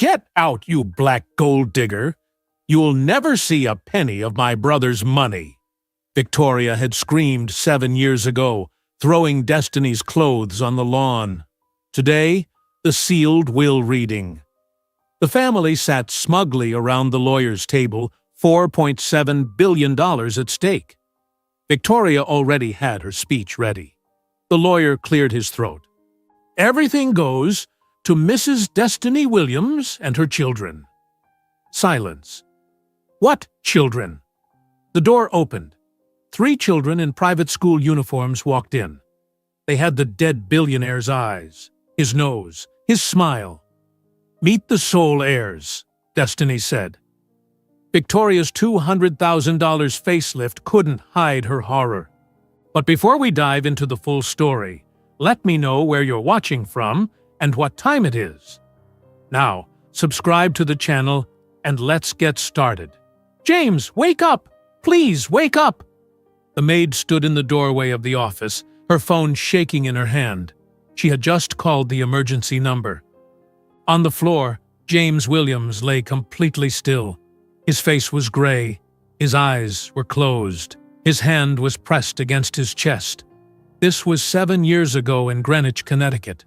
Get out, you black gold digger! You'll never see a penny of my brother's money!" Victoria had screamed 7 years ago, throwing Destiny's clothes on the lawn. Today, the sealed will reading. The family sat smugly around the lawyer's table, $4.7 billion at stake. Victoria already had her speech ready. The lawyer cleared his throat. "Everything goes to Mrs. Destiny Williams and her children." Silence. "What children?" The door opened. 3 children in private school uniforms walked in. They had the dead billionaire's eyes, his nose, his smile. "Meet the sole heirs," Destiny said. Victoria's $200,000 facelift couldn't hide her horror. But before we dive into the full story, let me know where you're watching from and what time it is. Now, subscribe to the channel and let's get started. "James, wake up! Please, wake up!" The maid stood in the doorway of the office, her phone shaking in her hand. She had just called the emergency number. On the floor, James Williams lay completely still. His face was gray. His eyes were closed. His hand was pressed against his chest. This was 7 years ago in Greenwich, Connecticut.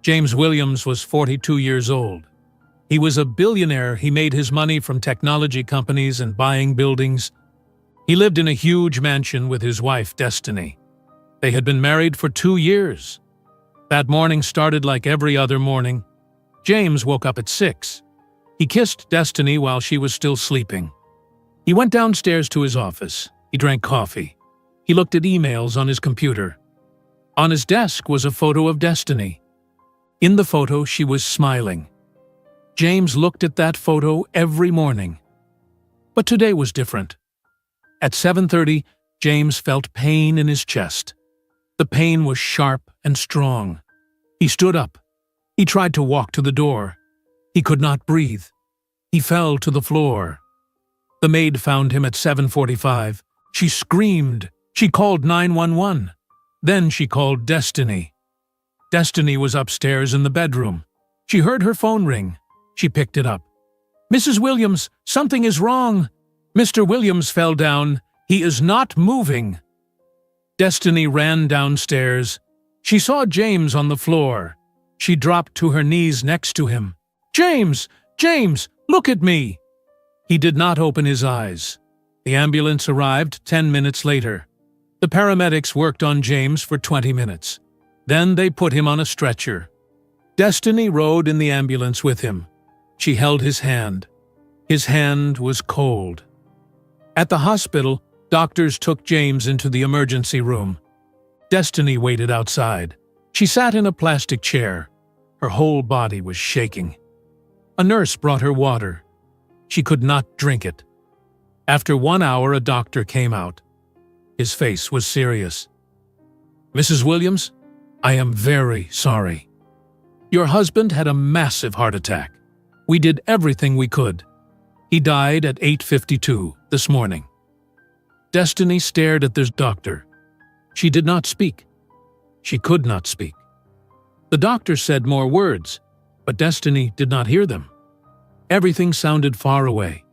James Williams was 42 years old. He was a billionaire. He made his money from technology companies and buying buildings. He lived in a huge mansion with his wife, Destiny. They had been married for 2 years. That morning started like every other morning. James woke up at 6. He kissed Destiny while she was still sleeping. He went downstairs to his office. He drank coffee. He looked at emails on his computer. On his desk was a photo of Destiny. In the photo, she was smiling. James looked at that photo every morning. But today was different. At 7:30, James felt pain in his chest. The pain was sharp and strong. He stood up. He tried to walk to the door. He could not breathe. He fell to the floor. The maid found him at 7:45. She screamed. She called 911. Then she called Destiny. Destiny was upstairs in the bedroom. She heard her phone ring. She picked it up. "Mrs. Williams, something is wrong. Mr. Williams fell down. He is not moving." Destiny ran downstairs. She saw James on the floor. She dropped to her knees next to him. "James! James! Look at me!" He did not open his eyes. The ambulance arrived 10 minutes later. The paramedics worked on James for 20 minutes. Then they put him on a stretcher. Destiny rode in the ambulance with him. She held his hand. His hand was cold. At the hospital, doctors took James into the emergency room. Destiny waited outside. She sat in a plastic chair. Her whole body was shaking. A nurse brought her water. She could not drink it. After 1 hour, a doctor came out. His face was serious. "Mrs. Williams, I am very sorry. Your husband had a massive heart attack. We did everything we could. He died at 8:52 this morning." Destiny stared at the doctor. She did not speak. She could not speak. The doctor said more words, but Destiny did not hear them. Everything sounded far away.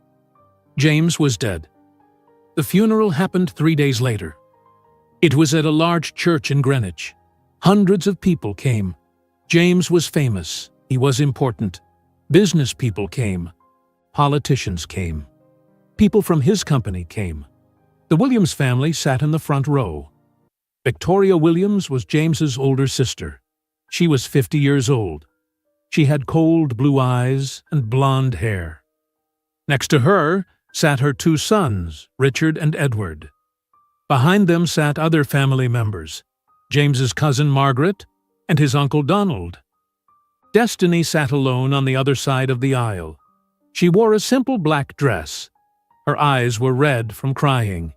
James was dead. The funeral happened 3 days later. It was at a large church in Greenwich. Hundreds of people came. James was famous. He was important. Business people came. Politicians came. People from his company came. The Williams family sat in the front row. Victoria Williams was James's older sister. She was 50 years old. She had cold blue eyes and blonde hair. Next to her sat her 2 sons, Richard and Edward. Behind them sat other family members, James's cousin Margaret and his uncle Donald. Destiny sat alone on the other side of the aisle. She wore a simple black dress. Her eyes were red from crying.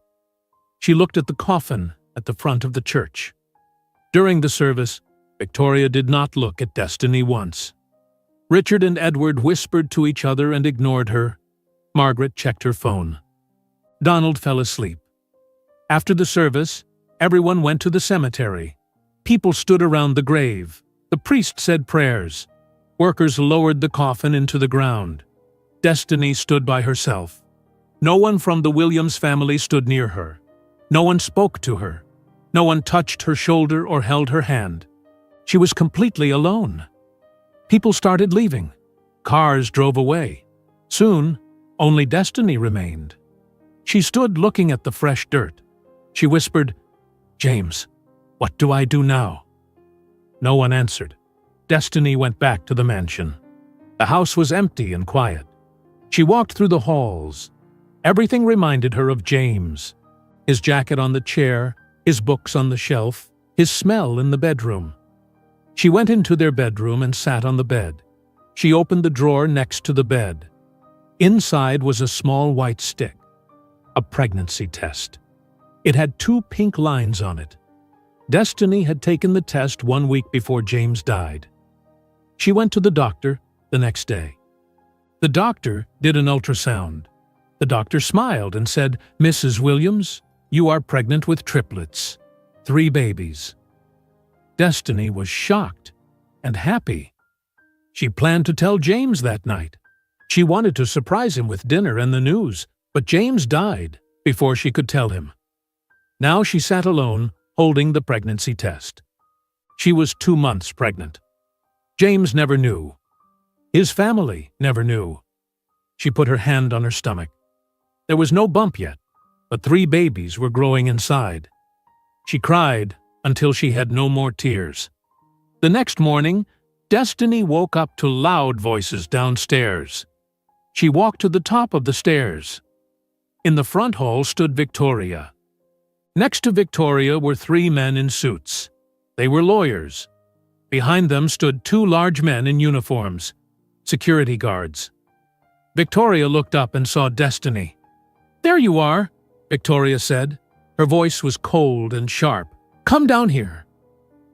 She looked at the coffin at the front of the church. During the service, Victoria did not look at Destiny once. Richard and Edward whispered to each other and ignored her. Margaret checked her phone. Donald fell asleep. After the service, everyone went to the cemetery. People stood around the grave. The priest said prayers. Workers lowered the coffin into the ground. Destiny stood by herself. No one from the Williams family stood near her. No one spoke to her. No one touched her shoulder or held her hand. She was completely alone. People started leaving. Cars drove away. Soon, only Destiny remained. She stood looking at the fresh dirt. She whispered, "James, what do I do now?" No one answered. Destiny went back to the mansion. The house was empty and quiet. She walked through the halls. Everything reminded her of James. His jacket on the chair, his books on the shelf, his smell in the bedroom. She went into their bedroom and sat on the bed. She opened the drawer next to the bed. Inside was a small white stick, a pregnancy test. It had 2 pink lines on it. Destiny had taken the test 1 week before James died. She went to the doctor the next day. The doctor did an ultrasound. The doctor smiled and said, "Mrs. Williams, you are pregnant with triplets, 3 babies." Destiny was shocked and happy. She planned to tell James that night. She wanted to surprise him with dinner and the news, but James died before she could tell him. Now she sat alone, holding the pregnancy test. She was 2 months pregnant. James never knew. His family never knew. She put her hand on her stomach. There was no bump yet, but 3 babies were growing inside. She cried until she had no more tears. The next morning, Destiny woke up to loud voices downstairs. She walked to the top of the stairs. In the front hall stood Victoria. Next to Victoria were 3 men in suits. They were lawyers. Behind them stood 2 large men in uniforms, security guards. Victoria looked up and saw Destiny. "There you are," Victoria said. Her voice was cold and sharp. "Come down here."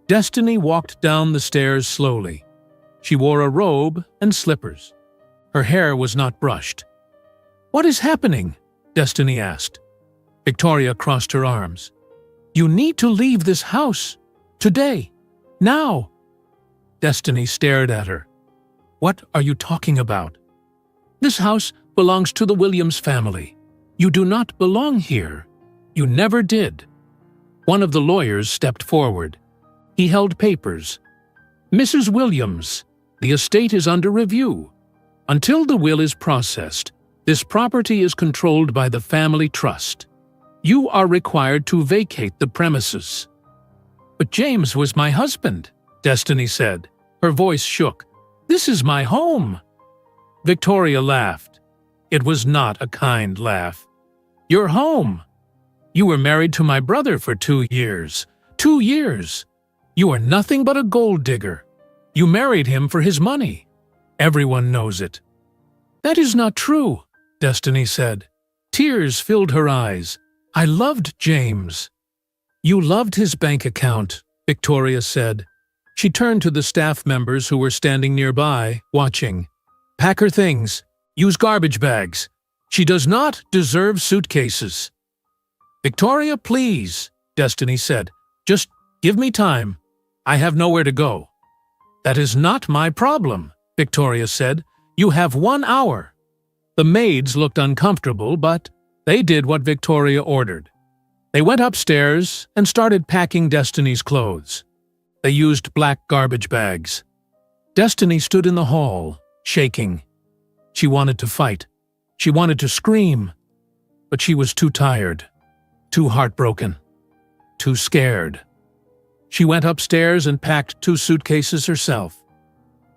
Destiny walked down the stairs slowly. She wore a robe and slippers. Her hair was not brushed. "What is happening?" Destiny asked. Victoria crossed her arms. "You need to leave this house. Today. Now." Destiny stared at her. "What are you talking about?" "This house belongs to the Williams family. You do not belong here. You never did." One of the lawyers stepped forward. He held papers. "Mrs. Williams, the estate is under review. Until the will is processed, this property is controlled by the family trust. You are required to vacate the premises." "But James was my husband," Destiny said. Her voice shook. "This is my home." Victoria laughed. It was not a kind laugh. "Your home? You were married to my brother for 2 years. 2 years! You are nothing but a gold digger. You married him for his money. Everyone knows it." "That is not true," Destiny said. Tears filled her eyes. "I loved James." "You loved his bank account," Victoria said. She turned to the staff members who were standing nearby, watching. "Pack her things. Use garbage bags. She does not deserve suitcases." "Victoria, please," Destiny said. "Just give me time. I have nowhere to go." "That is not my problem," Victoria said. "You have 1 hour." The maids looked uncomfortable, but they did what Victoria ordered. They went upstairs and started packing Destiny's clothes. They used black garbage bags. Destiny stood in the hall, shaking. She wanted to fight. She wanted to scream. But she was too tired, too heartbroken, too scared. She went upstairs and packed 2 suitcases herself.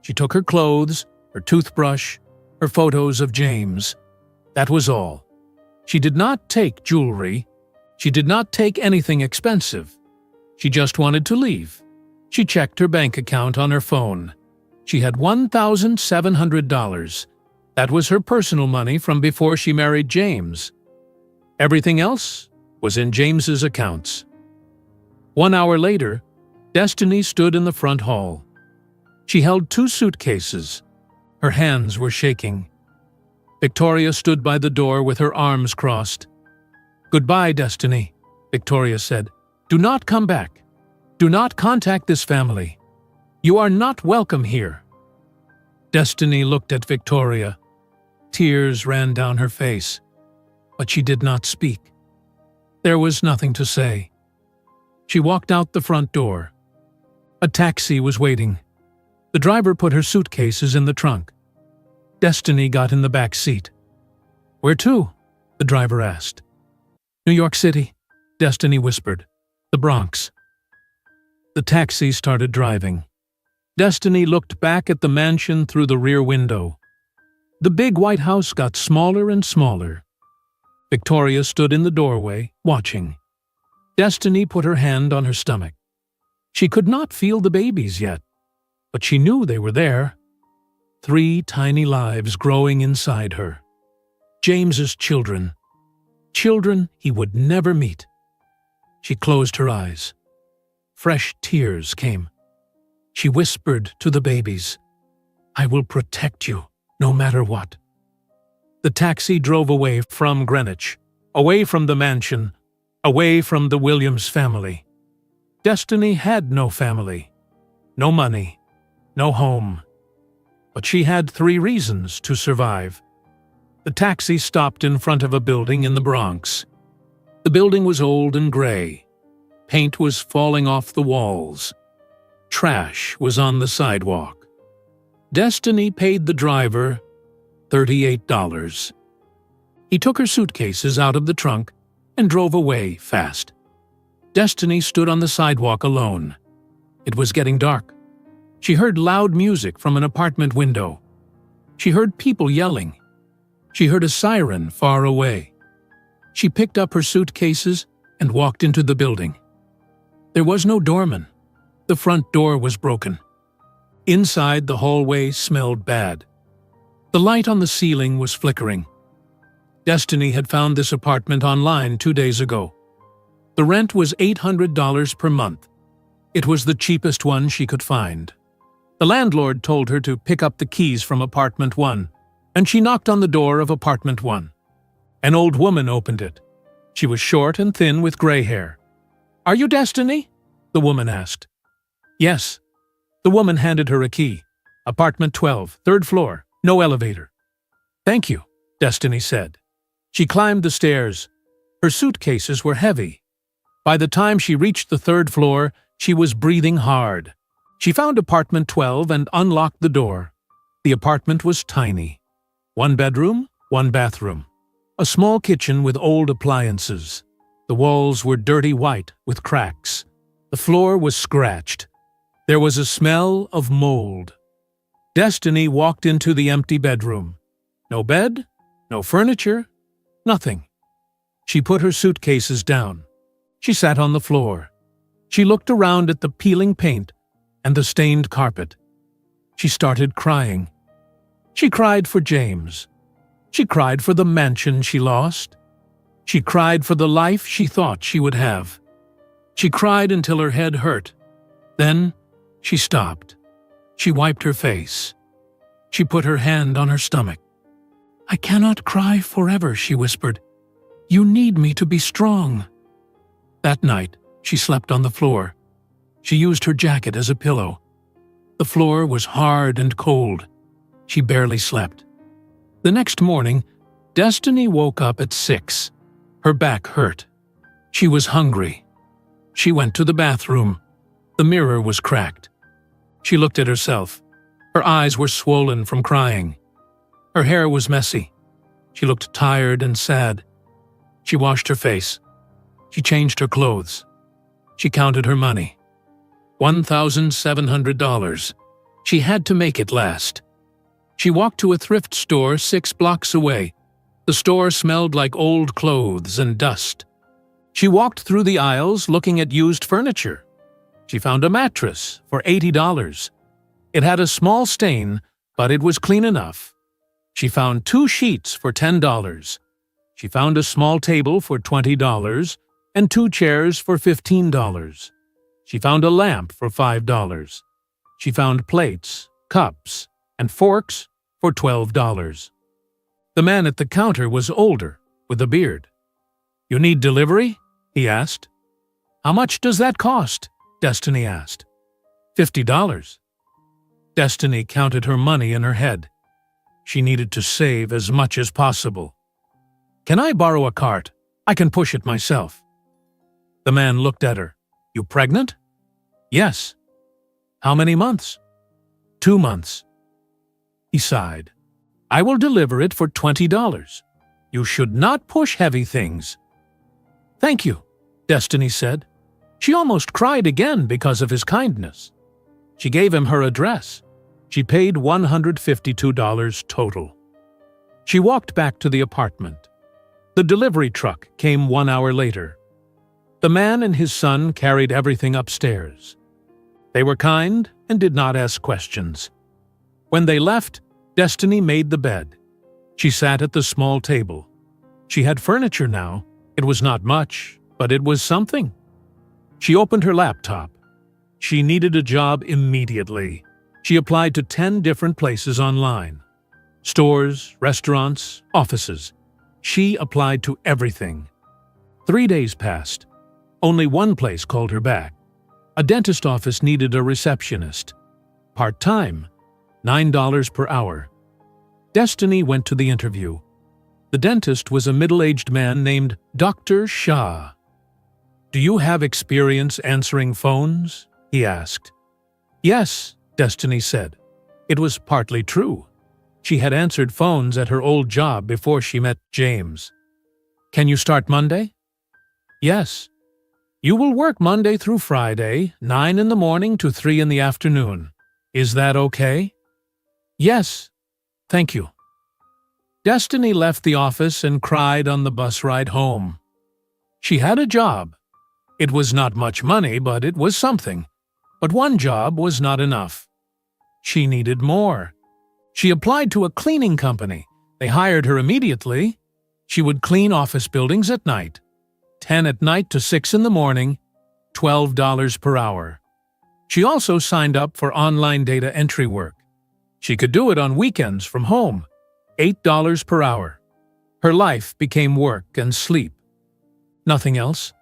She took her clothes, her toothbrush, her photos of James. That was all. She did not take jewelry. She did not take anything expensive. She just wanted to leave. She checked her bank account on her phone. She had $1,700. That was her personal money from before she married James. Everything else was in James's accounts. 1 hour later, Destiny stood in the front hall. She held 2 suitcases. Her hands were shaking. Victoria stood by the door with her arms crossed. "Goodbye, Destiny," Victoria said. "Do not come back. Do not contact this family. You are not welcome here." Destiny looked at Victoria. Tears ran down her face, but she did not speak. There was nothing to say. She walked out the front door. A taxi was waiting. The driver put her suitcases in the trunk. Destiny got in the back seat. "Where to?" the driver asked. "New York City," Destiny whispered. "The Bronx." The taxi started driving. Destiny looked back at the mansion through the rear window. The big white house got smaller and smaller. Victoria stood in the doorway, watching. Destiny put her hand on her stomach. She could not feel the babies yet, but she knew they were there. 3 tiny lives growing inside her. James's children. Children he would never meet. She closed her eyes. Fresh tears came. She whispered to the babies, "I will protect you, no matter what." The taxi drove away from Greenwich, away from the mansion, away from the Williams family. Destiny had no family, no money, no home. But she had 3 reasons to survive. The taxi stopped in front of a building in the Bronx. The building was old and gray. Paint was falling off the walls. Trash was on the sidewalk. Destiny paid the driver $38. He took her suitcases out of the trunk and drove away fast. Destiny stood on the sidewalk alone. It was getting dark. She heard loud music from an apartment window. She heard people yelling. She heard a siren far away. She picked up her suitcases and walked into the building. There was no doorman. The front door was broken. Inside, the hallway smelled bad. The light on the ceiling was flickering. Destiny had found this apartment online 2 days ago. The rent was $800 per month. It was the cheapest one she could find. The landlord told her to pick up the keys from apartment 1, and she knocked on the door of apartment 1. An old woman opened it. She was short and thin with gray hair. "Are you Destiny?" the woman asked. "Yes." The woman handed her a key. "Apartment 12, 3rd floor, no elevator." "Thank you," Destiny said. She climbed the stairs. Her suitcases were heavy. By the time she reached the 3rd floor, she was breathing hard. She found apartment 12 and unlocked the door. The apartment was tiny. 1 bedroom, 1 bathroom. A small kitchen with old appliances. The walls were dirty white with cracks. The floor was scratched. There was a smell of mold. Destiny walked into the empty bedroom. No bed, no furniture, nothing. She put her suitcases down. She sat on the floor. She looked around at the peeling paint and the stained carpet. She started crying. She cried for James. She cried for the mansion she lost. She cried for the life she thought she would have. She cried until her head hurt. Then she stopped. She wiped her face. She put her hand on her stomach. "I cannot cry forever," she whispered. "You need me to be strong." That night, she slept on the floor. She used her jacket as a pillow. The floor was hard and cold. She barely slept. The next morning, Destiny woke up at 6. Her back hurt. She was hungry. She went to the bathroom. The mirror was cracked. She looked at herself. Her eyes were swollen from crying. Her hair was messy. She looked tired and sad. She washed her face. She changed her clothes. She counted her money. $1,700. She had to make it last. She walked to a thrift store 6 blocks away. The store smelled like old clothes and dust. She walked through the aisles looking at used furniture. She found a mattress for $80. It had a small stain, but it was clean enough. She found 2 sheets for $10. She found a small table for $20 and 2 chairs for $15. She found a lamp for $5. She found plates, cups, and forks for $12. The man at the counter was older, with a beard. "You need delivery?" he asked. "How much does that cost?" Destiny asked. $50. Destiny counted her money in her head. She needed to save as much as possible. "Can I borrow a cart? I can push it myself." The man looked at her. "You pregnant?" "Yes." "How many months?" "2 months." He sighed. "I will deliver it for $20. You should not push heavy things." "Thank you," Destiny said. She almost cried again because of his kindness. She gave him her address. She paid $152 total. She walked back to the apartment. The delivery truck came 1 hour later. The man and his son carried everything upstairs. They were kind and did not ask questions. When they left, Destiny made the bed. She sat at the small table. She had furniture now. It was not much, but it was something. She opened her laptop. She needed a job immediately. She applied to 10 different places online. Stores, restaurants, offices. She applied to everything. 3 days passed. Only one place called her back. A dentist office needed a receptionist. Part-time, $9 per hour. Destiny went to the interview. The dentist was a middle-aged man named Dr. Shah. "Do you have experience answering phones?" he asked. "Yes," Destiny said. It was partly true. She had answered phones at her old job before she met James. "Can you start Monday?" "Yes." "You will work Monday through Friday, 9 in the morning to 3 in the afternoon. Is that okay?" "Yes. Thank you." Destiny left the office and cried on the bus ride home. She had a job. It was not much money, but it was something. But one job was not enough. She needed more. She applied to a cleaning company. They hired her immediately. She would clean office buildings at night. 10 at night to 6 in the morning, $12 per hour. She also signed up for online data entry work. She could do it on weekends from home, $8 per hour. Her life became work and sleep. Nothing else.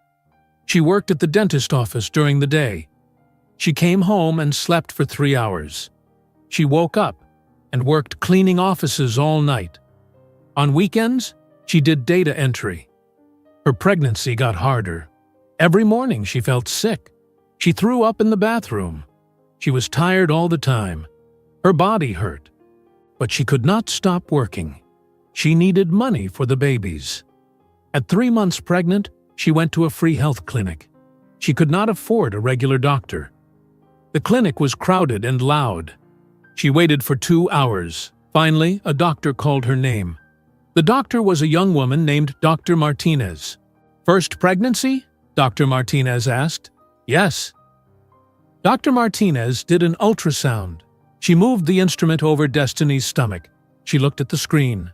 She worked at the dentist office during the day. She came home and slept for 3 hours. She woke up and worked cleaning offices all night. On weekends, she did data entry. Her pregnancy got harder. Every morning she felt sick. She threw up in the bathroom. She was tired all the time. Her body hurt. But she could not stop working. She needed money for the babies. At 3 months pregnant, she went to a free health clinic. She could not afford a regular doctor. The clinic was crowded and loud. She waited for 2 hours. Finally, a doctor called her name. The doctor was a young woman named Dr. Martinez. "First pregnancy?" Dr. Martinez asked. "Yes." Dr. Martinez did an ultrasound. She moved the instrument over Destiny's stomach. She looked at the screen.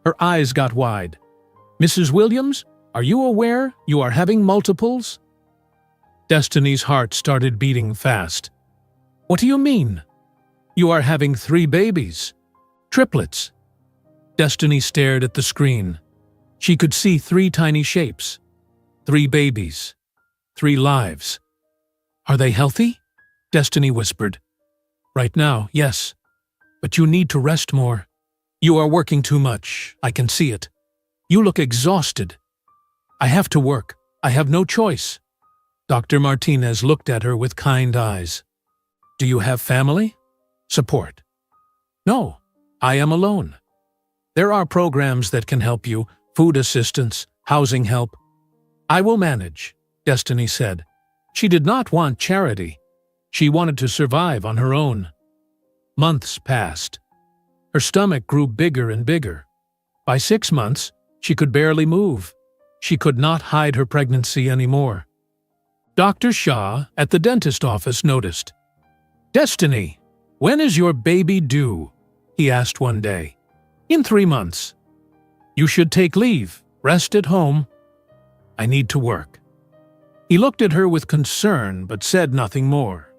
Her eyes got wide. "Mrs. Williams, are you aware you are having multiples?" Destiny's heart started beating fast. "What do you mean?" "You are having 3 babies. Triplets." Destiny stared at the screen. She could see 3 tiny shapes. 3 babies. 3 lives. "Are they healthy?" Destiny whispered. "Right now, yes. But you need to rest more. You are working too much. I can see it. You look exhausted." "I have to work. I have no choice." Dr. Martinez looked at her with kind eyes. "Do you have family? Support?" "No, I am alone. There are programs that can help you, food assistance, housing help. I will manage," Destiny said. She did not want charity. She wanted to survive on her own. Months passed. Her stomach grew bigger and bigger. By 6 months, she could barely move. She could not hide her pregnancy anymore. Dr. Shah at the dentist office noticed. "Destiny, when is your baby due?" he asked one day. "In 3 months." "You should take leave, rest at home." "I need to work." He looked at her with concern but said nothing more.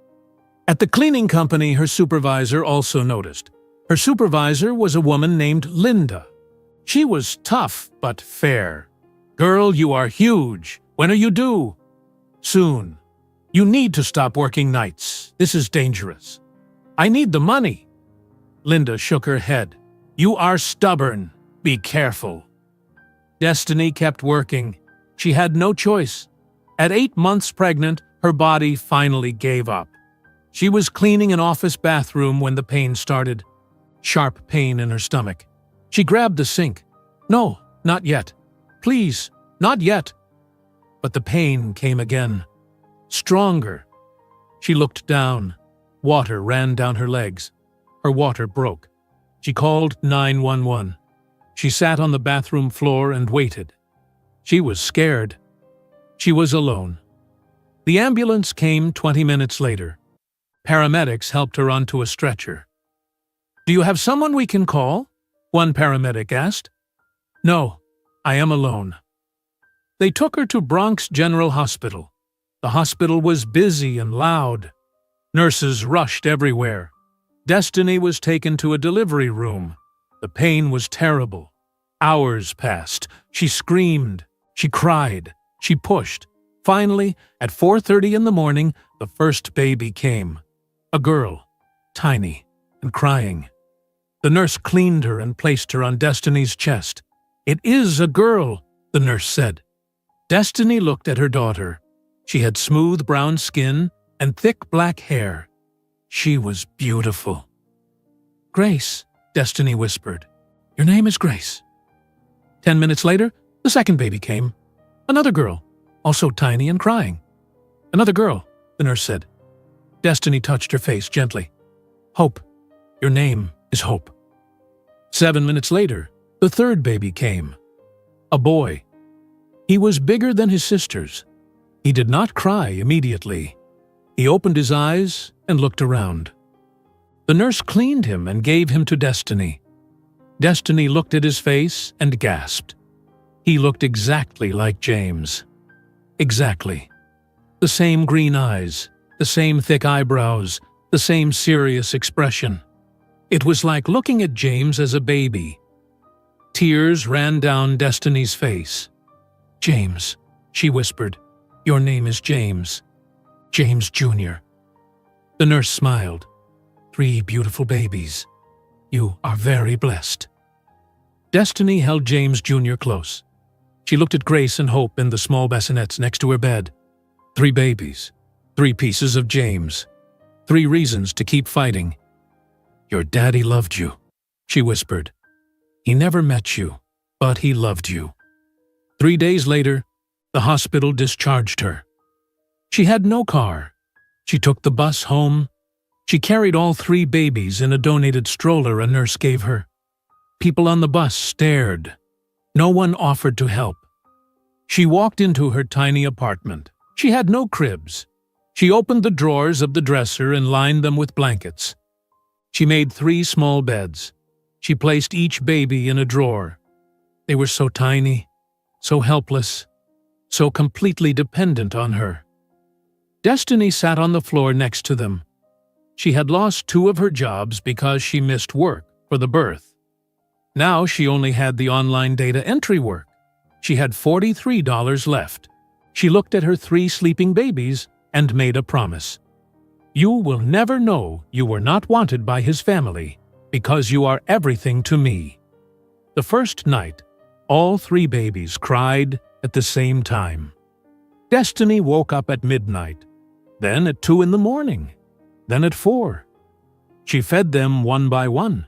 At the cleaning company, her supervisor also noticed. Her supervisor was a woman named Linda. She was tough but fair. "Girl, you are huge. When are you due?" "Soon. You need to stop working nights. This is dangerous." I need the money." Linda shook her head. "You are stubborn. Be careful." Destiny kept working. She had no choice. At 8 months pregnant, her body finally gave up. She was cleaning an office bathroom when the pain started. Sharp pain in her stomach. She grabbed the sink. "No, not yet. Please, not yet." But the pain came again. Stronger. She looked down. Water ran down her legs. Her water broke. She called 911. She sat on the bathroom floor and waited. She was scared. She was alone. The ambulance came 20 minutes later. Paramedics helped her onto a stretcher. "Do you have someone we can call?" one paramedic asked. "No, I am alone." They took her to Bronx General Hospital. The hospital was busy and loud. Nurses rushed everywhere. Destiny was taken to a delivery room. The pain was terrible. Hours passed. She screamed. She cried. She pushed. Finally, at 4:30 in the morning, the first baby came. A girl, tiny and crying. The nurse cleaned her and placed her on Destiny's chest. "It is a girl," the nurse said. Destiny looked at her daughter. She had smooth brown skin and thick black hair. She was beautiful. "Grace," Destiny whispered. "Your name is Grace." 10 minutes later, the second baby came. Another girl, also tiny and crying. "Another girl," the nurse said. Destiny touched her face gently. "Hope. Your name is Hope." 7 minutes later, the third baby came. A boy. He was bigger than his sisters. He did not cry immediately. He opened his eyes and looked around. The nurse cleaned him and gave him to Destiny. Destiny looked at his face and gasped. He looked exactly like James. Exactly. The same green eyes, the same thick eyebrows, the same serious expression. It was like looking at James as a baby. Tears ran down Destiny's face. "James," she whispered. "Your name is James. James Jr." The nurse smiled. "3 beautiful babies. You are very blessed." Destiny held James Jr. close. She looked at Grace and Hope in the small bassinets next to her bed. 3 babies. 3 pieces of James. 3 reasons to keep fighting. "Your daddy loved you," she whispered. "He never met you, but he loved you." 3 days later, the hospital discharged her. She had no car. She took the bus home. She carried all 3 babies in a donated stroller a nurse gave her. People on the bus stared. No one offered to help. She walked into her tiny apartment. She had no cribs. She opened the drawers of the dresser and lined them with blankets. She made 3 small beds. She placed each baby in a drawer. They were so tiny, so helpless, so completely dependent on her. Destiny sat on the floor next to them. She had lost 2 of her jobs because she missed work for the birth. Now she only had the online data entry work. She had $43 left. She looked at her 3 sleeping babies and made a promise. "You will never know you were not wanted by his family, because you are everything to me." The first night, all 3 babies cried at the same time. Destiny woke up at midnight, then at 2 in the morning, then at 4. She fed them one by one.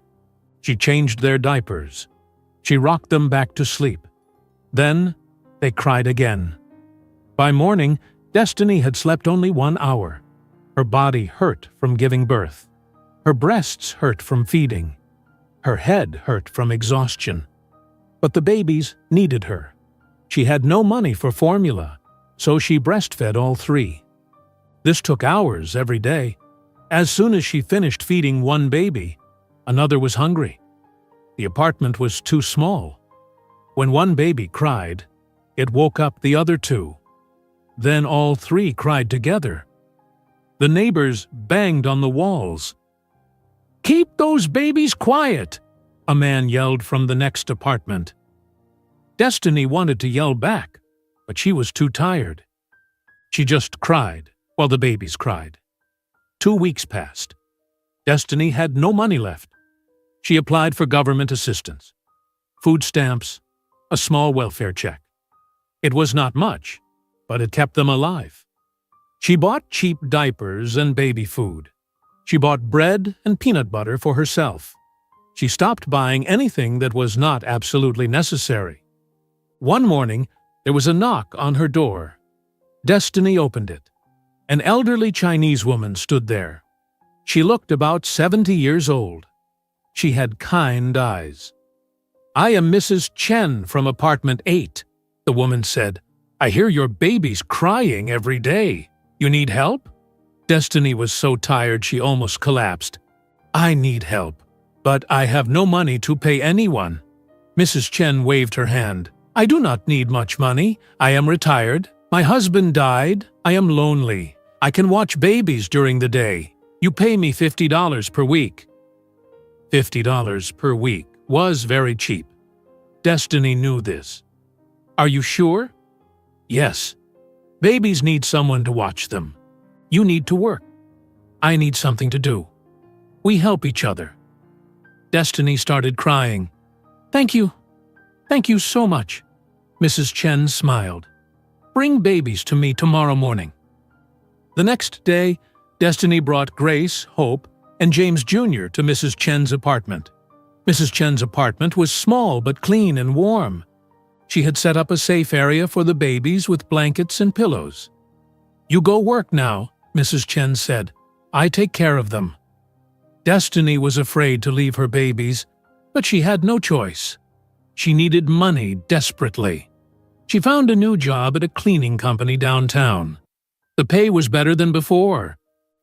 She changed their diapers. She rocked them back to sleep. Then they cried again. By morning, Destiny had slept only 1 hour. Her body hurt from giving birth. Her breasts hurt from feeding. Her head hurt from exhaustion. But the babies needed her. She had no money for formula, so she breastfed all 3. This took hours every day. As soon as she finished feeding 1 baby, another was hungry. The apartment was too small. When 1 baby cried, it woke up the other 2. Then all 3 cried together. The neighbors banged on the walls. "Keep those babies quiet!" a man yelled from the next apartment. Destiny wanted to yell back, but she was too tired. She just cried while the babies cried. 2 weeks passed. Destiny had no money left. She applied for government assistance, food stamps, a small welfare check. It was not much, but it kept them alive. She bought cheap diapers and baby food. She bought bread and peanut butter for herself. She stopped buying anything that was not absolutely necessary. One morning, there was a knock on her door. Destiny opened it. An elderly Chinese woman stood there. She looked about 70 years old. She had kind eyes. "I am Mrs. Chen from apartment 8, the woman said. "I hear your baby's crying every day. You need help?" Destiny was so tired she almost collapsed. "I need help, but I have no money to pay anyone." Mrs. Chen waved her hand. "I do not need much money. I am retired. My husband died. I am lonely. I can watch babies during the day. You pay me $50 per week." $50 per week was very cheap. Destiny knew this. "Are you sure?" "Yes. Babies need someone to watch them. You need to work. I need something to do. We help each other." Destiny started crying. "Thank you. Thank you so much." Mrs. Chen smiled. "Bring babies to me tomorrow morning." The next day, Destiny brought Grace, Hope, and James Jr. to Mrs. Chen's apartment. Mrs. Chen's apartment was small but clean and warm. She had set up a safe area for the babies with blankets and pillows. "You go work now," Mrs. Chen said. "I take care of them." Destiny was afraid to leave her babies, but she had no choice. She needed money desperately. She found a new job at a cleaning company downtown. The pay was better than before.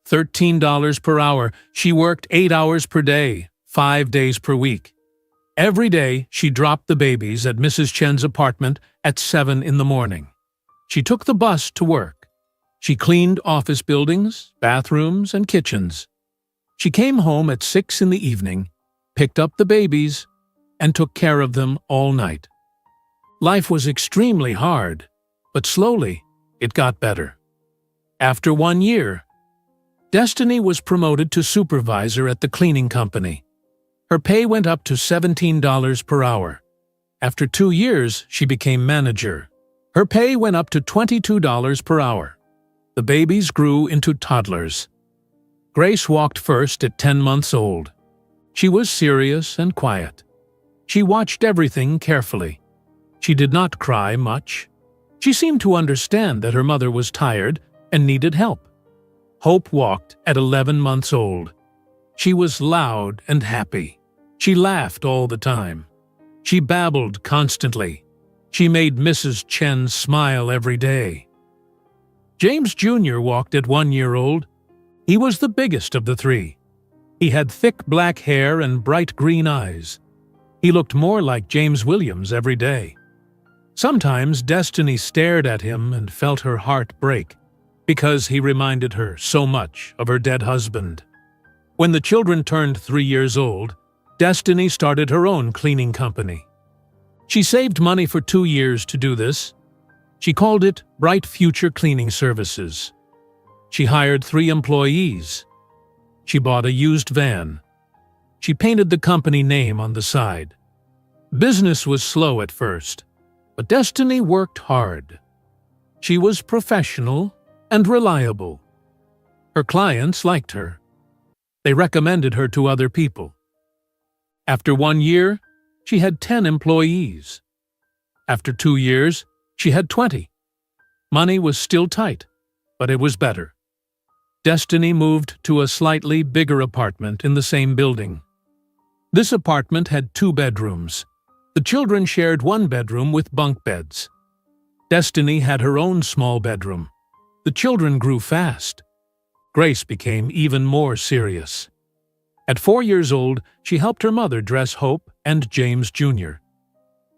$13 per hour. She worked 8 hours per day, 5 days per week. Every day, she dropped the babies at Mrs. Chen's apartment at 7 in the morning. She took the bus to work. She cleaned office buildings, bathrooms, and kitchens. She came home at 6 in the evening, picked up the babies, and took care of them all night. Life was extremely hard, but slowly it got better. After 1 year, Destiny was promoted to supervisor at the cleaning company. Her pay went up to $17 per hour. After 2 years, she became manager. Her pay went up to $22 per hour. The babies grew into toddlers. Grace walked first at 10 months old. She was serious and quiet. She watched everything carefully. She did not cry much. She seemed to understand that her mother was tired and needed help. Hope walked at 11 months old. She was loud and happy. She laughed all the time. She babbled constantly. She made Mrs. Chen smile every day. James Jr. walked at 1 year old. He was the biggest of the three. He had thick black hair and bright green eyes. He looked more like James Williams every day. Sometimes Destiny stared at him and felt her heart break, because he reminded her so much of her dead husband. When the children turned 3 years old, Destiny started her own cleaning company. She saved money for 2 years to do this. She called it Bright Future Cleaning Services. She hired 3 employees. She bought a used van. She painted the company name on the side. Business was slow at first, but Destiny worked hard. She was professional and reliable. Her clients liked her. They recommended her to other people. After 1 year, she had 10 employees. After 2 years, she had 20. Money was still tight, but it was better. Destiny moved to a slightly bigger apartment in the same building. This apartment had 2 bedrooms. The children shared 1 bedroom with bunk beds. Destiny had her own small bedroom. The children grew fast. Grace became even more serious. At 4 years old, she helped her mother dress Hope and James Jr.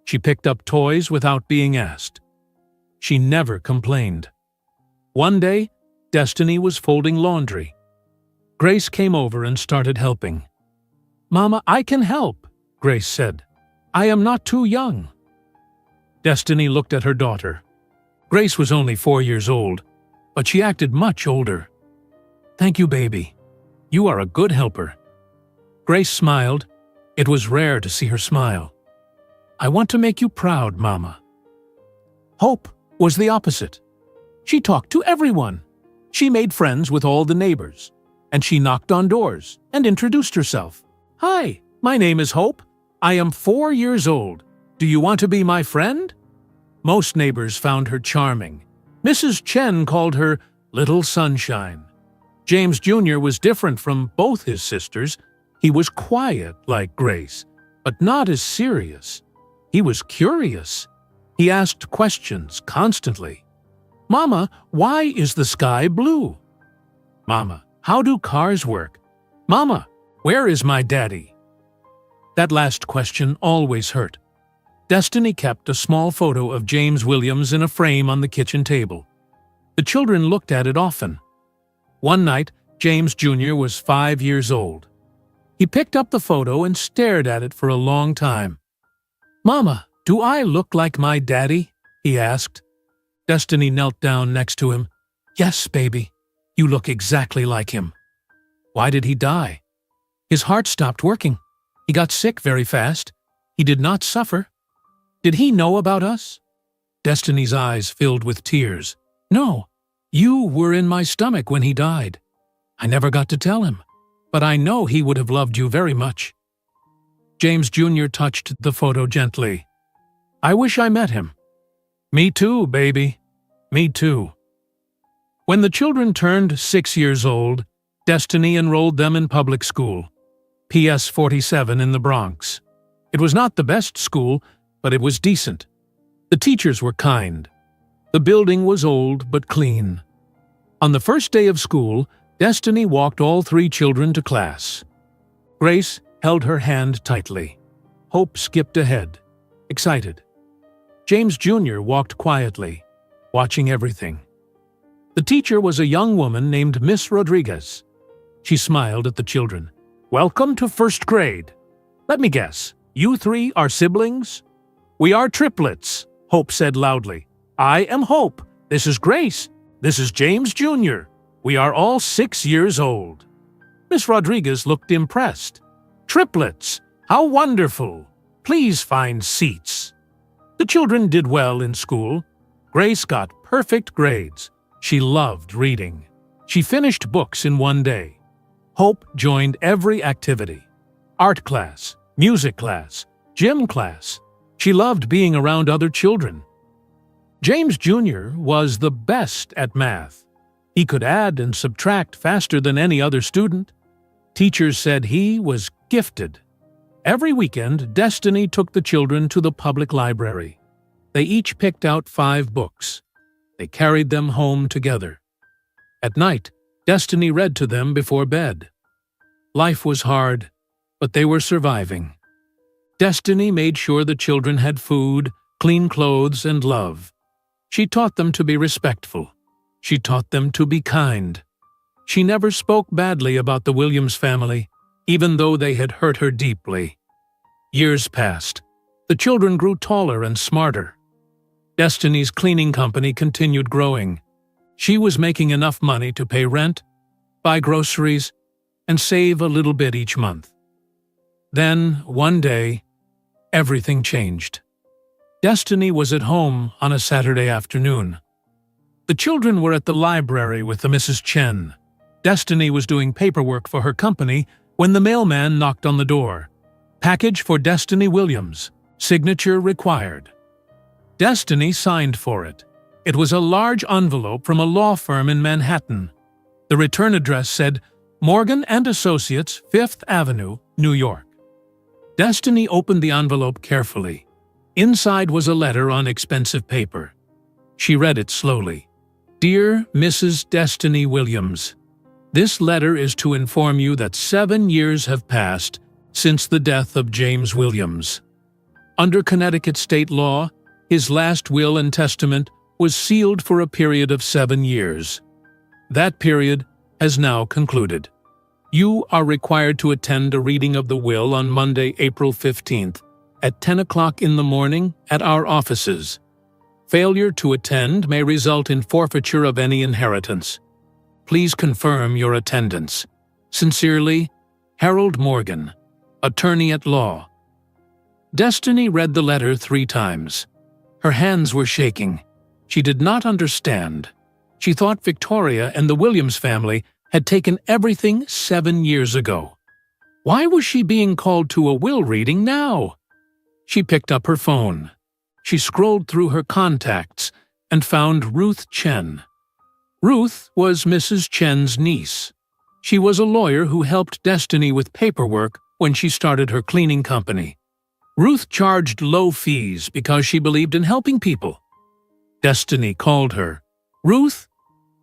She picked up toys without being asked. She never complained. One day, Destiny was folding laundry. Grace came over and started helping. "Mama, I can help," Grace said. "I am not too young." Destiny looked at her daughter. Grace was only 4 years old, but she acted much older. "Thank you, baby. You are a good helper." Grace smiled. It was rare to see her smile. "I want to make you proud, Mama." Hope was the opposite. She talked to everyone. She made friends with all the neighbors, and she knocked on doors and introduced herself. "Hi, my name is Hope. I am 4 years old. Do you want to be my friend?" Most neighbors found her charming. Mrs. Chen called her Little Sunshine. James Jr. was different from both his sisters. He was quiet like Grace, but not as serious. He was curious. He asked questions constantly. "Mama, why is the sky blue?" "Mama, how do cars work?" "Mama, where is my daddy?" That last question always hurt. Destiny kept a small photo of James Williams in a frame on the kitchen table. The children looked at it often. One night, James Jr. was 5 years old. He picked up the photo and stared at it for a long time. "Mama, do I look like my daddy?" he asked. Destiny knelt down next to him. "Yes, baby, you look exactly like him." "Why did he die?" "His heart stopped working. He got sick very fast. He did not suffer." "Did he know about us?" Destiny's eyes filled with tears. "No, you were in my stomach when he died. I never got to tell him, but I know he would have loved you very much." James Jr. touched the photo gently. "I wish I met him." "Me too, baby. Me too." When the children turned 6 years old, Destiny enrolled them in public school, PS 47 in the Bronx. It was not the best school, but it was decent. The teachers were kind. The building was old but clean. On the first day of school, Destiny walked all 3 children to class. Grace held her hand tightly. Hope skipped ahead, excited. James Jr. walked quietly, watching everything. The teacher was a young woman named Miss Rodriguez. She smiled at the children. "Welcome to first grade. Let me guess, you 3 are siblings?" "We are triplets," Hope said loudly. "I am Hope. This is Grace. This is James Jr. We are all 6 years old." Miss Rodriguez looked impressed. "Triplets! How wonderful! Please find seats." The children did well in school. Grace got perfect grades. She loved reading. She finished books in one day. Hope joined every activity. Art class, music class, gym class. She loved being around other children. James Jr. was the best at math. He could add and subtract faster than any other student. Teachers said he was gifted. Every weekend, Destiny took the children to the public library. They each picked out 5 books. They carried them home together. At night, Destiny read to them before bed. Life was hard, but they were surviving. Destiny made sure the children had food, clean clothes, and love. She taught them to be respectful. She taught them to be kind. She never spoke badly about the Williams family, even though they had hurt her deeply. Years passed. The children grew taller and smarter. Destiny's cleaning company continued growing. She was making enough money to pay rent, buy groceries, and save a little bit each month. Then, one day, everything changed. Destiny was at home on a Saturday afternoon. The children were at the library with the Mrs. Chen. Destiny was doing paperwork for her company when the mailman knocked on the door. "Package for Destiny Williams. Signature required." Destiny signed for it. It was a large envelope from a law firm in Manhattan. The return address said, "Morgan and Associates, 5th Avenue, New York." Destiny opened the envelope carefully. Inside was a letter on expensive paper. She read it slowly. "Dear Mrs. Destiny Williams, this letter is to inform you that 7 years have passed since the death of James Williams. Under Connecticut state law, his last will and testament was sealed for a period of 7 years. That period has now concluded. You are required to attend a reading of the will on Monday, April 15th, at 10 o'clock in the morning at our offices. Failure to attend may result in forfeiture of any inheritance. Please confirm your attendance. Sincerely, Harold Morgan, Attorney at Law. Destiny read the letter 3 times. Her hands were shaking. She did not understand. She thought Victoria and the Williams family had taken everything 7 years ago. Why was she being called to a will reading now? She picked up her phone. She scrolled through her contacts and found Ruth Chen. Ruth was Mrs. Chen's niece. She was a lawyer who helped Destiny with paperwork when she started her cleaning company. Ruth charged low fees because she believed in helping people. Destiny called her. "Ruth,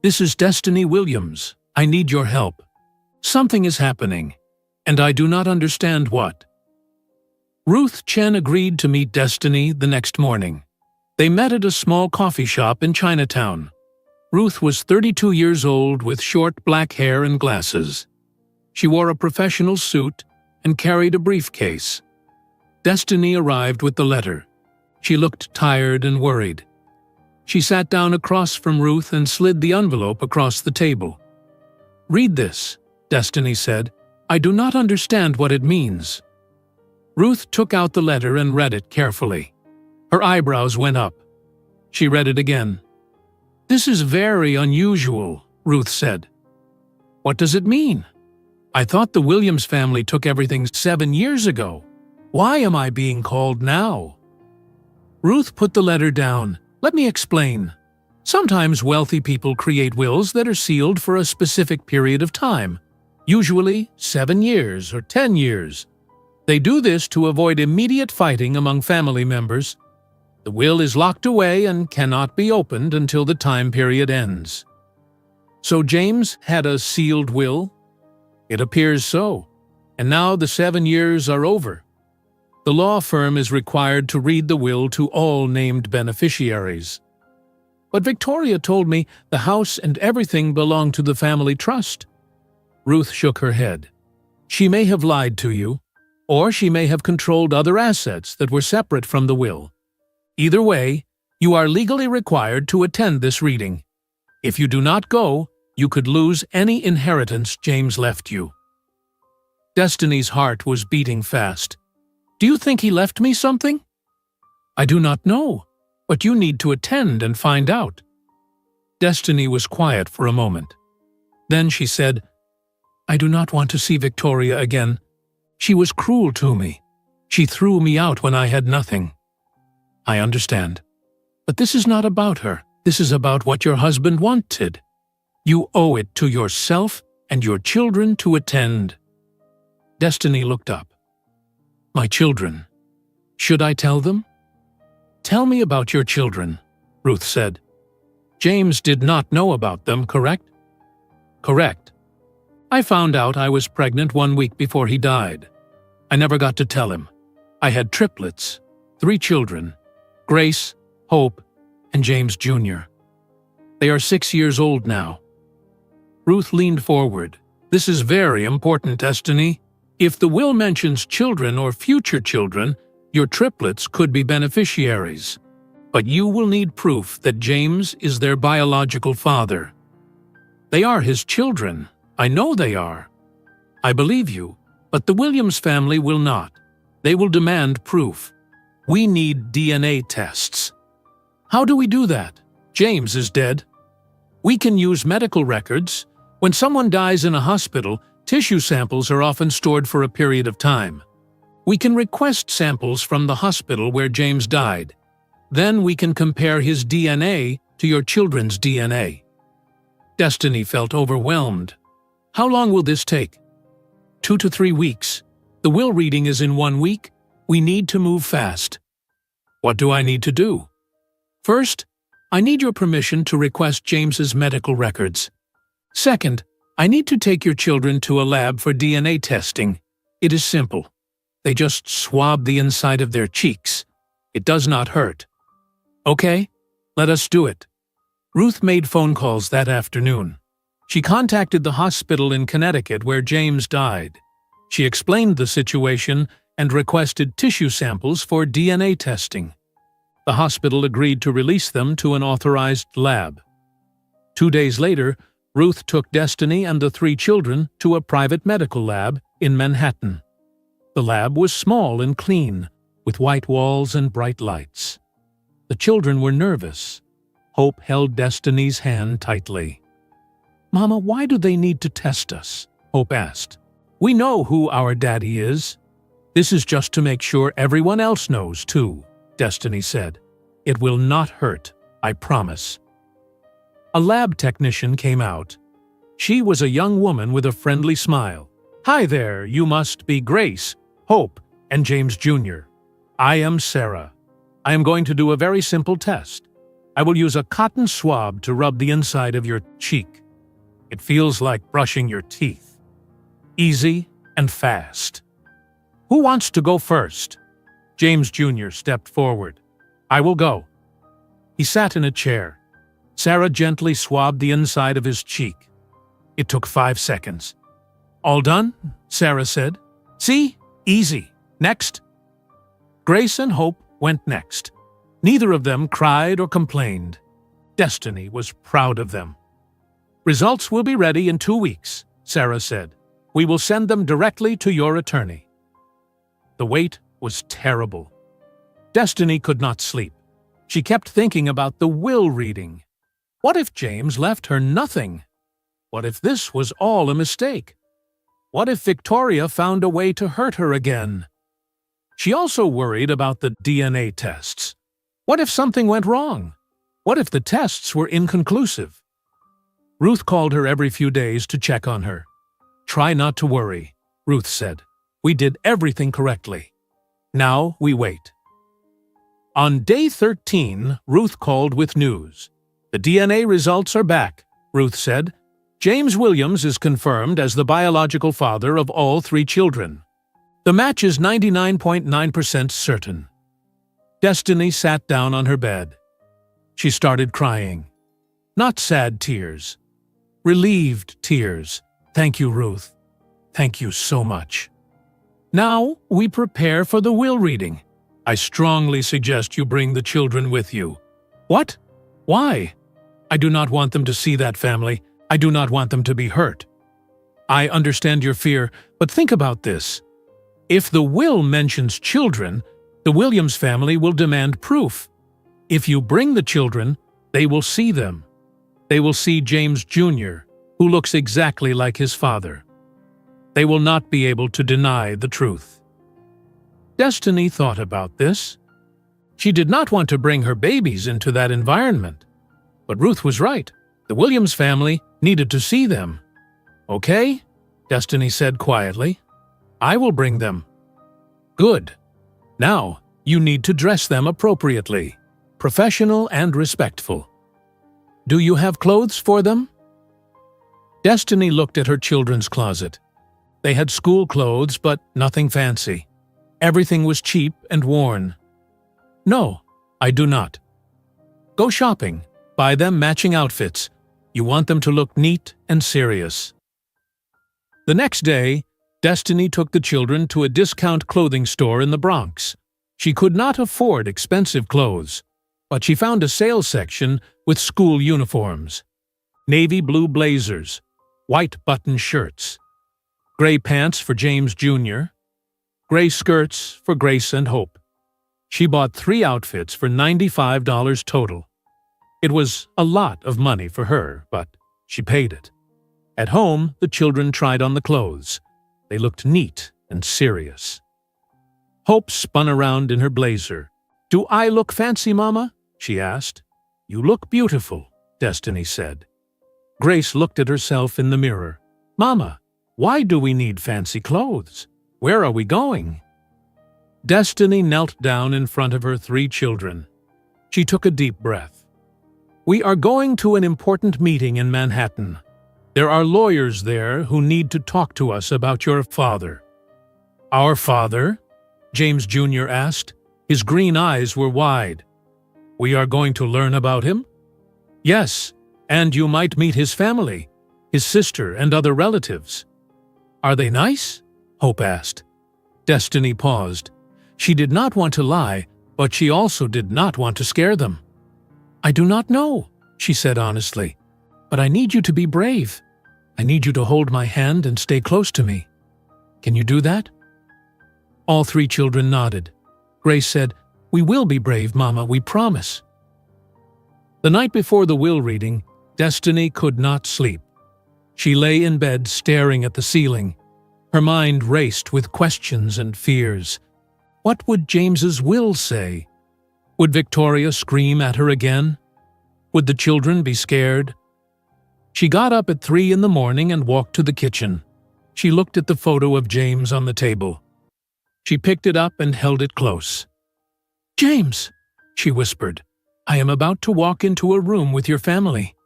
this is Destiny Williams. I need your help. Something is happening, and I do not understand what." Ruth Chen agreed to meet Destiny the next morning. They met at a small coffee shop in Chinatown. Ruth was 32 years old with short black hair and glasses. She wore a professional suit and carried a briefcase. Destiny arrived with the letter. She looked tired and worried. She sat down across from Ruth and slid the envelope across the table. "Read this," Destiny said. "I do not understand what it means." Ruth took out the letter and read it carefully. Her eyebrows went up. She read it again. "This is very unusual," Ruth said. "What does it mean? I thought the Williams family took everything 7 years ago. Why am I being called now?" Ruth put the letter down. "Let me explain. Sometimes wealthy people create wills that are sealed for a specific period of time, usually 7 years or 10 years. They do this to avoid immediate fighting among family members. The will is locked away and cannot be opened until the time period ends." So James had a sealed will? It appears so. And now the 7 years are over. The law firm is required to read the will to all named beneficiaries. "But Victoria told me the house and everything belong to the family trust." Ruth shook her head. "She may have lied to you, or she may have controlled other assets that were separate from the will. Either way, you are legally required to attend this reading. If you do not go, you could lose any inheritance James left you." Destiny's heart was beating fast. "Do you think he left me something?" "I do not know, but you need to attend and find out." Destiny was quiet for a moment. Then she said, "I do not want to see Victoria again. She was cruel to me. She threw me out when I had nothing." "I understand. But this is not about her. This is about what your husband wanted. You owe it to yourself and your children to attend." Destiny looked up. "My children. Should I tell them?" "Tell me about your children," Ruth said. "James did not know about them, correct?" "Correct. I found out I was pregnant 1 week before he died. I never got to tell him. I had triplets, 3 children, Grace, Hope, and James Jr. They are 6 years old now." Ruth leaned forward. "This is very important, Destiny. If the will mentions children or future children, your triplets could be beneficiaries. But you will need proof that James is their biological father." "They are his children. I know they are." "I believe you, but the Williams family will not. They will demand proof. We need DNA tests." "How do we do that? James is dead." "We can use medical records. When someone dies in a hospital, tissue samples are often stored for a period of time. We can request samples from the hospital where James died. Then we can compare his DNA to your children's DNA." Destiny felt overwhelmed. "How long will this take?" 2 to 3 weeks. The will reading is in 1 week. We need to move fast." "What do I need to do?" "First, I need your permission to request James's medical records. Second, I need to take your children to a lab for DNA testing. It is simple. They just swab the inside of their cheeks. It does not hurt." "Okay, let us do it." Ruth made phone calls that afternoon. She contacted the hospital in Connecticut where James died. She explained the situation and requested tissue samples for DNA testing. The hospital agreed to release them to an authorized lab. 2 days later, Ruth took Destiny and the 3 children to a private medical lab in Manhattan. The lab was small and clean, with white walls and bright lights. The children were nervous. Hope held Destiny's hand tightly. "Mama, why do they need to test us?" Hope asked. "We know who our daddy is. This is just to make sure everyone else knows, too," Destiny said. "It will not hurt, I promise." A lab technician came out. She was a young woman with a friendly smile. "Hi there, you must be Grace, Hope, and James Jr. I am Sarah. I am going to do a very simple test. I will use a cotton swab to rub the inside of your cheek. It feels like brushing your teeth. Easy and fast. Who wants to go first?" James Jr. stepped forward. "I will go." He sat in a chair. Sarah gently swabbed the inside of his cheek. It took 5 seconds. "All done?" Sarah said. "See? Easy. Next." Grace and Hope went next. Neither of them cried or complained. Destiny was proud of them. "Results will be ready in 2 weeks," Sarah said. "We will send them directly to your attorney." The wait was terrible. Destiny could not sleep. She kept thinking about the will reading. What if James left her nothing? What if this was all a mistake? What if Victoria found a way to hurt her again? She also worried about the DNA tests. What if something went wrong? What if the tests were inconclusive? Ruth called her every few days to check on her. "Try not to worry," Ruth said. "We did everything correctly. Now we wait." On day 13, Ruth called with news. "The DNA results are back," Ruth said. "James Williams is confirmed as the biological father of all 3 children. The match is 99.9% certain." Destiny sat down on her bed. She started crying. Not sad tears. Relieved tears. "Thank you, Ruth. Thank you so much. Now we prepare for the will reading. I strongly suggest you bring the children with you." "What? Why?" "I do not want them to see that family. I do not want them to be hurt." "I understand your fear, but think about this. If the will mentions children, the Williams family will demand proof. If you bring the children, they will see them. They will see James Jr., who looks exactly like his father. They will not be able to deny the truth." Destiny thought about this. She did not want to bring her babies into that environment. But Ruth was right. The Williams family needed to see them. "Okay," Destiny said quietly. "I will bring them." "Good. Now, you need to dress them appropriately, professional and respectful. Do you have clothes for them?" Destiny looked at her children's closet. They had school clothes, but nothing fancy. Everything was cheap and worn. "No, I do not." "Go shopping. Buy them matching outfits. You want them to look neat and serious." The next day, Destiny took the children to a discount clothing store in the Bronx. She could not afford expensive clothes, but she found a sales section with school uniforms. Navy blue blazers, white button shirts, gray pants for James Jr., gray skirts for Grace and Hope. She bought 3 outfits for $95 total. It was a lot of money for her, but she paid it. At home, the children tried on the clothes. They looked neat and serious. Hope spun around in her blazer. "Do I look fancy, Mama?" she asked. "You look beautiful," Destiny said. Grace looked at herself in the mirror. "Mama, why do we need fancy clothes? Where are we going?" Destiny knelt down in front of her 3 children. She took a deep breath. "We are going to an important meeting in Manhattan. There are lawyers there who need to talk to us about your father." "Our father?" James Jr. asked. His green eyes were wide. "We are going to learn about him?" "Yes, and you might meet his family, his sister and other relatives." "Are they nice?" Hope asked. Destiny paused. She did not want to lie, but she also did not want to scare them. "I do not know," she said honestly. But I need you to be brave. I need you to hold my hand and stay close to me. Can you do that?" All three children nodded. Grace said, "We will be brave, Mama, we promise." The night before the will reading, Destiny could not sleep. She lay in bed staring at the ceiling. Her mind raced with questions and fears. What would James's will say? Would Victoria scream at her again? Would the children be scared? She got up at 3 in the morning and walked to the kitchen. She looked at the photo of James on the table. She picked it up and held it close. "James," she whispered, "I am about to walk into a room with your family.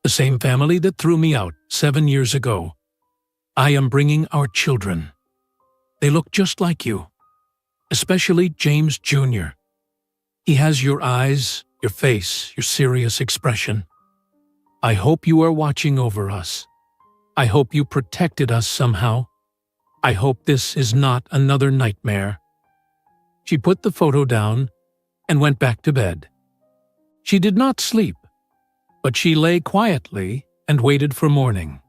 The same family that threw me out 7 years ago. I am bringing our children. They look just like you, especially James Jr. He has your eyes, your face, your serious expression. I hope you are watching over us. I hope you protected us somehow. I hope this is not another nightmare." She put the photo down and went back to bed. She did not sleep, but she lay quietly and waited for morning.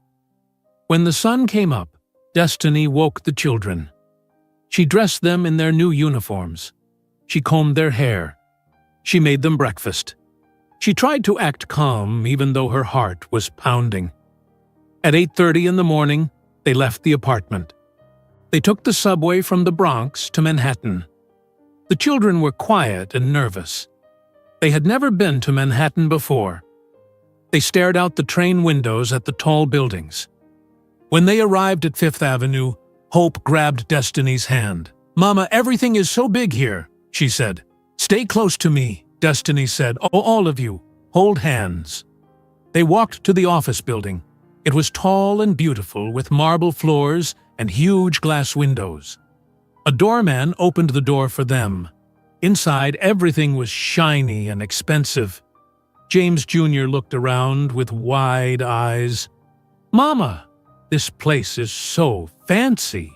When the sun came up, Destiny woke the children. She dressed them in their new uniforms. She combed their hair. She made them breakfast. She tried to act calm even though her heart was pounding. At 8:30 in the morning, they left the apartment. They took the subway from the Bronx to Manhattan. The children were quiet and nervous. They had never been to Manhattan before. They stared out the train windows at the tall buildings. When they arrived at Fifth Avenue, Hope grabbed Destiny's hand. "Mama, everything is so big here," she said. "Stay close to me," Destiny said. "Oh, all of you, hold hands." They walked to the office building. It was tall and beautiful, with marble floors and huge glass windows. A doorman opened the door for them. Inside, everything was shiny and expensive. James Jr. looked around with wide eyes. "Mama, this place is so fancy."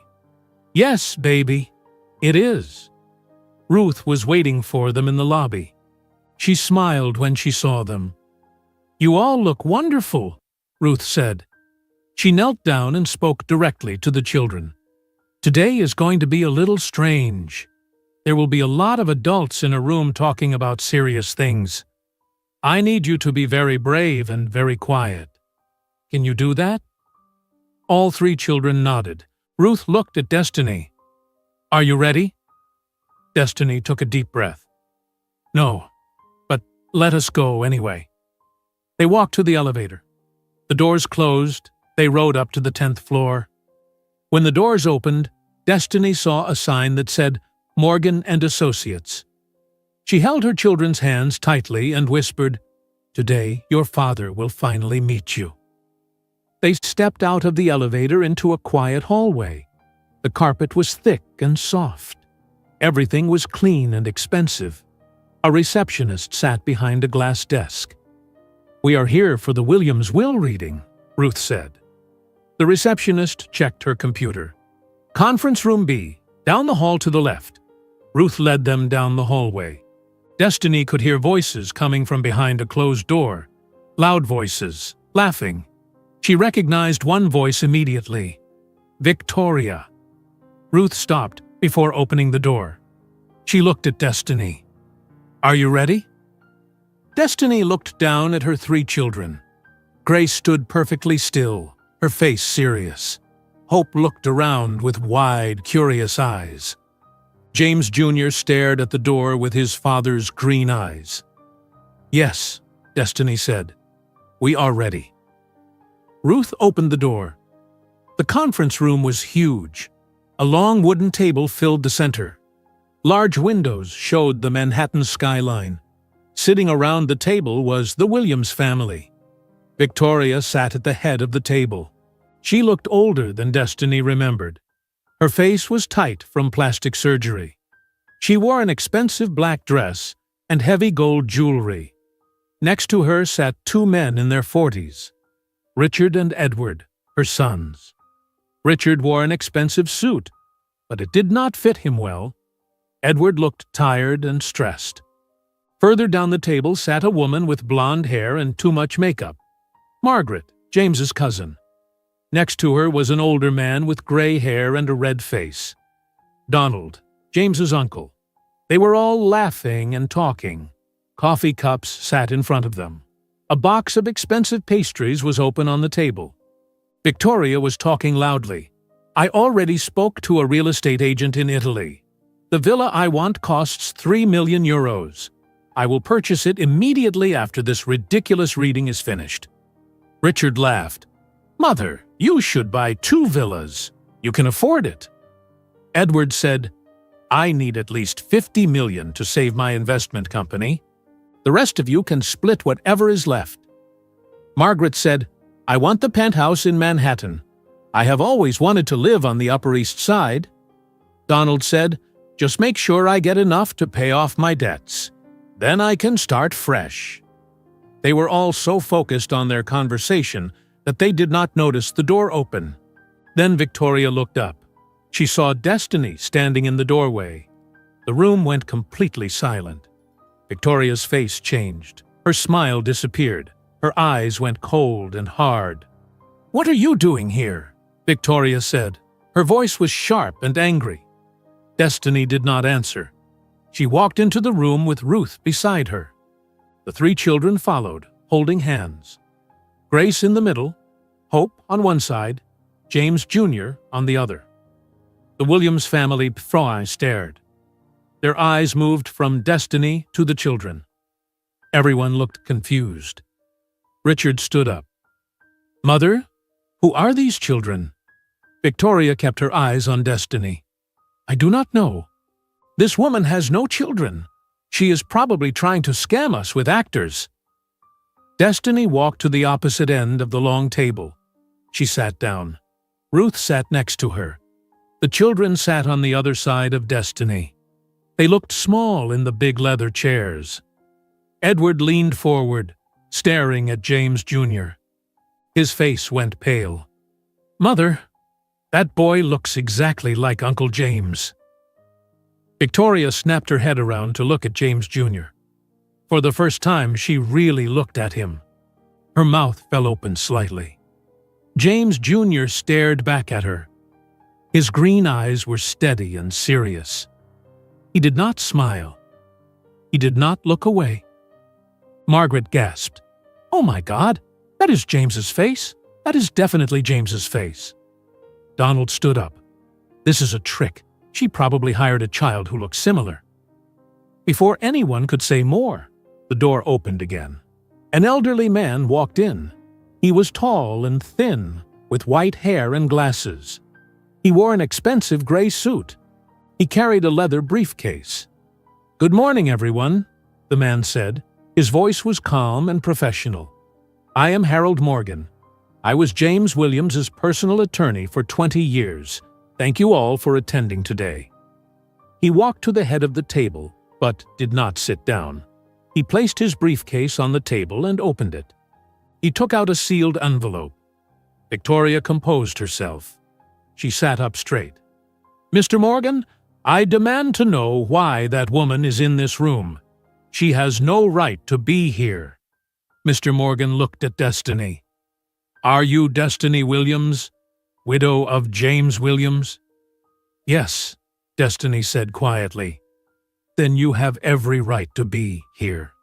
"Yes, baby, it is." Ruth was waiting for them in the lobby. She smiled when she saw them. "You all look wonderful," Ruth said. She knelt down and spoke directly to the children. "Today is going to be a little strange. There will be a lot of adults in a room talking about serious things. I need you to be very brave and very quiet. Can you do that?" All three children nodded. Ruth looked at Destiny. "Are you ready?" Destiny took a deep breath. "No, but let us go anyway." They walked to the elevator. The doors closed. They rode up to the 10th floor. When the doors opened, Destiny saw a sign that said, "Morgan and Associates." She held her children's hands tightly and whispered, "Today your father will finally meet you." They stepped out of the elevator into a quiet hallway. The carpet was thick and soft. Everything was clean and expensive. A receptionist sat behind a glass desk. "We are here for the Williams will reading," Ruth said. The receptionist checked her computer. "Conference room B, down the hall to the left." Ruth led them down the hallway. Destiny could hear voices coming from behind a closed door. Loud voices, laughing. She recognized one voice immediately. Victoria. Ruth stopped before opening the door. She looked at Destiny. "Are you ready?" Destiny looked down at her three children. Grace stood perfectly still, her face serious. Hope looked around with wide, curious eyes. James Jr. stared at the door with his father's green eyes. "Yes," Destiny said. "We are ready." Ruth opened the door. The conference room was huge. A long wooden table filled the center. Large windows showed the Manhattan skyline. Sitting around the table was the Williams family. Victoria sat at the head of the table. She looked older than Destiny remembered. Her face was tight from plastic surgery. She wore an expensive black dress and heavy gold jewelry. Next to her sat two men in their 40s, Richard and Edward, her sons. Richard wore an expensive suit, but it did not fit him well. Edward looked tired and stressed. Further down the table sat a woman with blonde hair and too much makeup. Margaret, James's cousin. Next to her was an older man with gray hair and a red face. Donald, James's uncle. They were all laughing and talking. Coffee cups sat in front of them. A box of expensive pastries was open on the table. Victoria was talking loudly. I already spoke to a real estate agent in Italy. The villa I want costs 3 million euros. I will purchase it immediately after this ridiculous reading is finished. Richard laughed. Mother, you should buy 2 villas. You can afford it. Edward said, I need at least 50 million to save my investment company. The rest of you can split whatever is left. Margaret said, I want the penthouse in Manhattan. I have always wanted to live on the Upper East Side. Donald said, just make sure I get enough to pay off my debts. Then I can start fresh. They were all so focused on their conversation that they did not notice the door open. Then Victoria looked up. She saw Destiny standing in the doorway. The room went completely silent. Victoria's face changed. Her smile disappeared. Her eyes went cold and hard. What are you doing here? Victoria said. Her voice was sharp and angry. Destiny did not answer. She walked into the room with Ruth beside her. The 3 children followed, holding hands. Grace in the middle, Hope on one side, James Jr. on the other. The Williams family stared. Their eyes moved from Destiny to the children. Everyone looked confused. Richard stood up. Mother, who are these children? Victoria kept her eyes on Destiny. I do not know. This woman has no children. She is probably trying to scam us with actors. Destiny walked to the opposite end of the long table. She sat down. Ruth sat next to her. The children sat on the other side of Destiny. They looked small in the big leather chairs. Edward leaned forward, staring at James Jr. His face went pale. Mother, that boy looks exactly like Uncle James. Victoria snapped her head around to look at James Jr. For the first time, she really looked at him. Her mouth fell open slightly. James Jr. stared back at her. His green eyes were steady and serious. He did not smile. He did not look away. Margaret gasped. Oh my God, that is James's face. That is definitely James's face. Donald stood up. This is a trick. She probably hired a child who looked similar. Before anyone could say more, the door opened again. An elderly man walked in. He was tall and thin, with white hair and glasses. He wore an expensive gray suit. He carried a leather briefcase. Good morning, everyone, the man said. His voice was calm and professional. I am Harold Morgan. I was James Williams's personal attorney for 20 years. Thank you all for attending today. He walked to the head of the table, but did not sit down. He placed his briefcase on the table and opened it. He took out a sealed envelope. Victoria composed herself. She sat up straight. Mr. Morgan, I demand to know why that woman is in this room. She has no right to be here. Mr. Morgan looked at Destiny. Are you Destiny Williams, widow of James Williams? Yes, Destiny said quietly. Then you have every right to be here.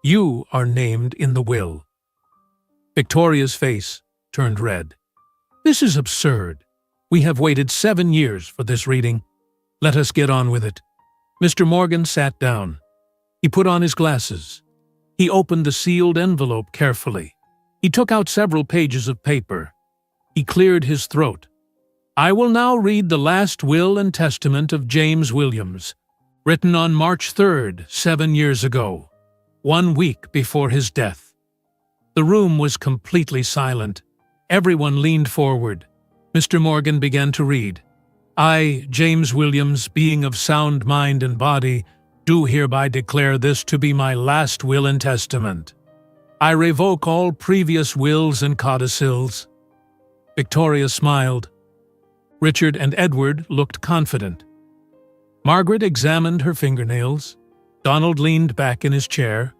You are named in the will. Victoria's face turned red. This is absurd. We have waited 7 years for this reading. Let us get on with it. Mr. Morgan sat down. He put on his glasses. He opened the sealed envelope carefully. He took out several pages of paper. He cleared his throat. I will now read the last will and testament of James Williams, written on March 3rd, 7 years ago, 1 week before his death. The room was completely silent. Everyone leaned forward. Mr. Morgan began to read. I, James Williams, being of sound mind and body, do hereby declare this to be my last will and testament. I revoke all previous wills and codicils. Victoria smiled. Richard and Edward looked confident. Margaret examined her fingernails. Donald leaned back in his chair.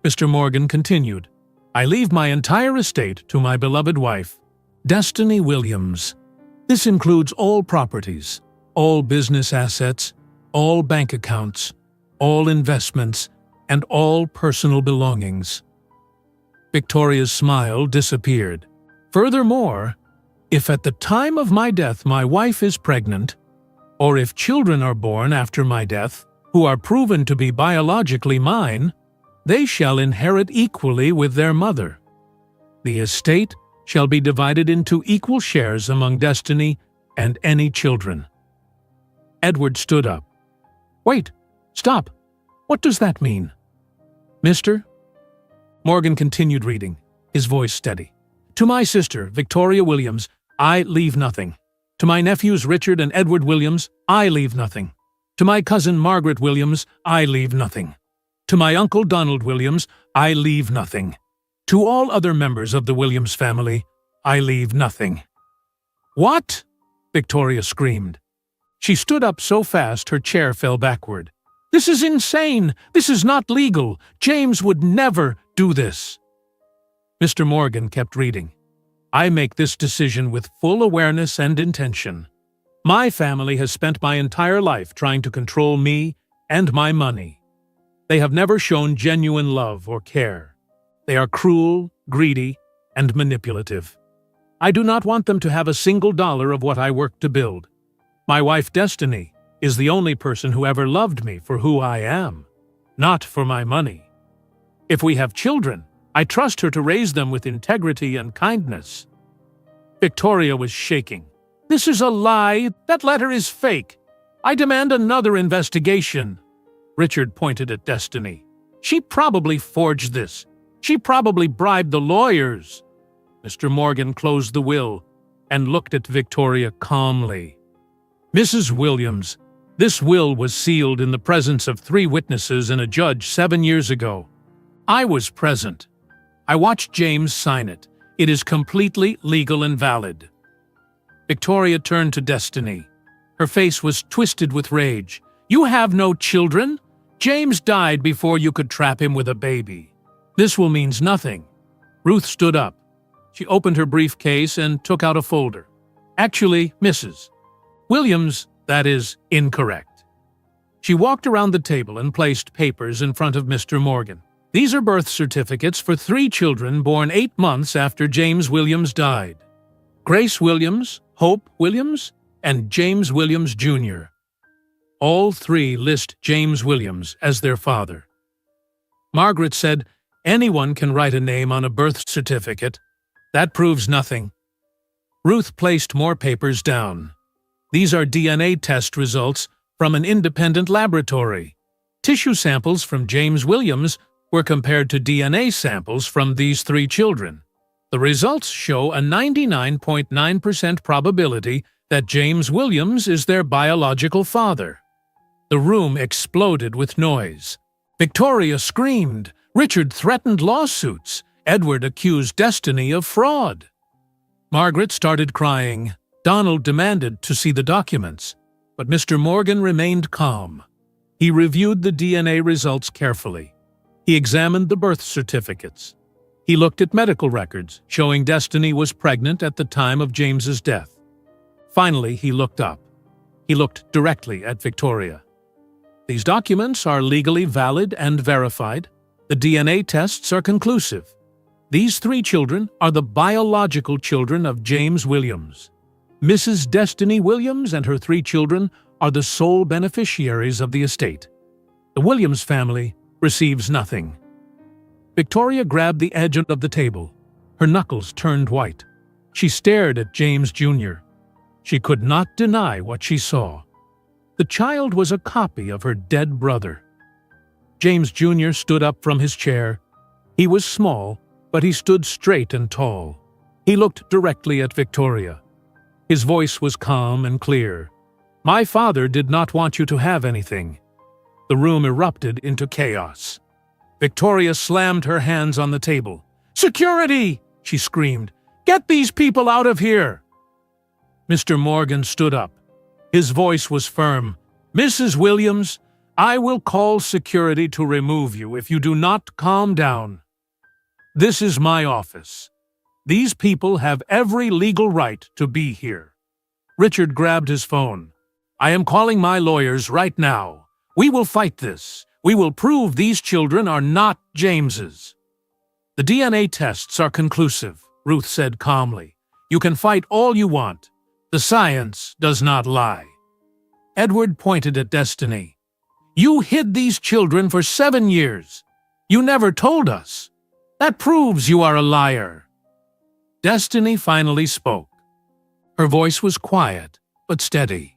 Mr. Morgan continued. I leave my entire estate to my beloved wife, Destiny Williams. This includes all properties, all business assets, all bank accounts, all investments, and all personal belongings." Victoria's smile disappeared. "Furthermore, if at the time of my death my wife is pregnant, or if children are born after my death who are proven to be biologically mine, they shall inherit equally with their mother. The estate shall be divided into equal shares among Destiny and any children." Edward stood up. "Wait, stop. What does that mean?" "Mister?" Morgan continued reading, his voice steady. "To my sister, Victoria Williams, I leave nothing. To my nephews Richard and Edward Williams, I leave nothing. To my cousin Margaret Williams, I leave nothing. To my uncle Donald Williams, I leave nothing. To all other members of the Williams family, I leave nothing." "What?" Victoria screamed. She stood up so fast her chair fell backward. "This is insane! This is not legal! James would never do this!" Mr. Morgan kept reading. "I make this decision with full awareness and intention. My family has spent my entire life trying to control me and my money. They have never shown genuine love or care. They are cruel, greedy, and manipulative. I do not want them to have a single dollar of what I worked to build. My wife Destiny is the only person who ever loved me for who I am, not for my money. If we have children, I trust her to raise them with integrity and kindness." Victoria was shaking. "This is a lie. That letter is fake. I demand another investigation." Richard pointed at Destiny. "She probably forged this. She probably bribed the lawyers." Mr. Morgan closed the will and looked at Victoria calmly. "Mrs. Williams, this will was sealed in the presence of 3 witnesses and a judge 7 years ago. I was present. I watched James sign it. It is completely legal and valid." Victoria turned to Destiny. Her face was twisted with rage. "You have no children? James died before you could trap him with a baby. This will means nothing." Ruth stood up. She opened her briefcase and took out a folder. "Actually, Mrs. Williams, that is incorrect." She walked around the table and placed papers in front of Mr. Morgan. "These are birth certificates for 3 children born 8 months after James Williams died. Grace Williams, Hope Williams, and James Williams, Jr. All 3 list James Williams as their father." Margaret said, "Anyone can write a name on a birth certificate. That proves nothing." Ruth placed more papers down. "These are DNA test results from an independent laboratory. Tissue samples from James Williams were compared to DNA samples from these 3 children. The results show a 99.9% probability that James Williams is their biological father." The room exploded with noise. Victoria screamed. Richard threatened lawsuits. Edward accused Destiny of fraud. Margaret started crying. Donald demanded to see the documents, but Mr. Morgan remained calm. He reviewed the DNA results carefully. He examined the birth certificates. He looked at medical records showing Destiny was pregnant at the time of James's death. Finally, he looked up. He looked directly at Victoria. "These documents are legally valid and verified. The DNA tests are conclusive. These 3 children are the biological children of James Williams. Mrs. Destiny Williams and her 3 children are the sole beneficiaries of the estate. The Williams family receives nothing." Victoria grabbed the edge of the table. Her knuckles turned white. She stared at James Jr. She could not deny what she saw. The child was a copy of her dead brother. James Jr. stood up from his chair. He was small, but he stood straight and tall. He looked directly at Victoria. His voice was calm and clear. "My father did not want you to have anything." The room erupted into chaos. Victoria slammed her hands on the table. "Security!" she screamed. "Get these people out of here!" Mr. Morgan stood up. His voice was firm. "Mrs. Williams, I will call security to remove you if you do not calm down." This is my office. These people have every legal right to be here. Richard grabbed his phone. I am calling my lawyers right now. We will fight this. We will prove these children are not James's. The DNA tests are conclusive, Ruth said calmly. You can fight all you want. The science does not lie. Edward pointed at Destiny. You hid these children for 7 years. You never told us. That proves you are a liar. Destiny finally spoke. Her voice was quiet, but steady.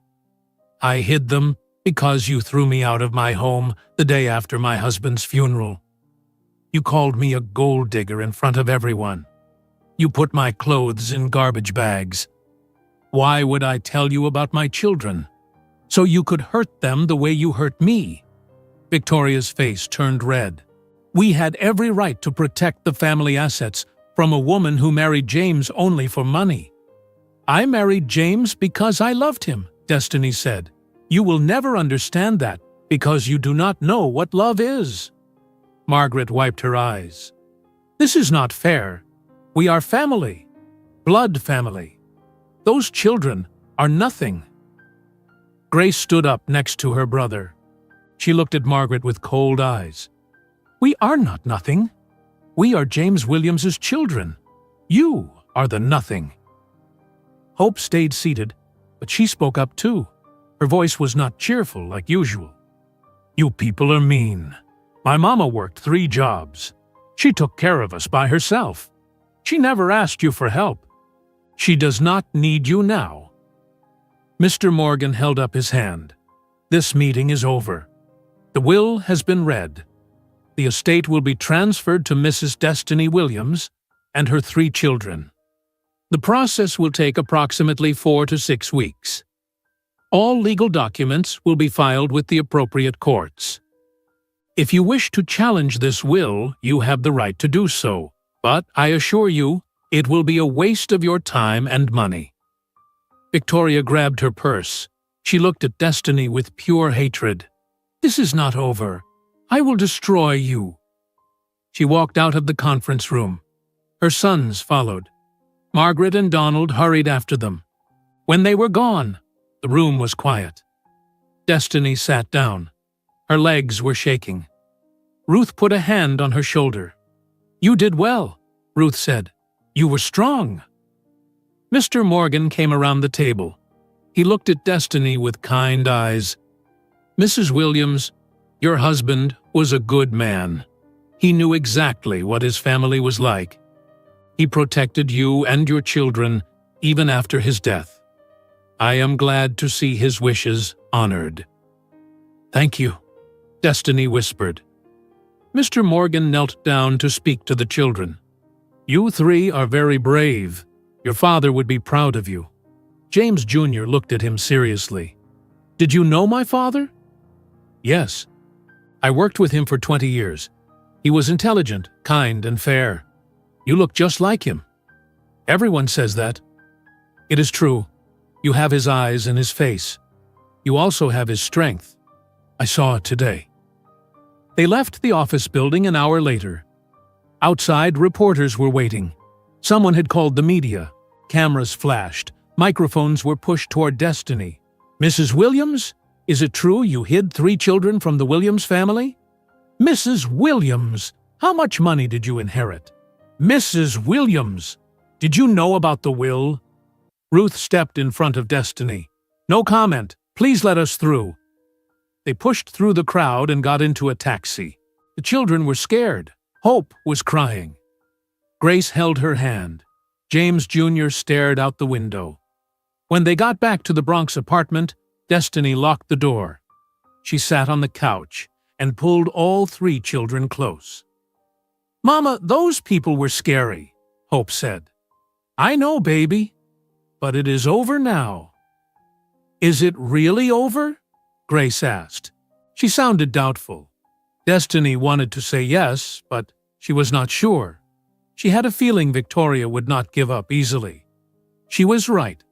I hid them because you threw me out of my home the day after my husband's funeral. You called me a gold digger in front of everyone. You put my clothes in garbage bags. Why would I tell you about my children? So you could hurt them the way you hurt me. Victoria's face turned red. We had every right to protect the family assets from a woman who married James only for money. I married James because I loved him, Destiny said. You will never understand that because you do not know what love is. Margaret wiped her eyes. This is not fair. We are family. Blood family. Those children are nothing. Grace stood up next to her brother. She looked at Margaret with cold eyes. We are not nothing. We are James Williams's children. You are the nothing. Hope stayed seated, but she spoke up too. Her voice was not cheerful like usual. You people are mean. My mama worked 3 jobs. She took care of us by herself. She never asked you for help. She does not need you now. Mr. Morgan held up his hand. This meeting is over. The will has been read. The estate will be transferred to Mrs. Destiny Williams and her 3 children. The process will take approximately 4 to 6 weeks. All legal documents will be filed with the appropriate courts. If you wish to challenge this will, you have the right to do so, but I assure you, it will be a waste of your time and money. Victoria grabbed her purse. She looked at Destiny with pure hatred. This is not over. I will destroy you. She walked out of the conference room. Her sons followed. Margaret and Donald hurried after them. When they were gone, the room was quiet. Destiny sat down. Her legs were shaking. Ruth put a hand on her shoulder. You did well, Ruth said. You were strong. Mr. Morgan came around the table. He looked at Destiny with kind eyes. Mrs. Williams, your husband was a good man. He knew exactly what his family was like. He protected you and your children even after his death. I am glad to see his wishes honored. Thank you, Destiny whispered. Mr. Morgan knelt down to speak to the children. You 3 are very brave. Your father would be proud of you. James Jr. looked at him seriously. Did you know my father? Yes. I worked with him for 20 years. He was intelligent, kind, and fair. You look just like him. Everyone says that. It is true. You have his eyes and his face. You also have his strength. I saw it today. They left the office building an hour later. Outside, reporters were waiting. Someone had called the media. Cameras flashed. Microphones were pushed toward Destiny. Mrs. Williams, is it true you hid 3 children from the Williams family? Mrs. Williams, how much money did you inherit? Mrs. Williams, did you know about the will? Ruth stepped in front of Destiny. No comment. Please let us through. They pushed through the crowd and got into a taxi. The children were scared. Hope was crying. Grace held her hand. James Jr. stared out the window. When they got back to the Bronx apartment, Destiny locked the door. She sat on the couch and pulled all 3 children close. Mama, those people were scary, Hope said. I know, baby. But it is over now. Is it really over? Grace asked. She sounded doubtful. Destiny wanted to say yes, but she was not sure. She had a feeling Victoria would not give up easily. She was right.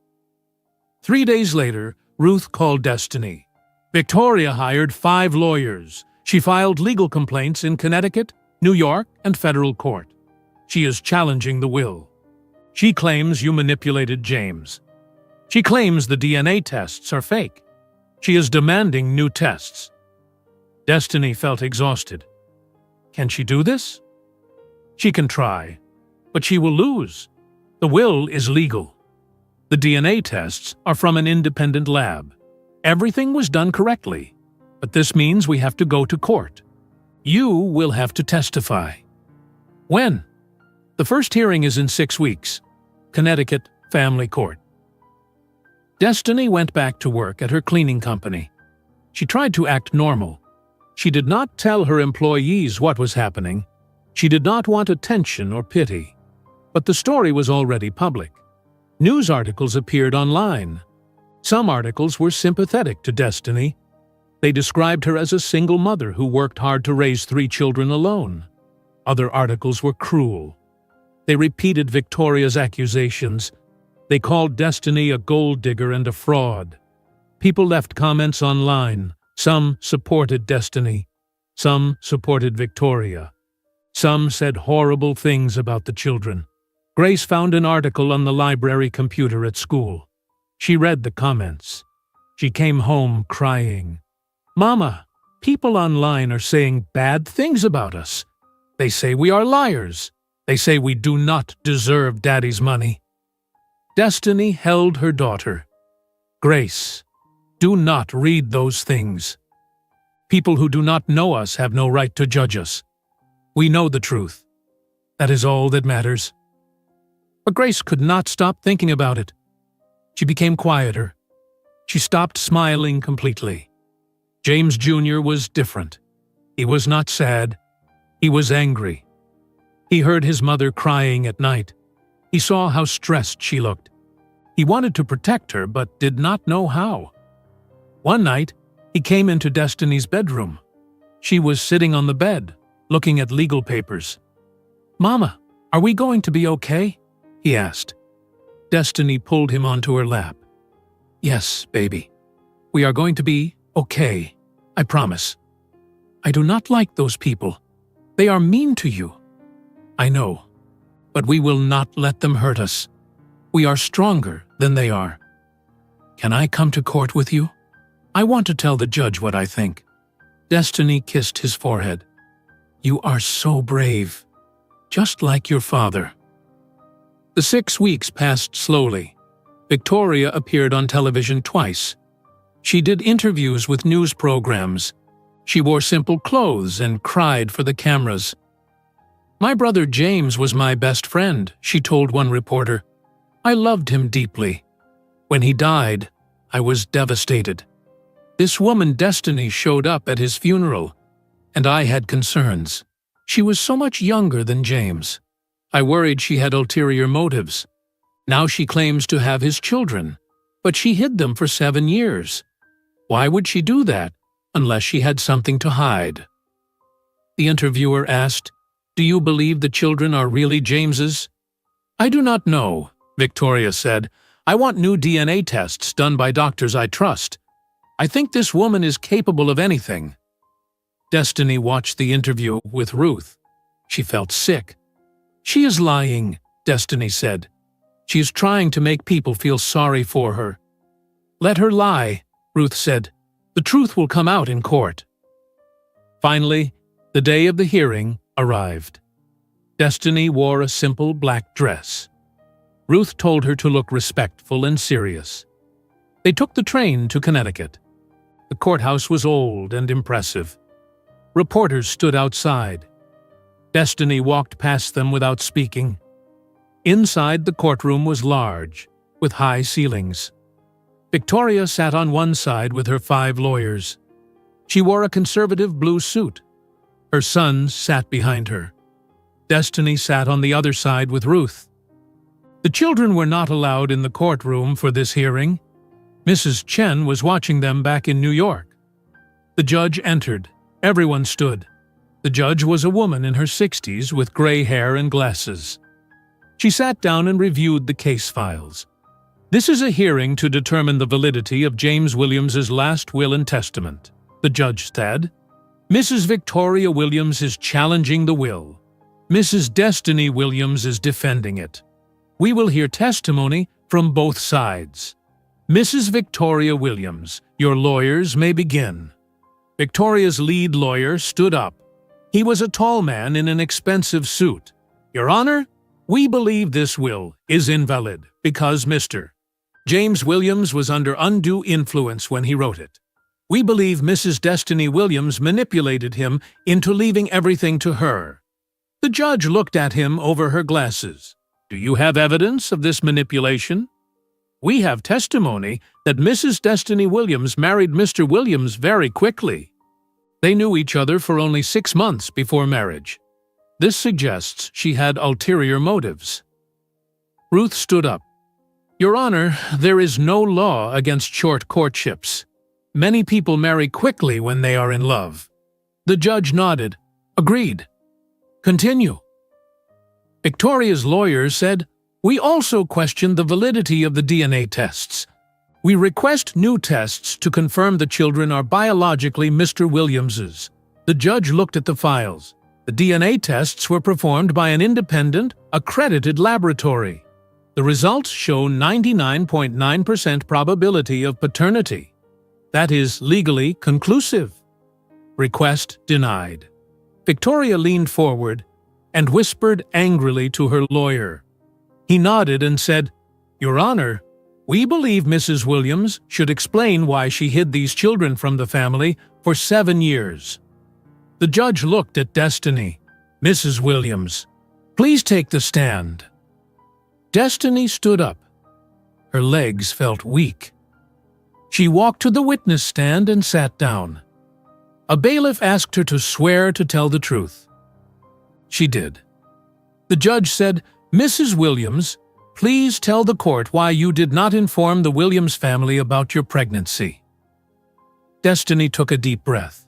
3 days later, Ruth called Destiny. Victoria hired 5 lawyers. She filed legal complaints in Connecticut, New York, and federal court. She is challenging the will. She claims you manipulated James. She claims the DNA tests are fake. She is demanding new tests. Destiny felt exhausted. Can she do this? She can try, but she will lose. The will is legal. The DNA tests are from an independent lab. Everything was done correctly, but this means we have to go to court. You will have to testify. When? The first hearing is in 6 weeks. Connecticut Family Court. Destiny went back to work at her cleaning company. She tried to act normal. She did not tell her employees what was happening. She did not want attention or pity. But the story was already public. News articles appeared online. Some articles were sympathetic to Destiny. They described her as a single mother who worked hard to raise 3 children alone. Other articles were cruel. They repeated Victoria's accusations. They called Destiny a gold digger and a fraud. People left comments online. Some supported Destiny. Some supported Victoria. Some said horrible things about the children. Grace found an article on the library computer at school. She read the comments. She came home crying. "Mama, people online are saying bad things about us. They say we are liars. They say we do not deserve Daddy's money." Destiny held her daughter. "Grace, do not read those things. People who do not know us have no right to judge us. We know the truth. That is all that matters." But Grace could not stop thinking about it. She became quieter. She stopped smiling completely. James Jr. was different. He was not sad. He was angry. He heard his mother crying at night. He saw how stressed she looked. He wanted to protect her, but did not know how. One night, he came into Destiny's bedroom. She was sitting on the bed, looking at legal papers. "Mama, are we going to be okay?" he asked. Destiny pulled him onto her lap. "Yes, baby. We are going to be okay. I promise. I do not like those people. They are mean to you. I know. But we will not let them hurt us. We are stronger than they are. Can I come to court with you? I want to tell the judge what I think." Destiny kissed his forehead. "You are so brave. Just like your father." The 6 weeks passed slowly. Victoria appeared on television twice. She did interviews with news programs. She wore simple clothes and cried for the cameras. "My brother James was my best friend," she told one reporter. "I loved him deeply. When he died, I was devastated. This woman Destiny showed up at his funeral, and I had concerns. She was so much younger than James. I worried she had ulterior motives. Now she claims to have his children, but she hid them for 7 years. Why would she do that, unless she had something to hide?" The interviewer asked, "Do you believe the children are really James's?" "I do not know," Victoria said. "I want new DNA tests done by doctors I trust. I think this woman is capable of anything." Destiny watched the interview with Ruth. She felt sick. "She is lying," Destiny said. "She is trying to make people feel sorry for her." "Let her lie," Ruth said. "The truth will come out in court." Finally, the day of the hearing arrived. Destiny wore a simple black dress. Ruth told her to look respectful and serious. They took the train to Connecticut. The courthouse was old and impressive. Reporters stood outside. Destiny walked past them without speaking. Inside, the courtroom was large, with high ceilings. Victoria sat on one side with her 5 lawyers. She wore a conservative blue suit. Her sons sat behind her. Destiny sat on the other side with Ruth. The children were not allowed in the courtroom for this hearing. Mrs. Chen was watching them back in New York. The judge entered. Everyone stood. The judge was a woman in her 60s with gray hair and glasses. She sat down and reviewed the case files. "This is a hearing to determine the validity of James Williams's last will and testament," the judge said. "Mrs. Victoria Williams is challenging the will. Mrs. Destiny Williams is defending it. We will hear testimony from both sides. Mrs. Victoria Williams, your lawyers may begin. Victoria's lead lawyer stood up. He was a tall man in an expensive suit. Your Honor, we believe this will is invalid because Mr. James Williams was under undue influence when he wrote it. We believe Mrs. Destiny Williams manipulated him into leaving everything to her. The judge looked at him over her glasses. Do you have evidence of this manipulation? We have testimony that Mrs. Destiny Williams married Mr. Williams very quickly. They knew each other for only 6 months before marriage. This suggests she had ulterior motives. Ruth stood up. Your Honor, there is no law against short courtships. Many people marry quickly when they are in love. The judge nodded. Agreed. Continue. Victoria's lawyer said, we also question the validity of the DNA tests. We request new tests to confirm the children are biologically Mr. Williams's. The judge looked at the files. The DNA tests were performed by an independent, accredited laboratory. The results show 99.9% probability of paternity. That is legally conclusive. Request denied. Victoria leaned forward and whispered angrily to her lawyer. He nodded and said, Your Honor, we believe Mrs. Williams should explain why she hid these children from the family for 7 years. The judge looked at Destiny. Mrs. Williams, please take the stand. Destiny stood up. Her legs felt weak. She walked to the witness stand and sat down. A bailiff asked her to swear to tell the truth. She did. The judge said, Mrs. Williams, please tell the court why you did not inform the Williams family about your pregnancy. Destiny took a deep breath.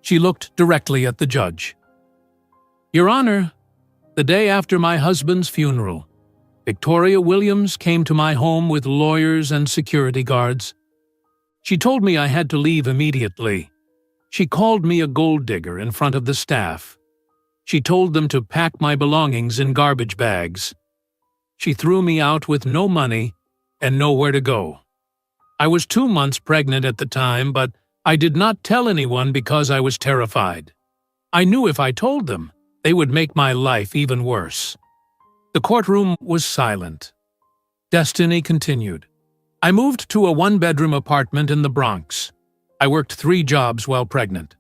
She looked directly at the judge. Your Honor, the day after my husband's funeral, Victoria Williams came to my home with lawyers and security guards. She told me I had to leave immediately. She called me a gold digger in front of the staff. She told them to pack my belongings in garbage bags. She threw me out with no money and nowhere to go. I was 2 months pregnant at the time, but I did not tell anyone because I was terrified. I knew if I told them, they would make my life even worse. The courtroom was silent. Destiny continued. I moved to a 1-bedroom apartment in the Bronx. I worked 3 jobs while pregnant.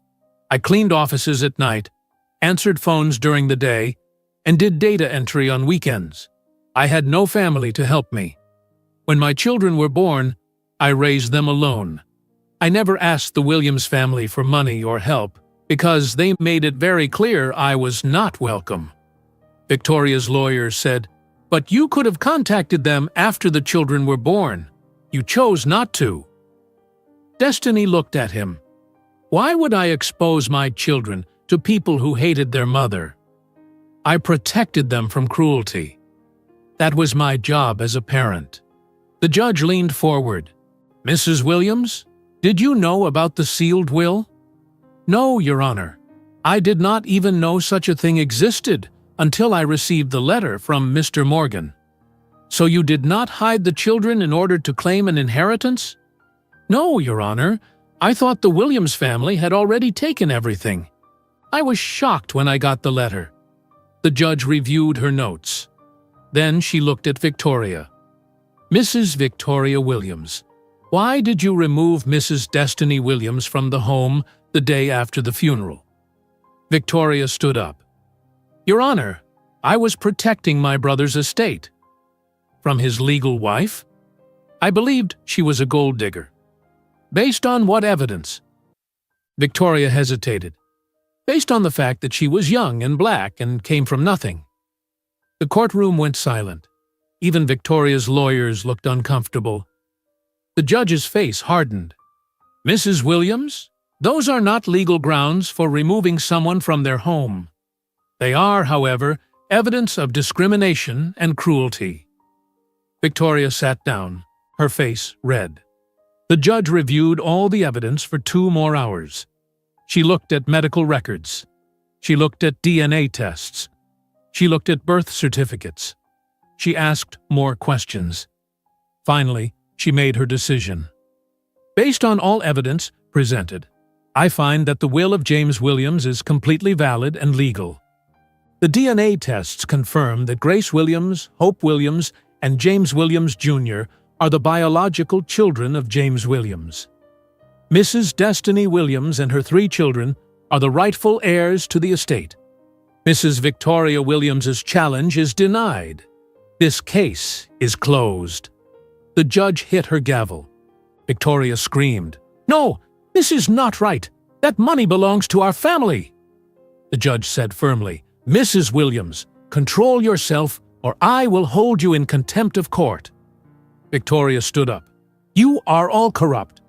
I cleaned offices at night, answered phones during the day, and did data entry on weekends. I had no family to help me. When my children were born, I raised them alone. I never asked the Williams family for money or help because they made it very clear I was not welcome. Victoria's lawyer said, But you could have contacted them after the children were born. You chose not to. Destiny looked at him. Why would I expose my children to people who hated their mother? I protected them from cruelty. That was my job as a parent. The judge leaned forward. Mrs. Williams, did you know about the sealed will? No, Your Honor. I did not even know such a thing existed until I received the letter from Mr. Morgan. So you did not hide the children in order to claim an inheritance? No, Your Honor. I thought the Williams family had already taken everything. I was shocked when I got the letter. The judge reviewed her notes. Then she looked at Victoria. Mrs. Victoria Williams, why did you remove Mrs. Destiny Williams from the home the day after the funeral? Victoria stood up. Your Honor, I was protecting my brother's estate. From his legal wife? I believed she was a gold digger. Based on what evidence? Victoria hesitated. Based on the fact that she was young and black and came from nothing. The courtroom went silent. Even Victoria's lawyers looked uncomfortable. The judge's face hardened. Mrs. Williams, those are not legal grounds for removing someone from their home. They are, however, evidence of discrimination and cruelty. Victoria sat down, her face red. The judge reviewed all the evidence for 2 more hours. She looked at medical records. She looked at DNA tests, She looked at birth certificates. She asked more questions. Finally, she made her decision. Based on all evidence presented, I find that the will of James Williams is completely valid and legal. The DNA tests confirm that Grace Williams, Hope Williams, and James Williams Jr. are the biological children of James Williams. Mrs. Destiny Williams and her 3 children are the rightful heirs to the estate. Mrs. Victoria Williams's challenge is denied. This case is closed. The judge hit her gavel. Victoria screamed, "No, this is not right. That money belongs to our family." The judge said firmly, "Mrs. Williams, control yourself or I will hold you in contempt of court." Victoria stood up. "You are all corrupt.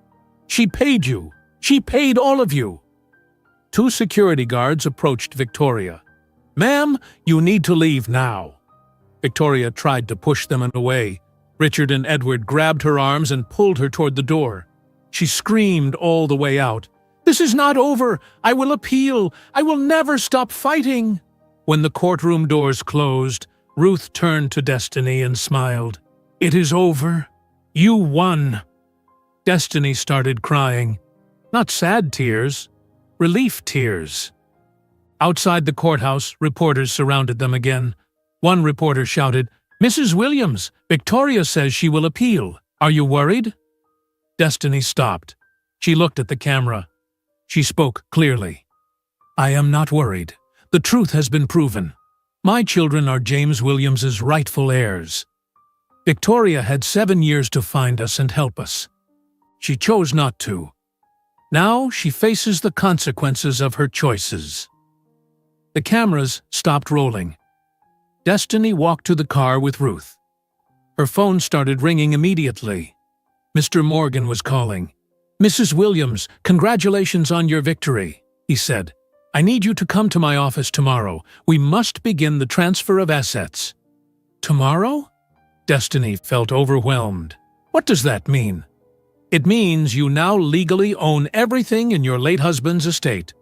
She paid you. She paid all of you." 2 security guards approached Victoria. "Ma'am, you need to leave now." Victoria tried to push them away. Richard and Edward grabbed her arms and pulled her toward the door. She screamed all the way out, "This is not over! I will appeal! I will never stop fighting!" When the courtroom doors closed, Ruth turned to Destiny and smiled. "It is over. You won." Destiny started crying. Not sad tears, relief tears. Outside the courthouse, reporters surrounded them again. One reporter shouted, "Mrs. Williams, Victoria says she will appeal. Are you worried?" Destiny stopped. She looked at the camera. She spoke clearly. "I am not worried. The truth has been proven. My children are James Williams's rightful heirs. Victoria had 7 years to find us and help us. She chose not to. Now she faces the consequences of her choices." The cameras stopped rolling. Destiny walked to the car with Ruth. Her phone started ringing immediately. Mr. Morgan was calling. "Mrs. Williams, congratulations on your victory," he said. "I need you to come to my office tomorrow. We must begin the transfer of assets." "Tomorrow?" Destiny felt overwhelmed. "What does that mean?" "It means you now legally own everything in your late husband's estate.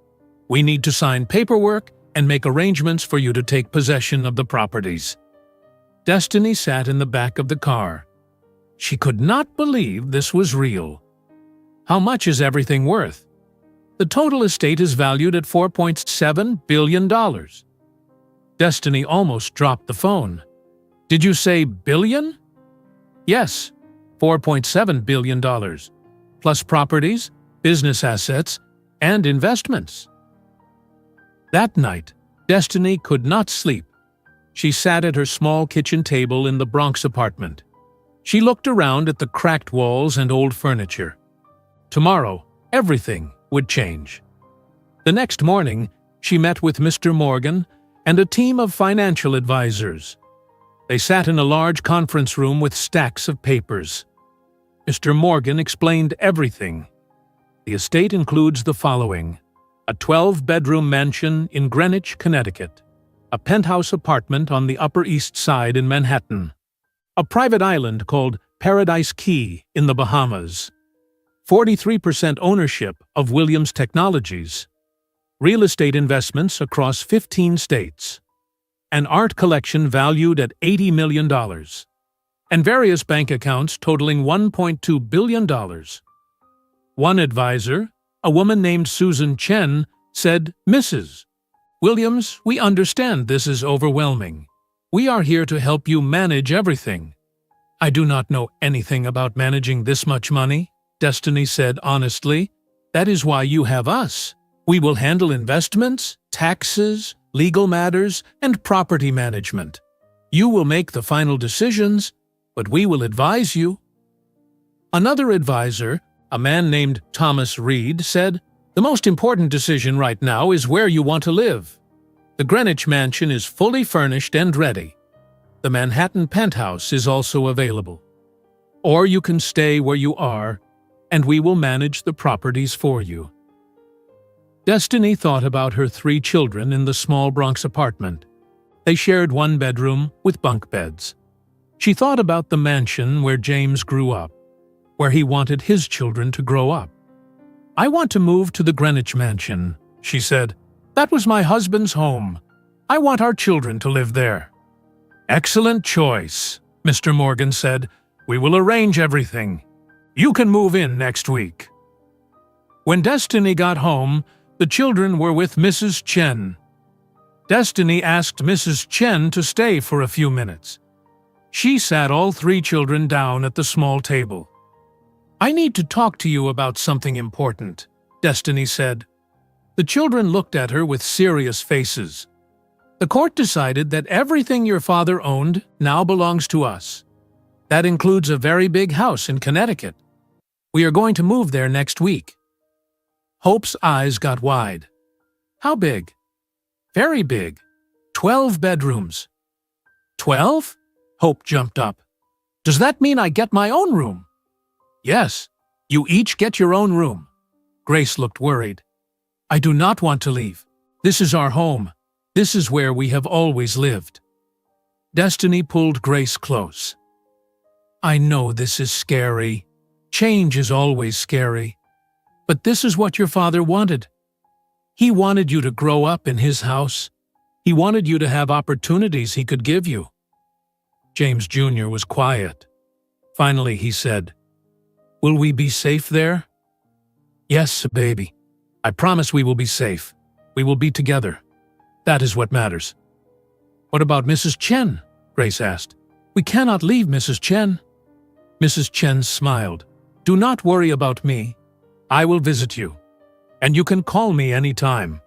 We need to sign paperwork and make arrangements for you to take possession of the properties." Destiny sat in the back of the car. She could not believe this was real. "How much is everything worth?" "The total estate is valued at $4.7 billion. Destiny almost dropped the phone. "Did you say billion?" "Yes, $4.7 billion, plus properties, business assets, and investments." That night, Destiny could not sleep. She sat at her small kitchen table in the Bronx apartment. She looked around at the cracked walls and old furniture. Tomorrow, everything would change. The next morning, she met with Mr. Morgan and a team of financial advisors. They sat in a large conference room with stacks of papers. Mr. Morgan explained everything. The estate includes the following: a 12-bedroom mansion in Greenwich, Connecticut, a penthouse apartment on the Upper East Side in Manhattan, a private island called Paradise Key in the Bahamas, 43% ownership of Williams Technologies, real estate investments across 15 states, an art collection valued at $80 million, and various bank accounts totaling $1.2 billion. One advisor, a woman named Susan Chen, said, "Mrs. Williams, we understand this is overwhelming. We are here to help you manage everything." "I do not know anything about managing this much money," Destiny said honestly. "That is why you have us. We will handle investments, taxes, legal matters, and property management. You will make the final decisions, but we will advise you." Another advisor, a man named Thomas Reed, said, "The most important decision right now is where you want to live. The Greenwich mansion is fully furnished and ready. The Manhattan penthouse is also available. Or you can stay where you are, and we will manage the properties for you." Destiny thought about her 3 children in the small Bronx apartment. They shared one bedroom with bunk beds. She thought about the mansion where James grew up, where he wanted his children to grow up. "I want to move to the Greenwich mansion," she said. "That was my husband's home. I want our children to live there." "Excellent choice," Mr. Morgan said. "We will arrange everything. You can move in next week." When Destiny got home, the children were with Mrs. Chen. Destiny asked Mrs. Chen to stay for a few minutes. She sat all three children down at the small table. "I need to talk to you about something important," Destiny said. The children looked at her with serious faces. "The court decided that everything your father owned now belongs to us. That includes a very big house in Connecticut. We are going to move there next week." Hope's eyes got wide. "How big?" "Very big. 12 bedrooms." 12? Hope jumped up. "Does that mean I get my own room?" "Yes, you each get your own room." Grace looked worried. "I do not want to leave. This is our home. This is where we have always lived." Destiny pulled Grace close. "I know this is scary. Change is always scary. But this is what your father wanted. He wanted you to grow up in his house. He wanted you to have opportunities he could give you." James Jr. was quiet. Finally, he said, "Will we be safe there?" "Yes, baby. I promise we will be safe. We will be together. That is what matters." "What about Mrs. Chen?" Grace asked. "We cannot leave Mrs. Chen." Mrs. Chen smiled. "Do not worry about me. I will visit you. And you can call me any time."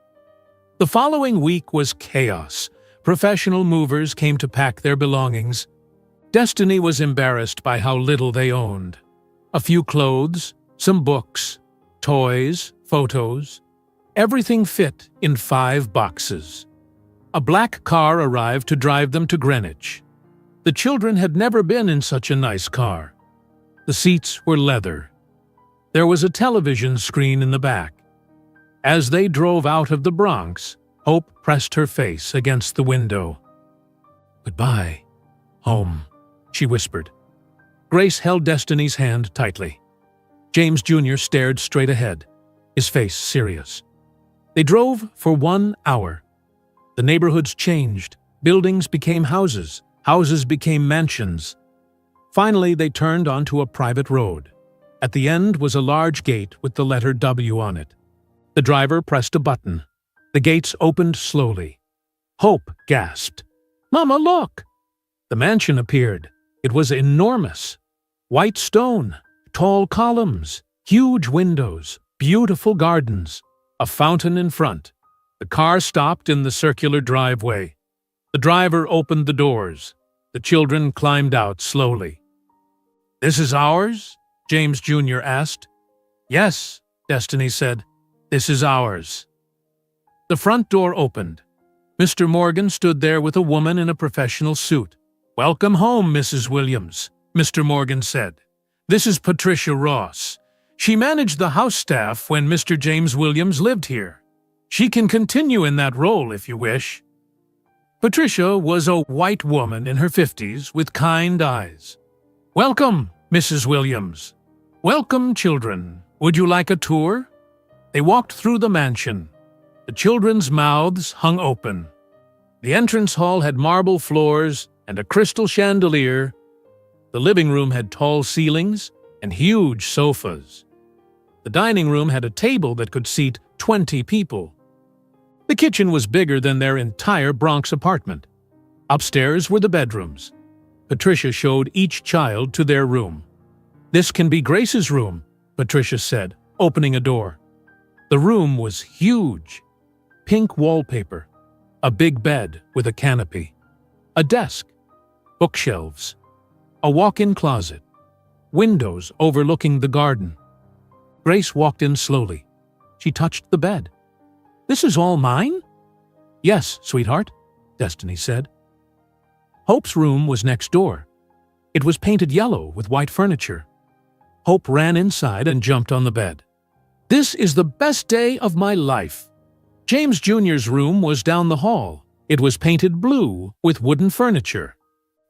The following week was chaos. Professional movers came to pack their belongings. Destiny was embarrassed by how little they owned. A few clothes, some books, toys, photos. Everything fit in 5 boxes. A black car arrived to drive them to Greenwich. The children had never been in such a nice car. The seats were leather. There was a television screen in the back. As they drove out of the Bronx, Hope pressed her face against the window. "Goodbye, home," she whispered. Grace held Destiny's hand tightly. James Jr. stared straight ahead, his face serious. They drove for 1 hour. The neighborhoods changed. Buildings became houses. Houses became mansions. Finally, they turned onto a private road. At the end was a large gate with the letter W on it. The driver pressed a button. The gates opened slowly. Hope gasped. "Mama, look!" The mansion appeared. It was enormous. White stone, tall columns, huge windows, beautiful gardens, a fountain in front. The car stopped in the circular driveway. The driver opened the doors. The children climbed out slowly. "This is ours?" James Jr. asked. "Yes," Destiny said. "This is ours." The front door opened. Mr. Morgan stood there with a woman in a professional suit. "Welcome home, Mrs. Williams," Mr. Morgan said. "This is Patricia Ross. She managed the house staff when Mr. James Williams lived here. She can continue in that role if you wish." Patricia was a white woman in her 50s with kind eyes. "Welcome, Mrs. Williams. Welcome, children. Would you like a tour?" They walked through the mansion. The children's mouths hung open. The entrance hall had marble floors and a crystal chandelier. The living room had tall ceilings and huge sofas. The dining room had a table that could seat 20 people. The kitchen was bigger than their entire Bronx apartment. Upstairs were the bedrooms. Patricia showed each child to their room. "This can be Grace's room," Patricia said, opening a door. The room was huge. Pink wallpaper, a big bed with a canopy, a desk, bookshelves, a walk-in closet, windows overlooking the garden. Grace walked in slowly. She touched the bed. "This is all mine?" "Yes, sweetheart," Destiny said. Hope's room was next door. It was painted yellow with white furniture. Hope ran inside and jumped on the bed. "This is the best day of my life." James Jr.'s room was down the hall. It was painted blue with wooden furniture.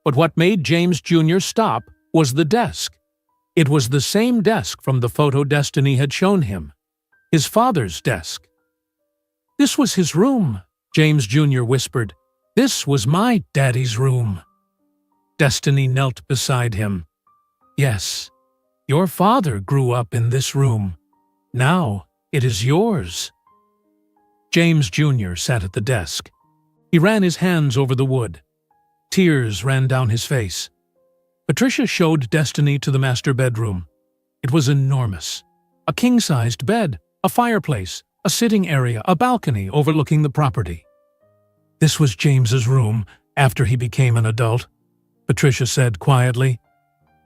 But what made James Jr. stop was the desk. It was the same desk from the photo Destiny had shown him. His father's desk. "This was his room," James Jr. whispered. This was my daddy's room. Destiny knelt beside him. Yes, your father grew up in this room. Now it is yours. James Jr. sat at the desk. He ran his hands over the wood. Tears ran down his face. Patricia showed Destiny to the master bedroom. It was enormous. A king-sized bed, a fireplace, a sitting area, a balcony overlooking the property. This was James's room after he became an adult, Patricia said quietly.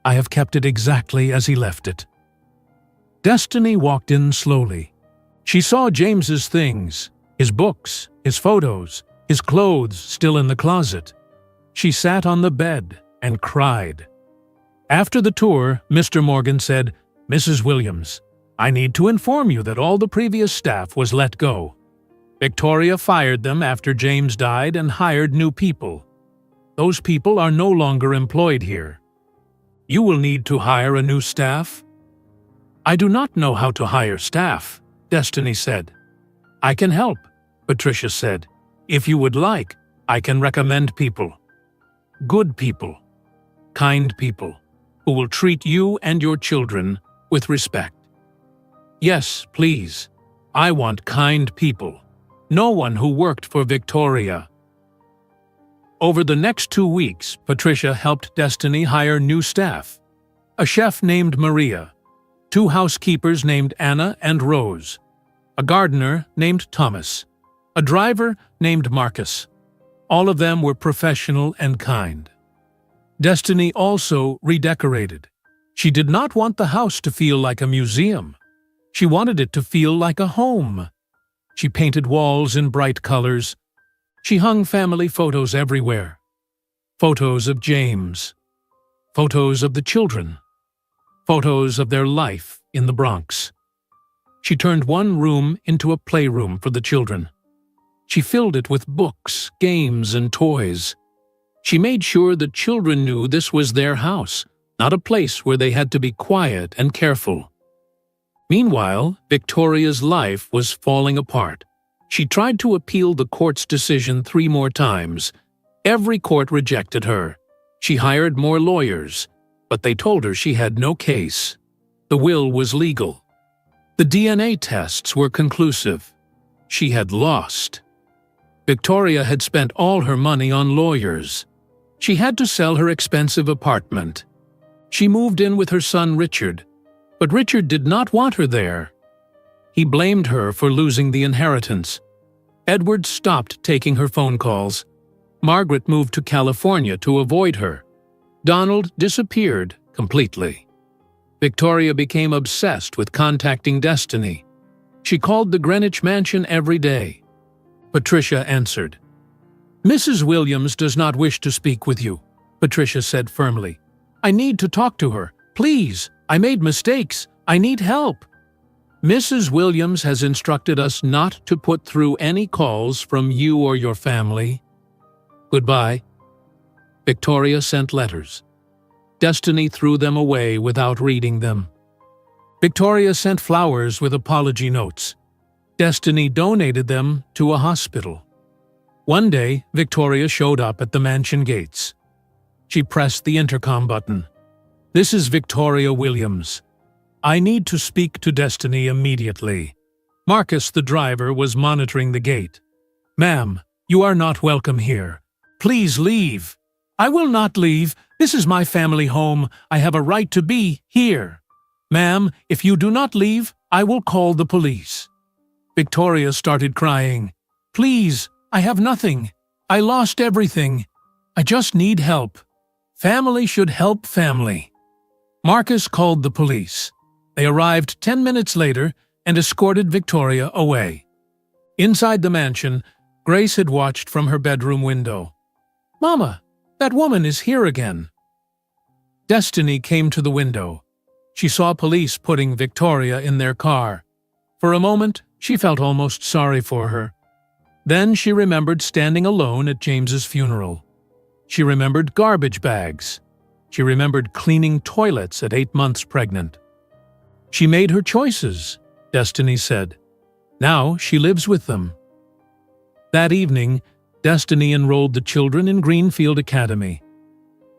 I have kept it exactly as he left it. Destiny walked in slowly. She saw James's things, his books, his photos, his clothes still in the closet. She sat on the bed and cried. After the tour, Mr. Morgan said, Mrs. Williams, I need to inform you that all the previous staff was let go. Victoria fired them after James died and hired new people. Those people are no longer employed here. You will need to hire a new staff. I do not know how to hire staff, Destiny said. I can help, Patricia said. If you would like, I can recommend people. Good people. Kind people. Who will treat you and your children with respect. Yes, please. I want kind people. No one who worked for Victoria. Over the next 2 weeks, Patricia helped Destiny hire new staff. A chef named Maria, 2 housekeepers named Anna and Rose, a gardener named Thomas, a driver named Marcus. All of them were professional and kind. Destiny also redecorated. She did not want the house to feel like a museum. She wanted it to feel like a home. She painted walls in bright colors. She hung family photos everywhere. Photos of James. Photos of the children. Photos of their life in the Bronx. She turned one room into a playroom for the children. She filled it with books, games, and toys. She made sure the children knew this was their house, not a place where they had to be quiet and careful. Meanwhile, Victoria's life was falling apart. She tried to appeal the court's decision 3 more times. Every court rejected her. She hired more lawyers, but they told her she had no case. The will was legal. The DNA tests were conclusive. She had lost. Victoria had spent all her money on lawyers. She had to sell her expensive apartment. She moved in with her son Richard, but Richard did not want her there. He blamed her for losing the inheritance. Edward stopped taking her phone calls. Margaret moved to California to avoid her. Donald disappeared completely. Victoria became obsessed with contacting Destiny. She called the Greenwich Mansion every day. Patricia answered. Mrs. Williams does not wish to speak with you, Patricia said firmly. I need to talk to her. Please, I made mistakes. I need help. Mrs. Williams has instructed us not to put through any calls from you or your family. Goodbye. Victoria sent letters. Destiny threw them away without reading them. Victoria sent flowers with apology notes. Destiny donated them to a hospital. One day, Victoria showed up at the mansion gates. She pressed the intercom button. This is Victoria Williams. I need to speak to Destiny immediately. Marcus, the driver, was monitoring the gate. Ma'am, you are not welcome here. Please leave. I will not leave. This is my family home. I have a right to be here. Ma'am, if you do not leave, I will call the police. Victoria started crying. Please, I have nothing. I lost everything. I just need help. Family should help family. Marcus called the police. They arrived 10 minutes later and escorted Victoria away. Inside the mansion, Grace had watched from her bedroom window. Mama, that woman is here again. Destiny came to the window. She saw police putting Victoria in their car. For a moment, she felt almost sorry for her. Then she remembered standing alone at James's funeral. She remembered garbage bags. She remembered cleaning toilets at 8 months pregnant. She made her choices, Destiny said. Now she lives with them. That evening, Destiny enrolled the children in Greenfield Academy.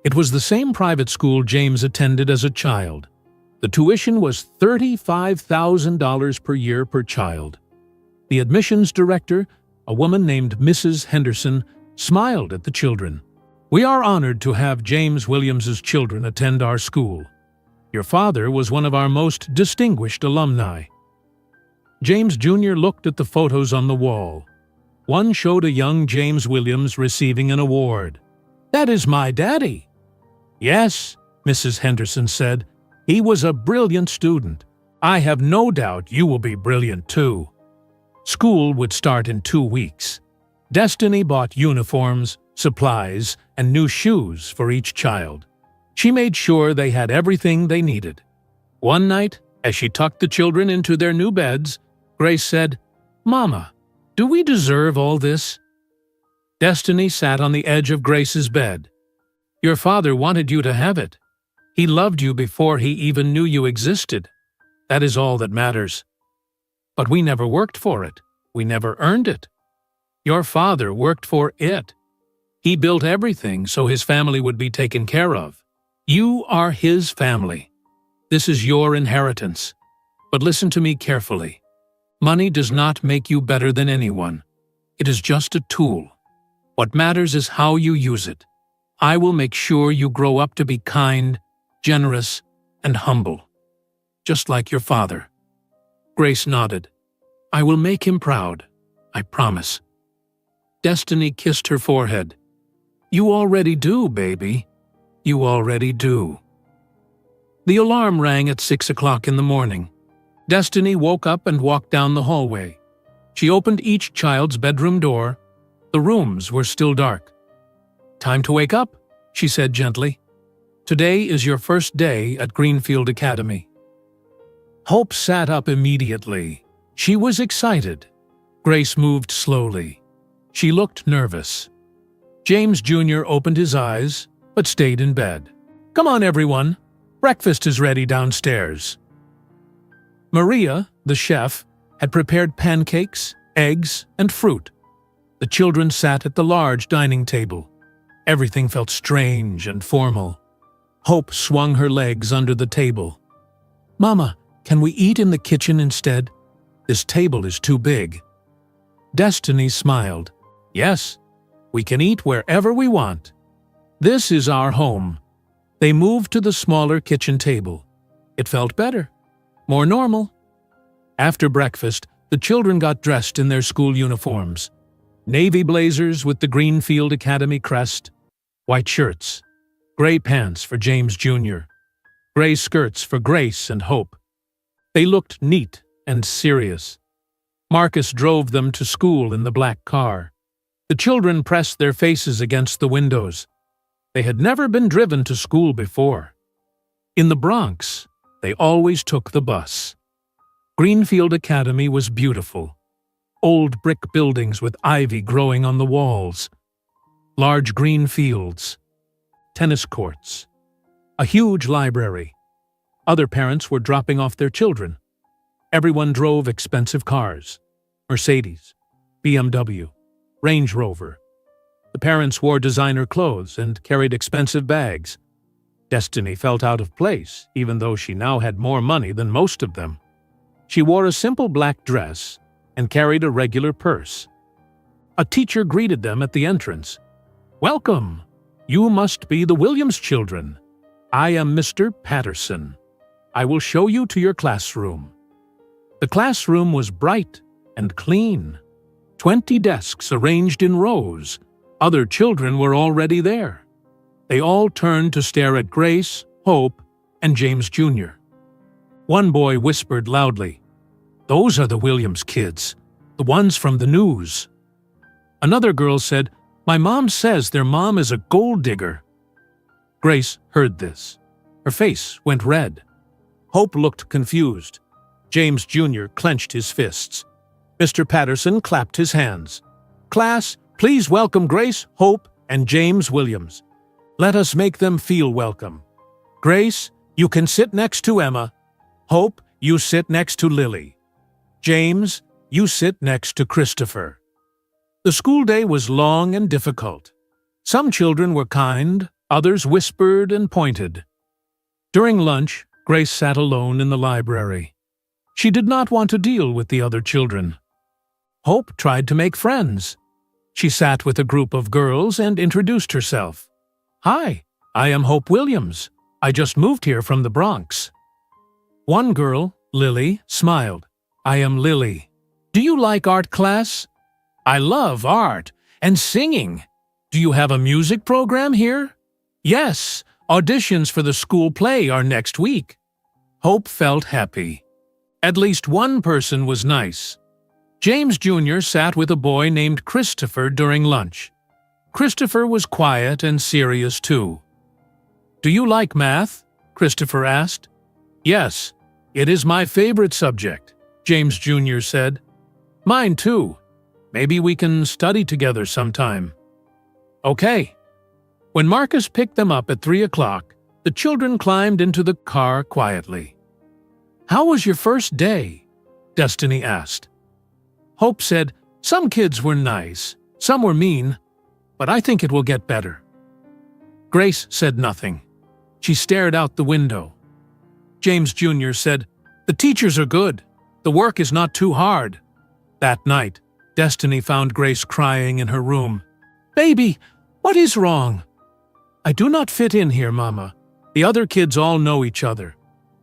It was the same private school James attended as a child. The tuition was $35,000 per year per child. The admissions director, a woman named Mrs. Henderson, smiled at the children. "We are honored to have James Williams's children attend our school. Your father was one of our most distinguished alumni." James Jr. looked at the photos on the wall. One showed a young James Williams receiving an award. "That is my daddy." "Yes," Mrs. Henderson said, "he was a brilliant student. I have no doubt you will be brilliant too." School would start in 2 weeks. Destiny bought uniforms, supplies, and new shoes for each child. She made sure they had everything they needed. One night, as she tucked the children into their new beds, Grace said, "Mama, do we deserve all this?" Destiny sat on the edge of Grace's bed. "Your father wanted you to have it. He loved you before he even knew you existed. That is all that matters. But we never worked for it. We never earned it. Your father worked for it. He built everything so his family would be taken care of. You are his family. This is your inheritance. But listen to me carefully. Money does not make you better than anyone. It is just a tool. What matters is how you use it. I will make sure you grow up to be kind, generous, and humble, just like your father." Grace nodded. "I will make him proud. I promise." Destiny kissed her forehead. "You already do, baby. You already do." The alarm rang at 6 o'clock in the morning. Destiny woke up and walked down the hallway. She opened each child's bedroom door. The rooms were still dark. "Time to wake up," she said gently. "Today is your first day at Greenfield Academy." Hope sat up immediately. She was excited. Grace moved slowly. She looked nervous. James Jr. opened his eyes, but stayed in bed. "Come on, everyone. Breakfast is ready downstairs." Maria, the chef, had prepared pancakes, eggs, and fruit. The children sat at the large dining table. Everything felt strange and formal. Hope swung her legs under the table. "Mama, can we eat in the kitchen instead? This table is too big." Destiny smiled. "Yes, we can eat wherever we want. This is our home." They moved to the smaller kitchen table. It felt better, more normal. After breakfast, the children got dressed in their school uniforms. Navy blazers with the Greenfield Academy crest, white shirts, gray pants for James Jr., gray skirts for Grace and Hope. They looked neat and serious. Marcus drove them to school in the black car. The children pressed their faces against the windows. They had never been driven to school before. In the Bronx, they always took the bus. Greenfield Academy was beautiful. Old brick buildings with ivy growing on the walls. Large green fields. Tennis courts. A huge library. Other parents were dropping off their children. Everyone drove expensive cars. Mercedes, BMW, Range Rover. The parents wore designer clothes and carried expensive bags. Destiny felt out of place, even though she now had more money than most of them. She wore a simple black dress and carried a regular purse. A teacher greeted them at the entrance. "Welcome! You must be the Williams children. I am Mr. Patterson. I will show you to your classroom." The classroom was bright and clean. 20 desks arranged in rows. Other children were already there. They all turned to stare at Grace, Hope, and James Jr. One boy whispered loudly, "Those are the Williams kids, the ones from the news." Another girl said, "My mom says their mom is a gold digger." Grace heard this. Her face went red. Hope looked confused. James Jr. clenched his fists. Mr. Patterson clapped his hands. "Class, please welcome Grace, Hope, and James Williams. Let us make them feel welcome. Grace, you can sit next to Emma. Hope, you sit next to Lily. James, you sit next to Christopher." The school day was long and difficult. Some children were kind, others whispered and pointed. During lunch, Grace sat alone in the library. She did not want to deal with the other children. Hope tried to make friends. She sat with a group of girls and introduced herself. "Hi, I am Hope Williams. I just moved here from the Bronx." One girl, Lily, smiled. "I am Lily. Do you like art class?" "I love art and singing. Do you have a music program here?" "Yes, auditions for the school play are next week." Hope felt happy. At least one person was nice. James Jr. sat with a boy named Christopher during lunch. Christopher was quiet and serious too. "Do you like math?" Christopher asked. "Yes, it is my favorite subject," James Jr. said. "Mine too. Maybe we can study together sometime." "Okay." When Marcus picked them up at 3 o'clock, the children climbed into the car quietly. "How was your first day?" Destiny asked. Hope said, "Some kids were nice, some were mean, but I think it will get better." Grace said nothing. She stared out the window. James Jr. said, "The teachers are good. The work is not too hard." That night, Destiny found Grace crying in her room. "Baby, what is wrong?" "I do not fit in here, Mama. The other kids all know each other.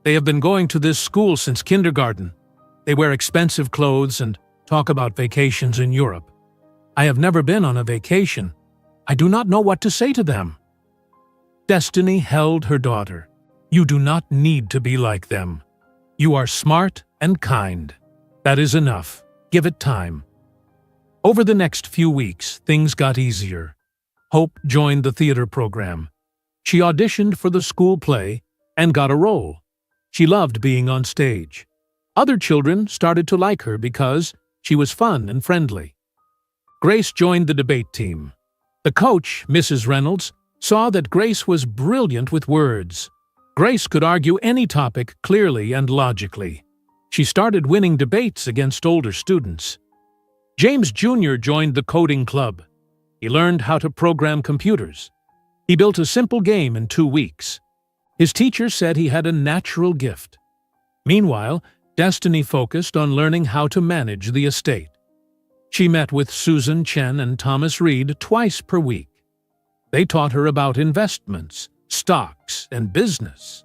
They have been going to this school since kindergarten. They wear expensive clothes and talk about vacations in Europe. I have never been on a vacation. I do not know what to say to them." Destiny held her daughter. "You do not need to be like them. You are smart and kind. That is enough. Give it time." Over the next few weeks, things got easier. Hope joined the theater program. She auditioned for the school play and got a role. She loved being on stage. Other children started to like her because she was fun and friendly. Grace joined the debate team. The coach, Mrs. Reynolds, saw that Grace was brilliant with words. Grace could argue any topic clearly and logically. She started winning debates against older students. James Jr. joined the coding club. He learned how to program computers. He built a simple game in 2 weeks. His teacher said he had a natural gift. Meanwhile, Destiny focused on learning how to manage the estate. She met with Susan Chen and Thomas Reed twice per week. They taught her about investments, stocks, and business.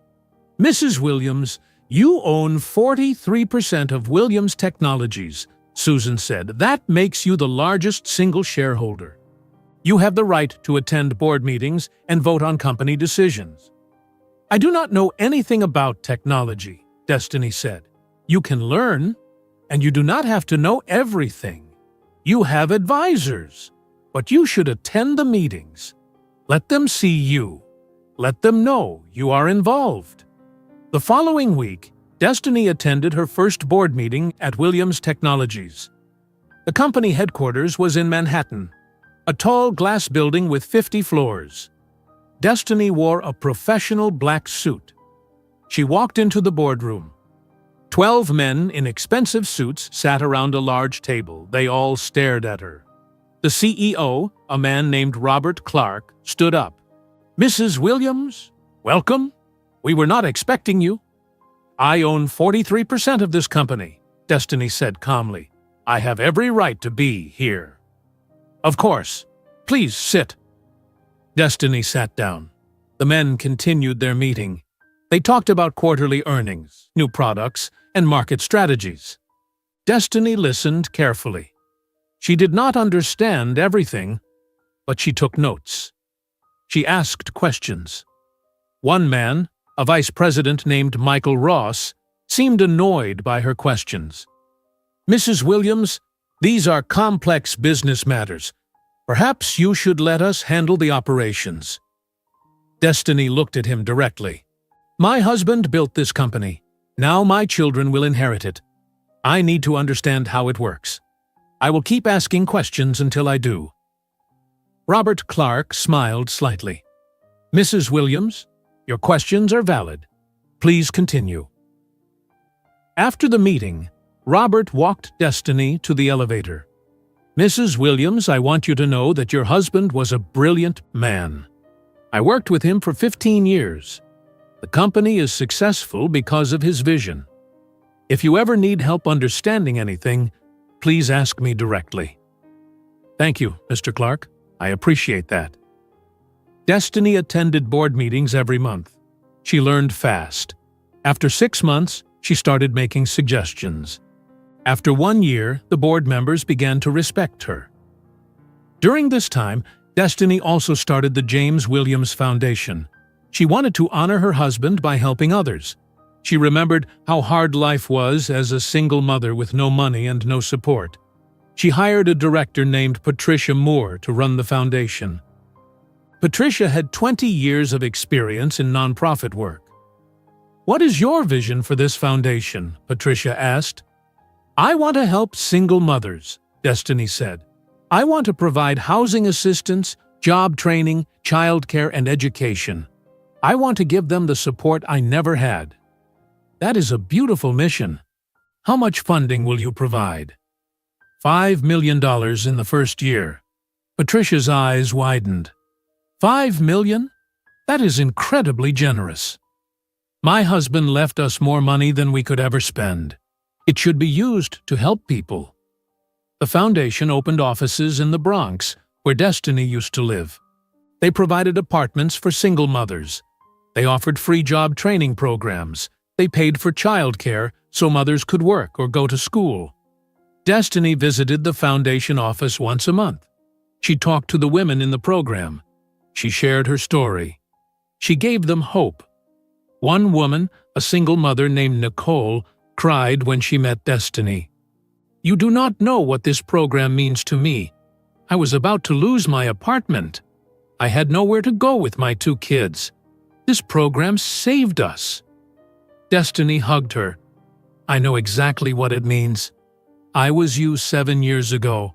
"Mrs. Williams, you own 43% of Williams Technologies," Susan said. "That makes you the largest single shareholder. You have the right to attend board meetings and vote on company decisions." "I do not know anything about technology," Destiny said. "You can learn, and you do not have to know everything. You have advisors, but you should attend the meetings. Let them see you. Let them know you are involved." The following week, Destiny attended her first board meeting at Williams Technologies. The company headquarters was in Manhattan, a tall glass building with 50 floors. Destiny wore a professional black suit. She walked into the boardroom. 12 men in expensive suits sat around a large table. They all stared at her. The CEO, a man named Robert Clark, stood up. "Mrs. Williams, welcome. We were not expecting you." "I own 43% of this company," Destiny said calmly. "I have every right to be here." "Of course. Please sit." Destiny sat down. The men continued their meeting. They talked about quarterly earnings, new products, and market strategies. Destiny listened carefully. She did not understand everything, but she took notes. She asked questions. One man, a vice president named Michael Ross, seemed annoyed by her questions. "Mrs. Williams, these are complex business matters. Perhaps you should let us handle the operations." Destiny looked at him directly. "My husband built this company. Now my children will inherit it. I need to understand how it works. I will keep asking questions until I do." Robert Clark smiled slightly. "Mrs. Williams, your questions are valid. Please continue." After the meeting, Robert walked Destiny to the elevator. Mrs. Williams, I want you to know that your husband was a brilliant man. I worked with him for 15 years. The company is successful because of his vision. If you ever need help understanding anything, please ask me directly. Thank you, Mr. Clark. I appreciate that. Destiny attended board meetings every month. She learned fast. After 6 months, she started making suggestions. After 1 year, the board members began to respect her. During this time, Destiny also started the James Williams Foundation. She wanted to honor her husband by helping others. She remembered how hard life was as a single mother with no money and no support. She hired a director named Patricia Moore to run the foundation. Patricia had 20 years of experience in nonprofit work. "What is your vision for this foundation?" Patricia asked. "I want to help single mothers," Destiny said. "I want to provide housing assistance, job training, childcare, and education. I want to give them the support I never had." "That is a beautiful mission. How much funding will you provide?" $5 million in the first year. Patricia's eyes widened. $5 million? That is incredibly generous. My husband left us more money than we could ever spend. It should be used to help people. The foundation opened offices in the Bronx, where Destiny used to live. They provided apartments for single mothers. They offered free job training programs. They paid for childcare so mothers could work or go to school. Destiny visited the foundation office once a month. She talked to the women in the program. She shared her story. She gave them hope. One woman, a single mother named Nicole, cried when she met Destiny. "You do not know what this program means to me. I was about to lose my apartment. I had nowhere to go with my 2 kids. This program saved us." Destiny hugged her. "I know exactly what it means. I was you 7 years ago.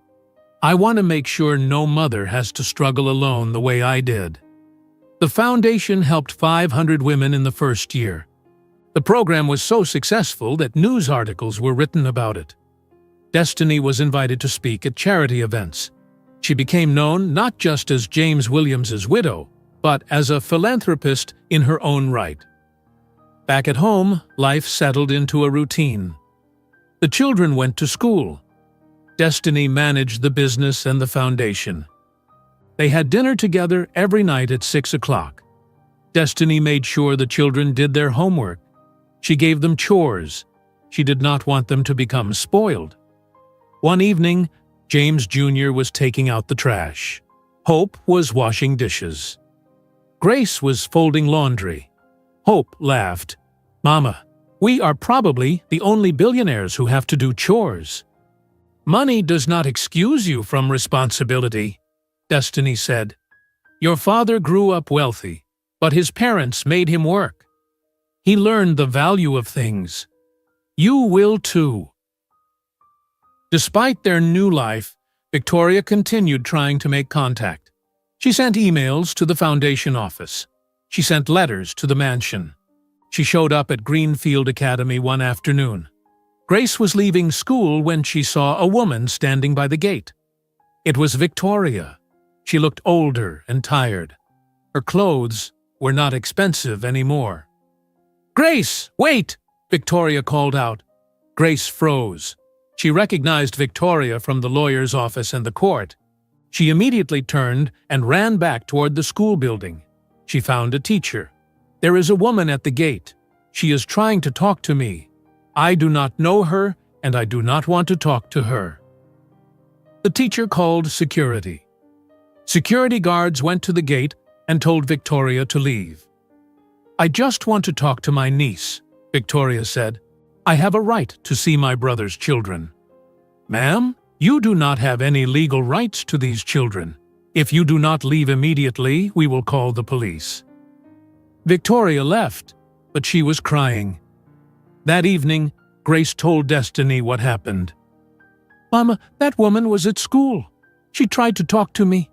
I want to make sure no mother has to struggle alone the way I did." The foundation helped 500 women in the first year. The program was so successful that news articles were written about it. Destiny was invited to speak at charity events. She became known not just as James Williams's widow, but as a philanthropist in her own right. Back at home, life settled into a routine. The children went to school. Destiny managed the business and the foundation. They had dinner together every night at 6 o'clock. Destiny made sure the children did their homework. She gave them chores. She did not want them to become spoiled. One evening, James Jr. was taking out the trash. Hope was washing dishes. Grace was folding laundry. Hope laughed. "Mama, we are probably the only billionaires who have to do chores." "Money does not excuse you from responsibility," Destiny said. "Your father grew up wealthy, but his parents made him work. He learned the value of things. You will too." Despite their new life, Victoria continued trying to make contact. She sent emails to the foundation office. She sent letters to the mansion. She showed up at Greenfield Academy one afternoon. Grace was leaving school when she saw a woman standing by the gate. It was Victoria. She looked older and tired. Her clothes were not expensive anymore. "Grace, wait!" Victoria called out. Grace froze. She recognized Victoria from the lawyer's office and the court. She immediately turned and ran back toward the school building. She found a teacher. "There is a woman at the gate. She is trying to talk to me. I do not know her, and I do not want to talk to her." The teacher called security. Security guards went to the gate and told Victoria to leave. "I just want to talk to my niece," Victoria said. "I have a right to see my brother's children." "Ma'am, you do not have any legal rights to these children. If you do not leave immediately, we will call the police." Victoria left, but she was crying. That evening, Grace told Destiny what happened. "Mama, that woman was at school. She tried to talk to me."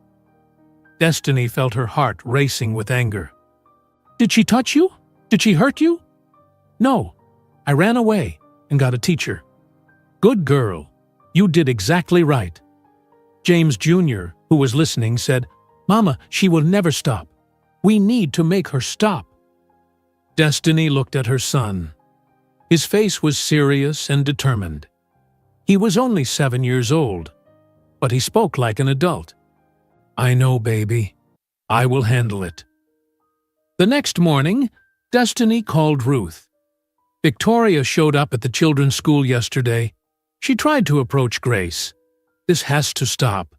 Destiny felt her heart racing with anger. "Did she touch you? Did she hurt you?" "No. I ran away and got a teacher." "Good girl. You did exactly right." James Jr., who was listening, said, "Mama, she will never stop. We need to make her stop." Destiny looked at her son. His face was serious and determined. He was only 7 years old, but he spoke like an adult. "I know, baby. I will handle it." The next morning, Destiny called Ruth. "Victoria showed up at the children's school yesterday. She tried to approach Grace. This has to stop.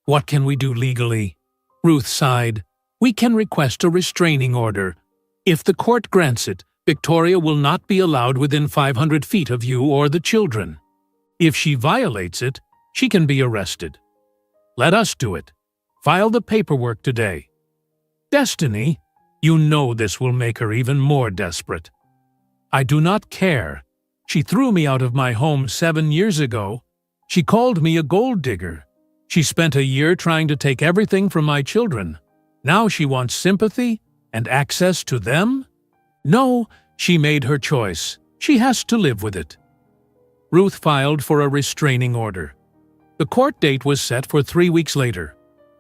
What can we do legally?" Ruth sighed. "We can request a restraining order. If the court grants it, Victoria will not be allowed within 500 feet of you or the children. If she violates it, she can be arrested. Let us do it. File the paperwork today." "Destiny, you know this will make her even more desperate." "I do not care. She threw me out of my home 7 years ago. She called me a gold digger. She spent a year trying to take everything from my children. Now she wants sympathy and access to them? No, she made her choice. She has to live with it." Ruth filed for a restraining order. The court date was set for 3 weeks later.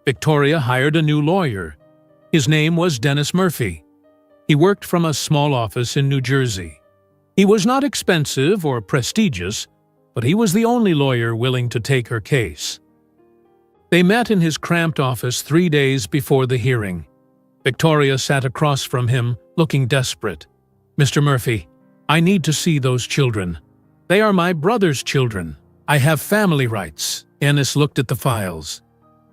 Victoria hired a new lawyer. His name was Dennis Murphy. He worked from a small office in New Jersey. He was not expensive or prestigious, but he was the only lawyer willing to take her case. They met in his cramped office 3 days before the hearing. Victoria sat across from him, looking desperate. "Mr. Murphy, I need to see those children. They are my brother's children. I have family rights." Dennis looked at the files.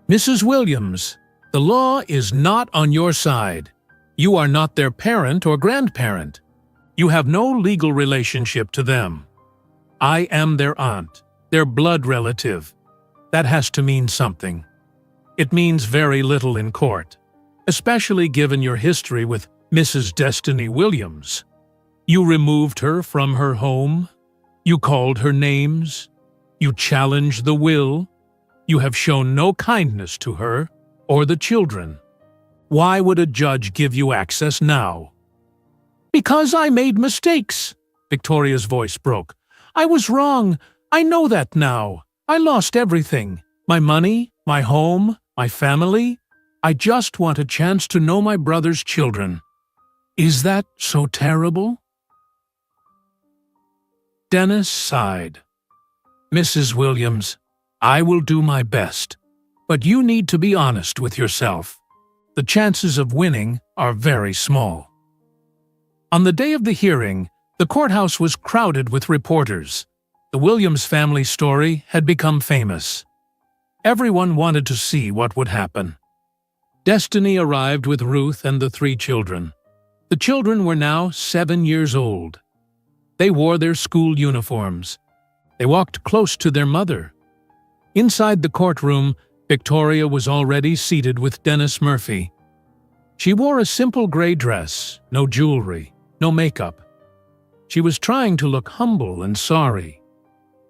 "Mrs. Williams, the law is not on your side. You are not their parent or grandparent. You have no legal relationship to them. I am their aunt, their blood relative. That has to mean something. It means very little in court, especially given your history with Mrs. Destiny Williams. You removed her from her home. You called her names. You challenged the will. You have shown no kindness to her or the children. Why would a judge give you access now?" "Because I made mistakes," Victoria's voice broke. "I was wrong. I know that now. I lost everything. My money, my home, my family. I just want a chance to know my brother's children. Is that so terrible?" Dennis sighed. "Mrs. Williams, I will do my best, but you need to be honest with yourself. The chances of winning are very small." On the day of the hearing, the courthouse was crowded with reporters. The Williams family story had become famous. Everyone wanted to see what would happen. Destiny arrived with Ruth and the 3 children. The children were now 7 years old. They wore their school uniforms. They walked close to their mother. Inside the courtroom, Victoria was already seated with Dennis Murphy. She wore a simple gray dress, no jewelry, no makeup. She was trying to look humble and sorry.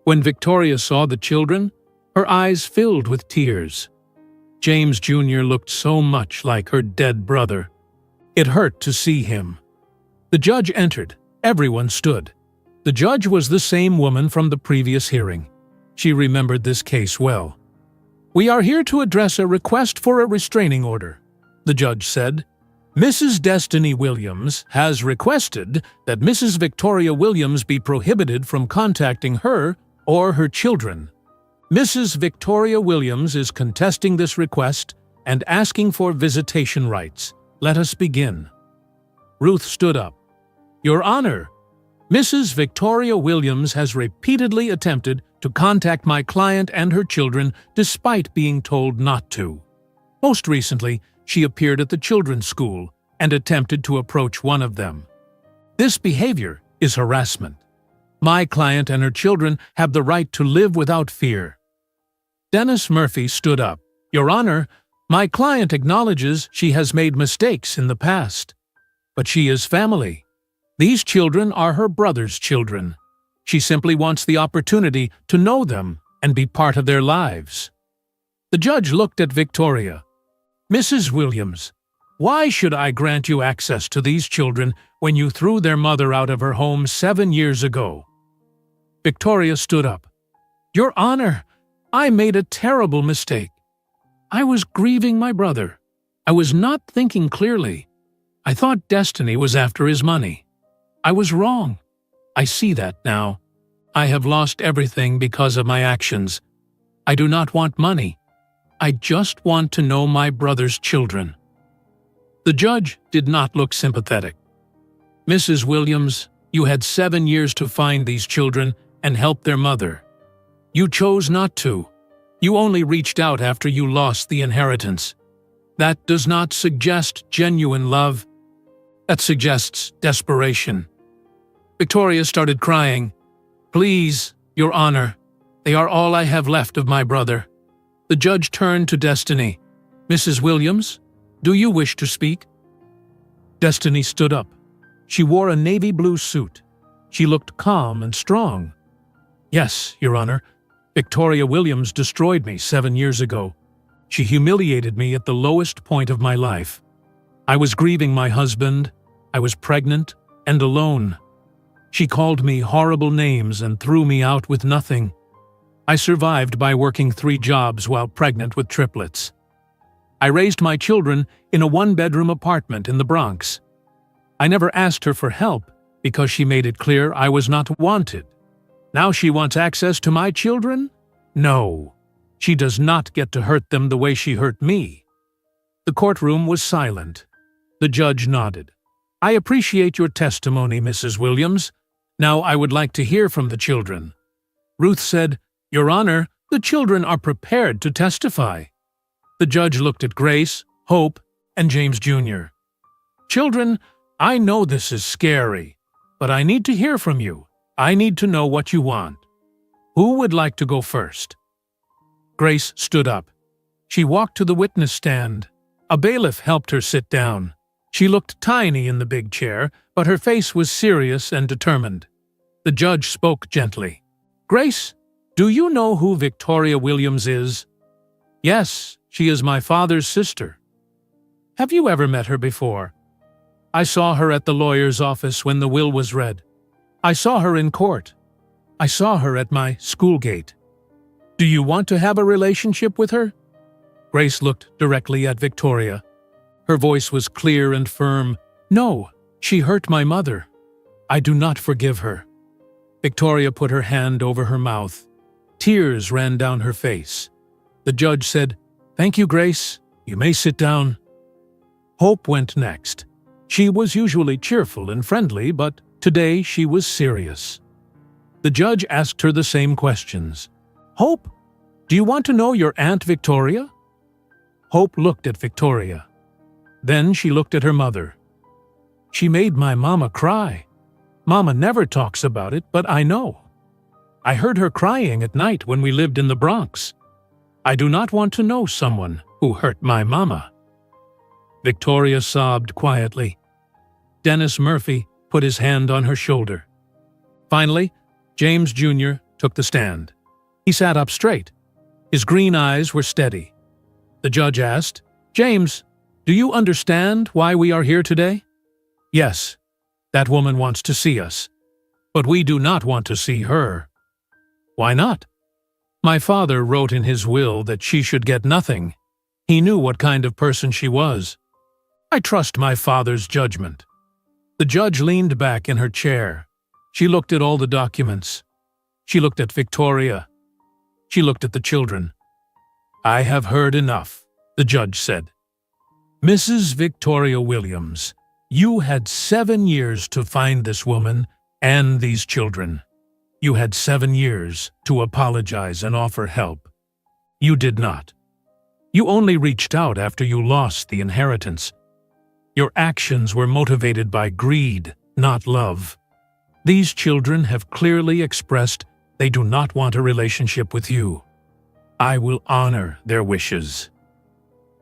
When Victoria saw the children, her eyes filled with tears. James Jr. looked so much like her dead brother. It hurt to see him. The judge entered. Everyone stood. The judge was the same woman from the previous hearing. She remembered this case well. "We are here to address a request for a restraining order," the judge said. "Mrs. Destiny Williams has requested that Mrs. Victoria Williams be prohibited from contacting her or her children. Mrs. Victoria Williams is contesting this request and asking for visitation rights. Let us begin." Ruth stood up. "Your Honor, Mrs. Victoria Williams has repeatedly attempted to contact my client and her children despite being told not to. Most recently, she appeared at the children's school and attempted to approach one of them. This behavior is harassment. My client and her children have the right to live without fear." Dennis Murphy stood up. "Your Honor, my client acknowledges she has made mistakes in the past. But she is family. These children are her brother's children. She simply wants the opportunity to know them and be part of their lives." The judge looked at Victoria. "Mrs. Williams, why should I grant you access to these children when you threw their mother out of her home 7 years ago?" Victoria stood up. "Your Honor, I made a terrible mistake. I was grieving my brother. I was not thinking clearly. I thought Destiny was after his money. I was wrong. I see that now. I have lost everything because of my actions. I do not want money. I just want to know my brother's children." The judge did not look sympathetic. "Mrs. Williams, you had 7 years to find these children and help their mother. You chose not to. You only reached out after you lost the inheritance. That does not suggest genuine love. That suggests desperation." Victoria started crying. "Please, Your Honor, they are all I have left of my brother." The judge turned to Destiny. "Mrs. Williams, do you wish to speak?" Destiny stood up. She wore a navy blue suit. She looked calm and strong. "Yes, Your Honor. Victoria Williams destroyed me 7 years ago. She humiliated me at the lowest point of my life. I was grieving my husband, I was pregnant and alone. She called me horrible names and threw me out with nothing. I survived by working 3 jobs while pregnant with triplets. I raised my children in a 1-bedroom apartment in the Bronx. I never asked her for help because she made it clear I was not wanted. Now she wants access to my children? No. She does not get to hurt them the way she hurt me." The courtroom was silent. The judge nodded. "I appreciate your testimony, Mrs. Williams. Now I would like to hear from the children." Ruth said, "Your Honor, the children are prepared to testify." The judge looked at Grace, Hope, and James Jr. "Children, I know this is scary, but I need to hear from you. I need to know what you want. Who would like to go first?" Grace stood up. She walked to the witness stand. A bailiff helped her sit down. She looked tiny in the big chair, but her face was serious and determined. The judge spoke gently. "Grace, do you know who Victoria Williams is?" "Yes, she is my father's sister." "Have you ever met her before?" "I saw her at the lawyer's office when the will was read. I saw her in court. I saw her at my school gate." "Do you want to have a relationship with her?" Grace looked directly at Victoria. Her voice was clear and firm. "No, she hurt my mother. I do not forgive her." Victoria put her hand over her mouth. Tears ran down her face. The judge said, "Thank you, Grace. You may sit down." Hope went next. She was usually cheerful and friendly, but today she was serious. The judge asked her the same questions. "Hope, do you want to know your Aunt Victoria?" Hope looked at Victoria. Then she looked at her mother. "She made my mama cry. Mama never talks about it, but I know. I heard her crying at night when we lived in the Bronx. I do not want to know someone who hurt my mama." Victoria sobbed quietly. Dennis Murphy put his hand on her shoulder. Finally, James Jr. took the stand. He sat up straight. His green eyes were steady. The judge asked, "James, do you understand why we are here today?" "Yes, that woman wants to see us. But we do not want to see her." "Why not?" "My father wrote in his will that she should get nothing. He knew what kind of person she was. I trust my father's judgment." The judge leaned back in her chair. She looked at all the documents. She looked at Victoria. She looked at the children. "I have heard enough," the judge said. "Mrs. Victoria Williams, you had 7 years to find this woman and these children. You had 7 years to apologize and offer help. You did not. You only reached out after you lost the inheritance. Your actions were motivated by greed, not love. These children have clearly expressed they do not want a relationship with you. I will honor their wishes."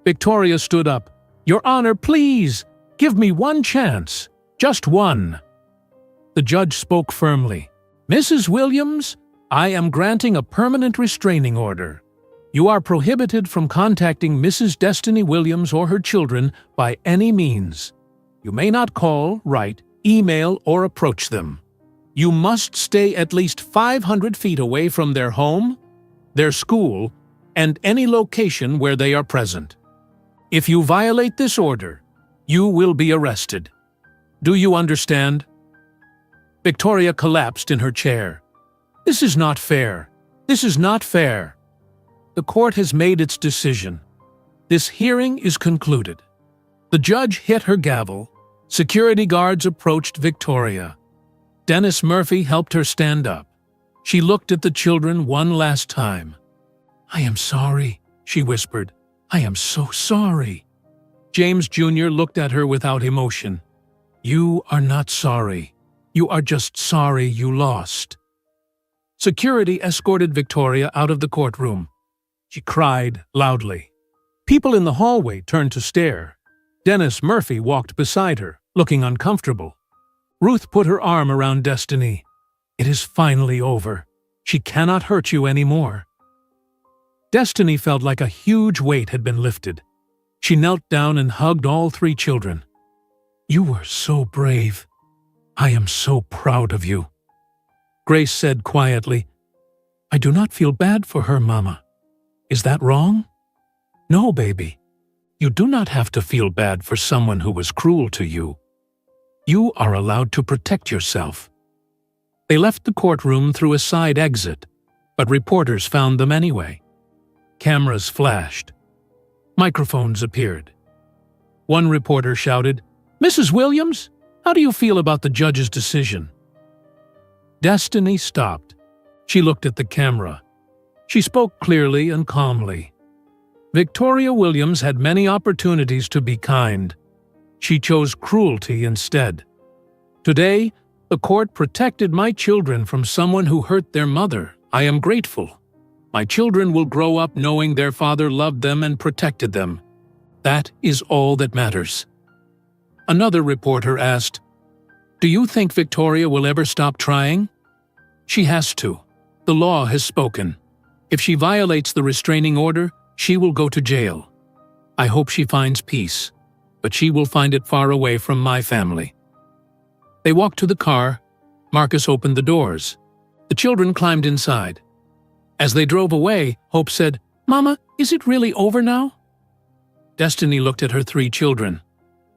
Victoria stood up. "Your Honor, please, give me one chance. Just one." The judge spoke firmly. "Mrs. Williams, I am granting a permanent restraining order. You are prohibited from contacting Mrs. Destiny Williams or her children by any means. You may not call, write, email, or approach them. You must stay at least 500 feet away from their home, their school, and any location where they are present. If you violate this order, you will be arrested. Do you understand?" Victoria collapsed in her chair. "This is not fair. This is not fair. The court has made its decision. This hearing is concluded." The judge hit her gavel. Security guards approached Victoria. Dennis Murphy helped her stand up. She looked at the children one last time. "I am sorry," she whispered. "I am so sorry." James Jr. looked at her without emotion. "You are not sorry. You are just sorry you lost." Security escorted Victoria out of the courtroom. She cried loudly. People in the hallway turned to stare. Dennis Murphy walked beside her, looking uncomfortable. Ruth put her arm around Destiny. "It is finally over. She cannot hurt you anymore." Destiny felt like a huge weight had been lifted. She knelt down and hugged all three children. "You were so brave. I am so proud of you." Grace said quietly, "I do not feel bad for her, Mama. Is that wrong?" "No, baby. You do not have to feel bad for someone who was cruel to you. You are allowed to protect yourself." They left the courtroom through a side exit, but reporters found them anyway. Cameras flashed. Microphones appeared. One reporter shouted, "Mrs. Williams, how do you feel about the judge's decision?" Destiny stopped. She looked at the camera. She spoke clearly and calmly. Victoria Williams had many opportunities to be kind. She chose cruelty instead. Today, the court protected my children from someone who hurt their mother. I am grateful. My children will grow up knowing their father loved them and protected them. That is all that matters. Another reporter asked, "Do you think Victoria will ever stop trying?" "She has to. The law has spoken. If she violates the restraining order, she will go to jail. I hope she finds peace, but she will find it far away from my family." They walked to the car. Marcus opened the doors. The children climbed inside. As they drove away, Hope said, "Mama, is it really over now?" Destiny looked at her three children.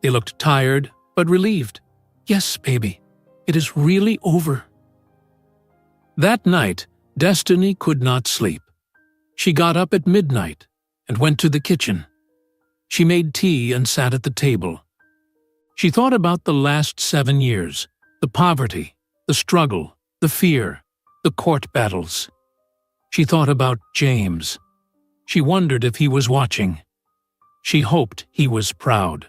They looked tired, but relieved. "Yes, baby, it is really over." That night, Destiny could not sleep. She got up at midnight and went to the kitchen. She made tea and sat at the table. She thought about the last 7 years, the poverty, the struggle, the fear, the court battles. She thought about James. She wondered if he was watching. She hoped he was proud.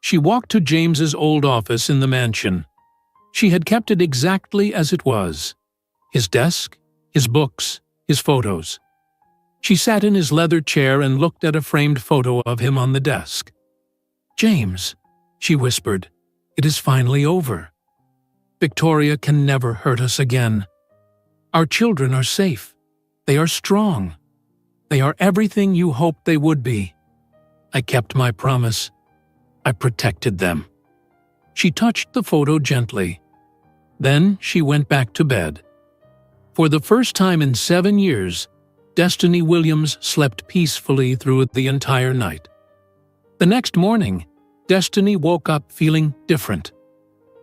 She walked to James's old office in the mansion. She had kept it exactly as it was. His desk, his books, his photos. She sat in his leather chair and looked at a framed photo of him on the desk. "James," she whispered, "it is finally over. Victoria can never hurt us again. Our children are safe. They are strong. They are everything you hoped they would be. I kept my promise. I protected them." She touched the photo gently. Then she went back to bed. For the first time in 7 years, Destiny Williams slept peacefully through the entire night. The next morning, Destiny woke up feeling different,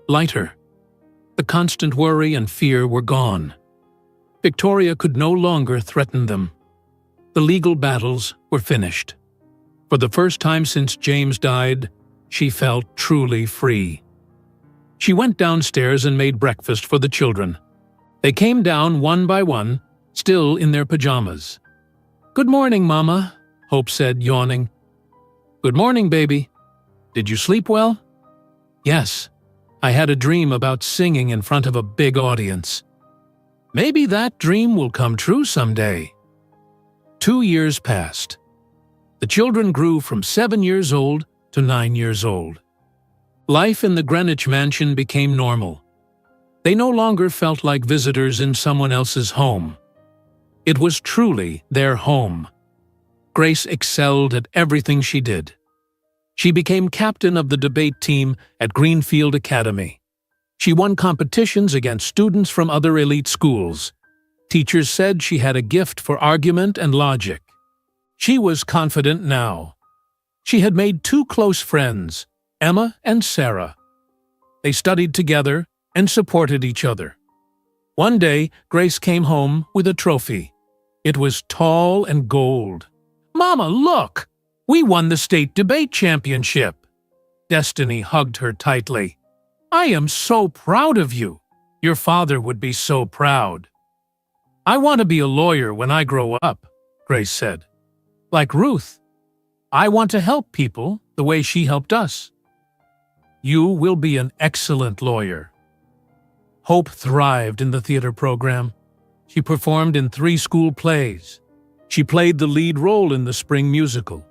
lighter. The constant worry and fear were gone. Victoria could no longer threaten them. The legal battles were finished. For the first time since James died, she felt truly free. She went downstairs and made breakfast for the children. They came down one by one, still in their pajamas. "Good morning, Mama," Hope said, yawning. "Good morning, baby. Did you sleep well?" "Yes. I had a dream about singing in front of a big audience. Maybe that dream will come true someday." 2 years passed. The children grew from 7 years old to 9 years old. Life in the Greenwich mansion became normal. They no longer felt like visitors in someone else's home. It was truly their home. Grace excelled at everything she did. She became captain of the debate team at Greenfield Academy. She won competitions against students from other elite schools. Teachers said she had a gift for argument and logic. She was confident now. She had made two close friends, Emma and Sarah. They studied together and supported each other. One day, Grace came home with a trophy. It was tall and gold. "Mama, look! We won the state debate championship!" Destiny hugged her tightly. "I am so proud of you. Your father would be so proud." "I want to be a lawyer when I grow up," Grace said. "Like Ruth. I want to help people the way she helped us." "You will be an excellent lawyer." Hope thrived in the theater program. She performed in 3 school plays. She played the lead role in the spring musical.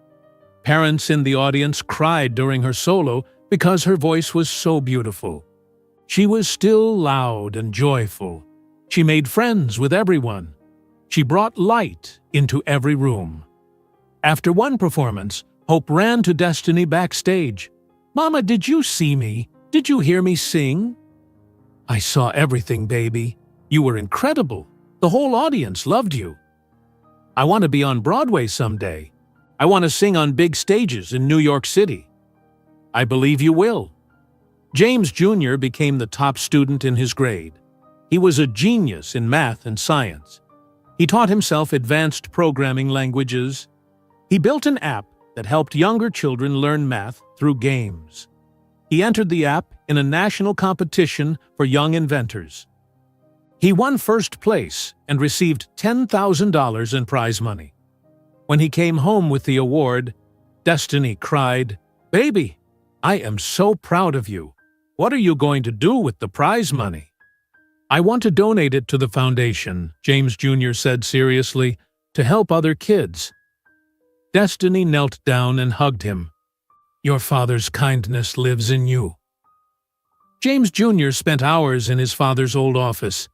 Parents in the audience cried during her solo because her voice was so beautiful. She was still loud and joyful. She made friends with everyone. She brought light into every room. After one performance, Hope ran to Destiny backstage. "Mama, did you see me? Did you hear me sing?" "I saw everything, baby. You were incredible. The whole audience loved you. I want to be on Broadway someday. I want to sing on big stages in New York City." "I believe you will." James Jr. became the top student in his grade. He was a genius in math and science. He taught himself advanced programming languages. He built an app that helped younger children learn math through games. He entered the app in a national competition for young inventors. He won first place and received $10,000 in prize money. When he came home with the award, Destiny cried, "Baby, I am so proud of you. What are you going to do with the prize money?" "I want to donate it to the foundation," James Jr. said seriously, "to help other kids." Destiny knelt down and hugged him. "Your father's kindness lives in you." James Jr. spent hours in his father's old office.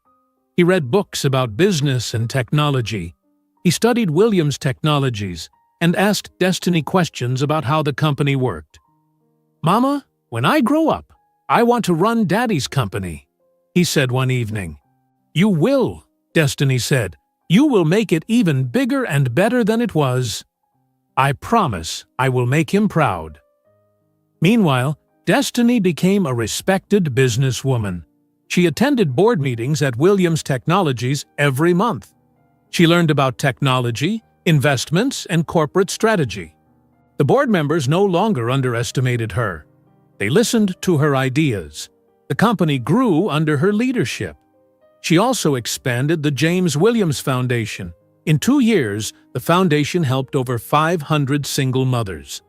He read books about business and technology. He studied Williams Technologies and asked Destiny questions about how the company worked. "Mama, when I grow up, I want to run Daddy's company," he said one evening. "You will," Destiny said. "You will make it even bigger and better than it was. I promise I will make him proud." Meanwhile, Destiny became a respected businesswoman. She attended board meetings at Williams Technologies every month. She learned about technology, investments, and corporate strategy. The board members no longer underestimated her. They listened to her ideas. The company grew under her leadership. She also expanded the James Williams Foundation. In 2 years, the foundation helped over 500 single mothers.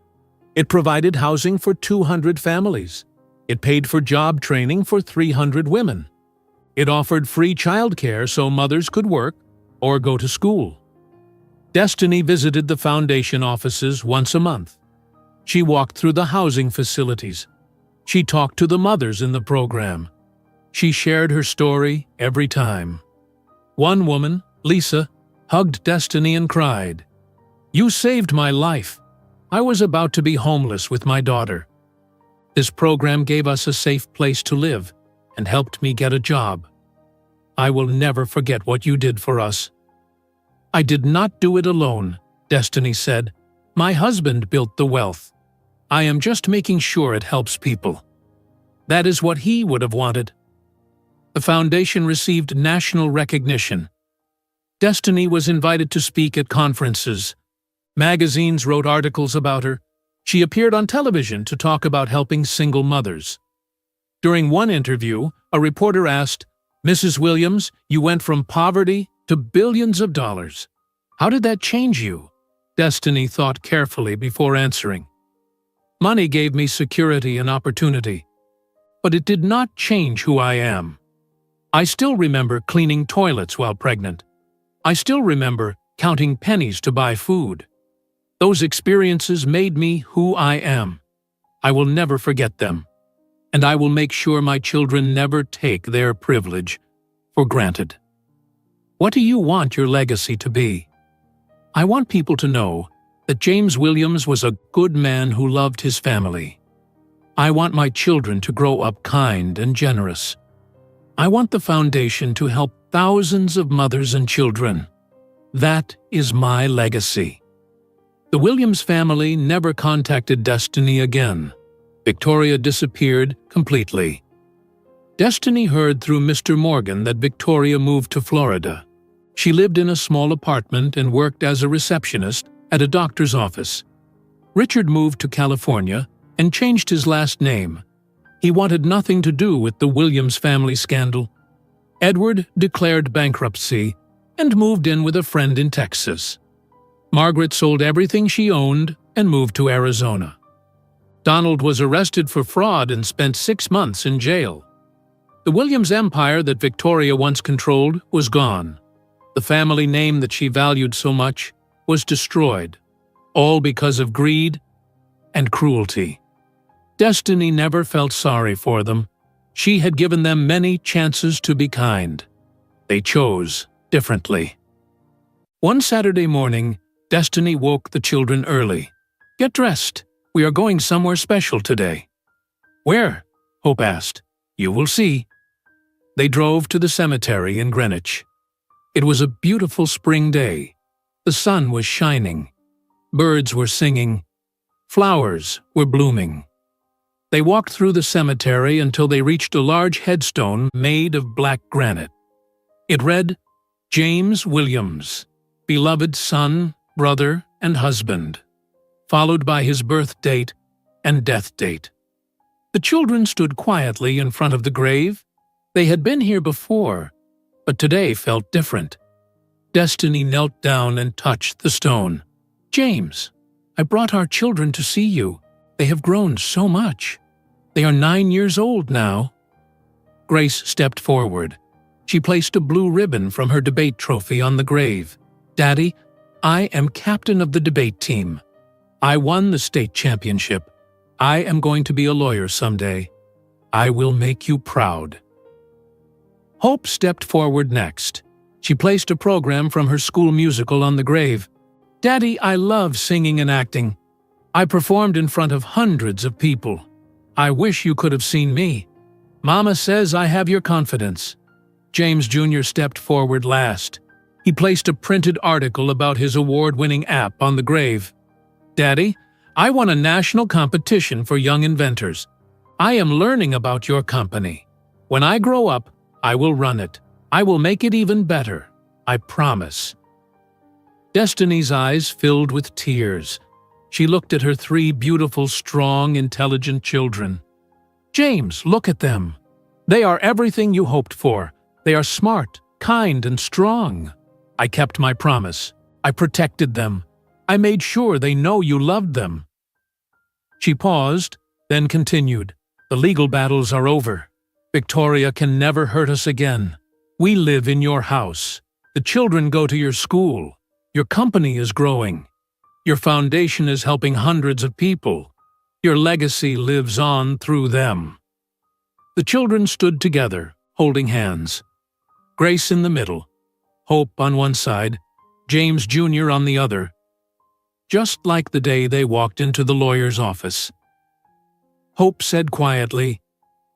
It provided housing for 200 families. It paid for job training for 300 women. It offered free childcare so mothers could work or go to school. Destiny visited the foundation offices once a month. She walked through the housing facilities. She talked to the mothers in the program. She shared her story every time. One woman, Lisa, hugged Destiny and cried, "You saved my life. I was about to be homeless with my daughter. This program gave us a safe place to live and helped me get a job. I will never forget what you did for us." "I did not do it alone," Destiny said. "My husband built the wealth. I am just making sure it helps people." That is what he would have wanted. The foundation received national recognition. Destiny was invited to speak at conferences. Magazines wrote articles about her. She appeared on television to talk about helping single mothers. During one interview, a reporter asked, "Mrs. Williams, you went from poverty to billions of dollars. How did that change you?" Destiny thought carefully before answering. "Money gave me security and opportunity, but it did not change who I am. I still remember cleaning toilets while pregnant. I still remember counting pennies to buy food. Those experiences made me who I am. I will never forget them, and I will make sure my children never take their privilege for granted." What do you want your legacy to be? I want people to know that James Williams was a good man who loved his family. I want my children to grow up kind and generous. I want the foundation to help thousands of mothers and children. That is my legacy." The Williams family never contacted Destiny again. Victoria disappeared completely. Destiny heard through Mr. Morgan that Victoria moved to Florida. She lived in a small apartment and worked as a receptionist at a doctor's office. Richard moved to California and changed his last name. He wanted nothing to do with the Williams family scandal. Edward declared bankruptcy and moved in with a friend in Texas. Margaret sold everything she owned and moved to Arizona. Donald was arrested for fraud and spent 6 months in jail. The Williams empire that Victoria once controlled was gone. The family name that she valued so much was destroyed, all because of greed and cruelty. Destiny never felt sorry for them. She had given them many chances to be kind. They chose differently. One Saturday morning, Destiny woke the children early. "Get dressed. We are going somewhere special today." "Where?" Hope asked. "You will see." They drove to the cemetery in Greenwich. It was a beautiful spring day. The sun was shining. Birds were singing. Flowers were blooming. They walked through the cemetery until they reached a large headstone made of black granite. It read, "James Williams, beloved son, brother, and husband," followed by his birth date and death date. The children stood quietly in front of the grave. They had been here before, but today felt different. Destiny knelt down and touched the stone. "James, I brought our children to see you. They have grown so much. They are 9 years old now." Grace stepped forward. She placed a blue ribbon from her debate trophy on the grave. "Daddy, I am captain of the debate team. I won the state championship. I am going to be a lawyer someday. I will make you proud." Hope stepped forward next. She placed a program from her school musical on the grave. "Daddy, I love singing and acting. I performed in front of hundreds of people. I wish you could have seen me. Mama says I have your confidence." James Jr. stepped forward last. He placed a printed article about his award-winning app on the grave. "Daddy, I won a national competition for young inventors. I am learning about your company. When I grow up, I will run it. I will make it even better. I promise." Destiny's eyes filled with tears. She looked at her 3 beautiful, strong, intelligent children. "James, look at them. They are everything you hoped for. They are smart, kind, and strong. I kept my promise. I protected them. I made sure they know you loved them." She paused, then continued. "The legal battles are over. Victoria can never hurt us again. We live in your house. The children go to your school. Your company is growing. Your foundation is helping hundreds of people. Your legacy lives on through them." The children stood together, holding hands. Grace in the middle, Hope on one side, James Jr. on the other. Just like the day they walked into the lawyer's office. Hope said quietly,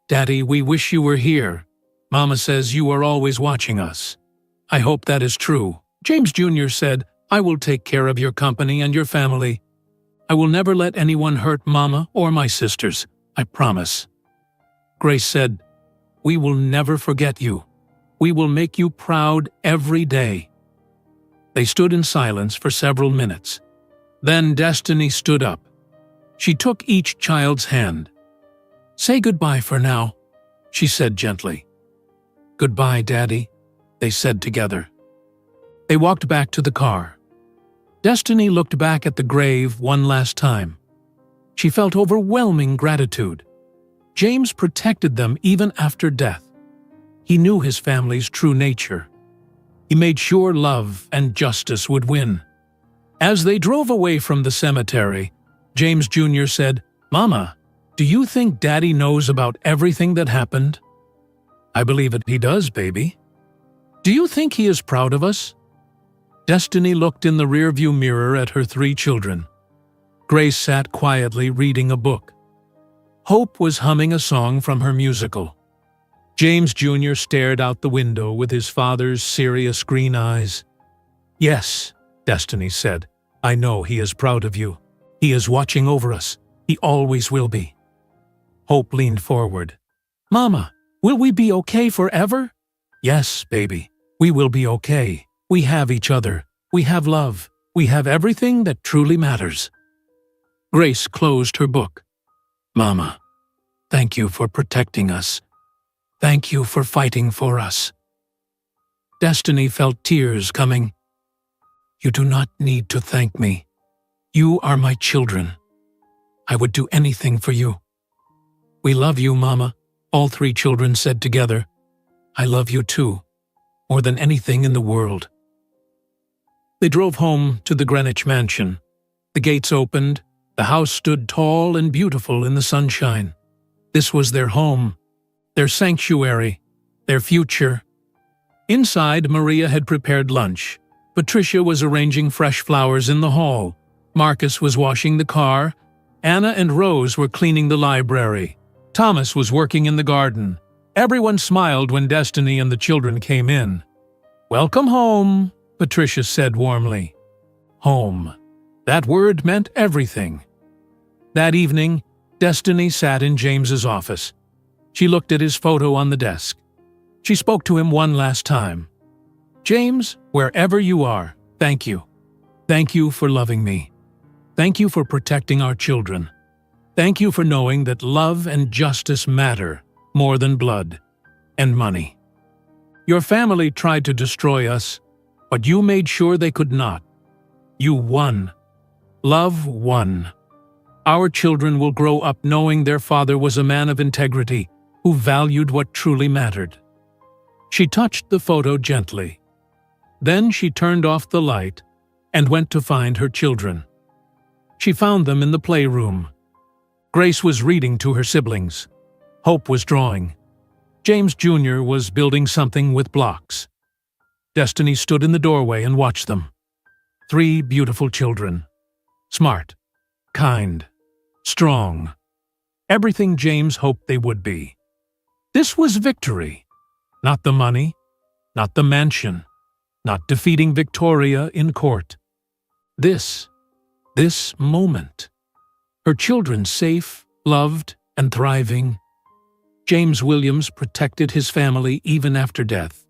"Daddy, we wish you were here. Mama says you are always watching us. I hope that is true." James Jr. said, "I will take care of your company and your family. I will never let anyone hurt Mama or my sisters. I promise." Grace said, "We will never forget you. We will make you proud every day." They stood in silence for several minutes. Then Destiny stood up. She took each child's hand. "Say goodbye for now," she said gently. "Goodbye, Daddy," they said together. They walked back to the car. Destiny looked back at the grave one last time. She felt overwhelming gratitude. James protected them even after death. He knew his family's true nature. He made sure love and justice would win. As they drove away from the cemetery, James Jr. said, "Mama, do you think Daddy knows about everything that happened?" "I believe he does, baby." "Do you think he is proud of us?" Destiny looked in the rearview mirror at her 3 children. Grace sat quietly reading a book. Hope was humming a song from her musical. James Jr. stared out the window with his father's serious green eyes. "Yes," Destiny said, "I know he is proud of you. He is watching over us. He always will be." Hope leaned forward. "Mama, will we be okay forever?" "Yes, baby, we will be okay. We have each other. We have love. We have everything that truly matters." Grace closed her book. "Mama, thank you for protecting us. Thank you for fighting for us." Destiny felt tears coming. "You do not need to thank me. You are my children. I would do anything for you." "We love you, Mama," all three children said together. "I love you too, more than anything in the world." They drove home to the Greenwich mansion. The gates opened. The house stood tall and beautiful in the sunshine. This was their home, their sanctuary, their future. Inside, Maria had prepared lunch. Patricia was arranging fresh flowers in the hall. Marcus was washing the car. Anna and Rose were cleaning the library. Thomas was working in the garden. Everyone smiled when Destiny and the children came in. "Welcome home," Patricia said warmly. Home. That word meant everything. That evening, Destiny sat in James's office. She looked at his photo on the desk. She spoke to him one last time. "James, wherever you are, thank you. Thank you for loving me. Thank you for protecting our children. Thank you for knowing that love and justice matter more than blood and money. Your family tried to destroy us, but you made sure they could not. You won. Love won. Our children will grow up knowing their father was a man of integrity who valued what truly mattered." She touched the photo gently. Then she turned off the light and went to find her children. She found them in the playroom. Grace was reading to her siblings. Hope was drawing. James Jr. was building something with blocks. Destiny stood in the doorway and watched them. Three beautiful children. Smart, kind, strong. Everything James hoped they would be. This was victory. Not the money, not the mansion, not defeating Victoria in court. This moment. Her children safe, loved, and thriving. James Williams protected his family even after death.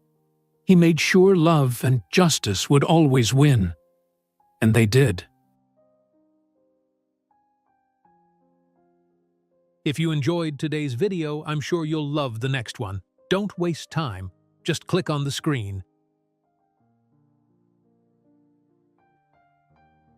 He made sure love and justice would always win. And they did. If you enjoyed today's video, I'm sure you'll love the next one. Don't waste time. Just click on the screen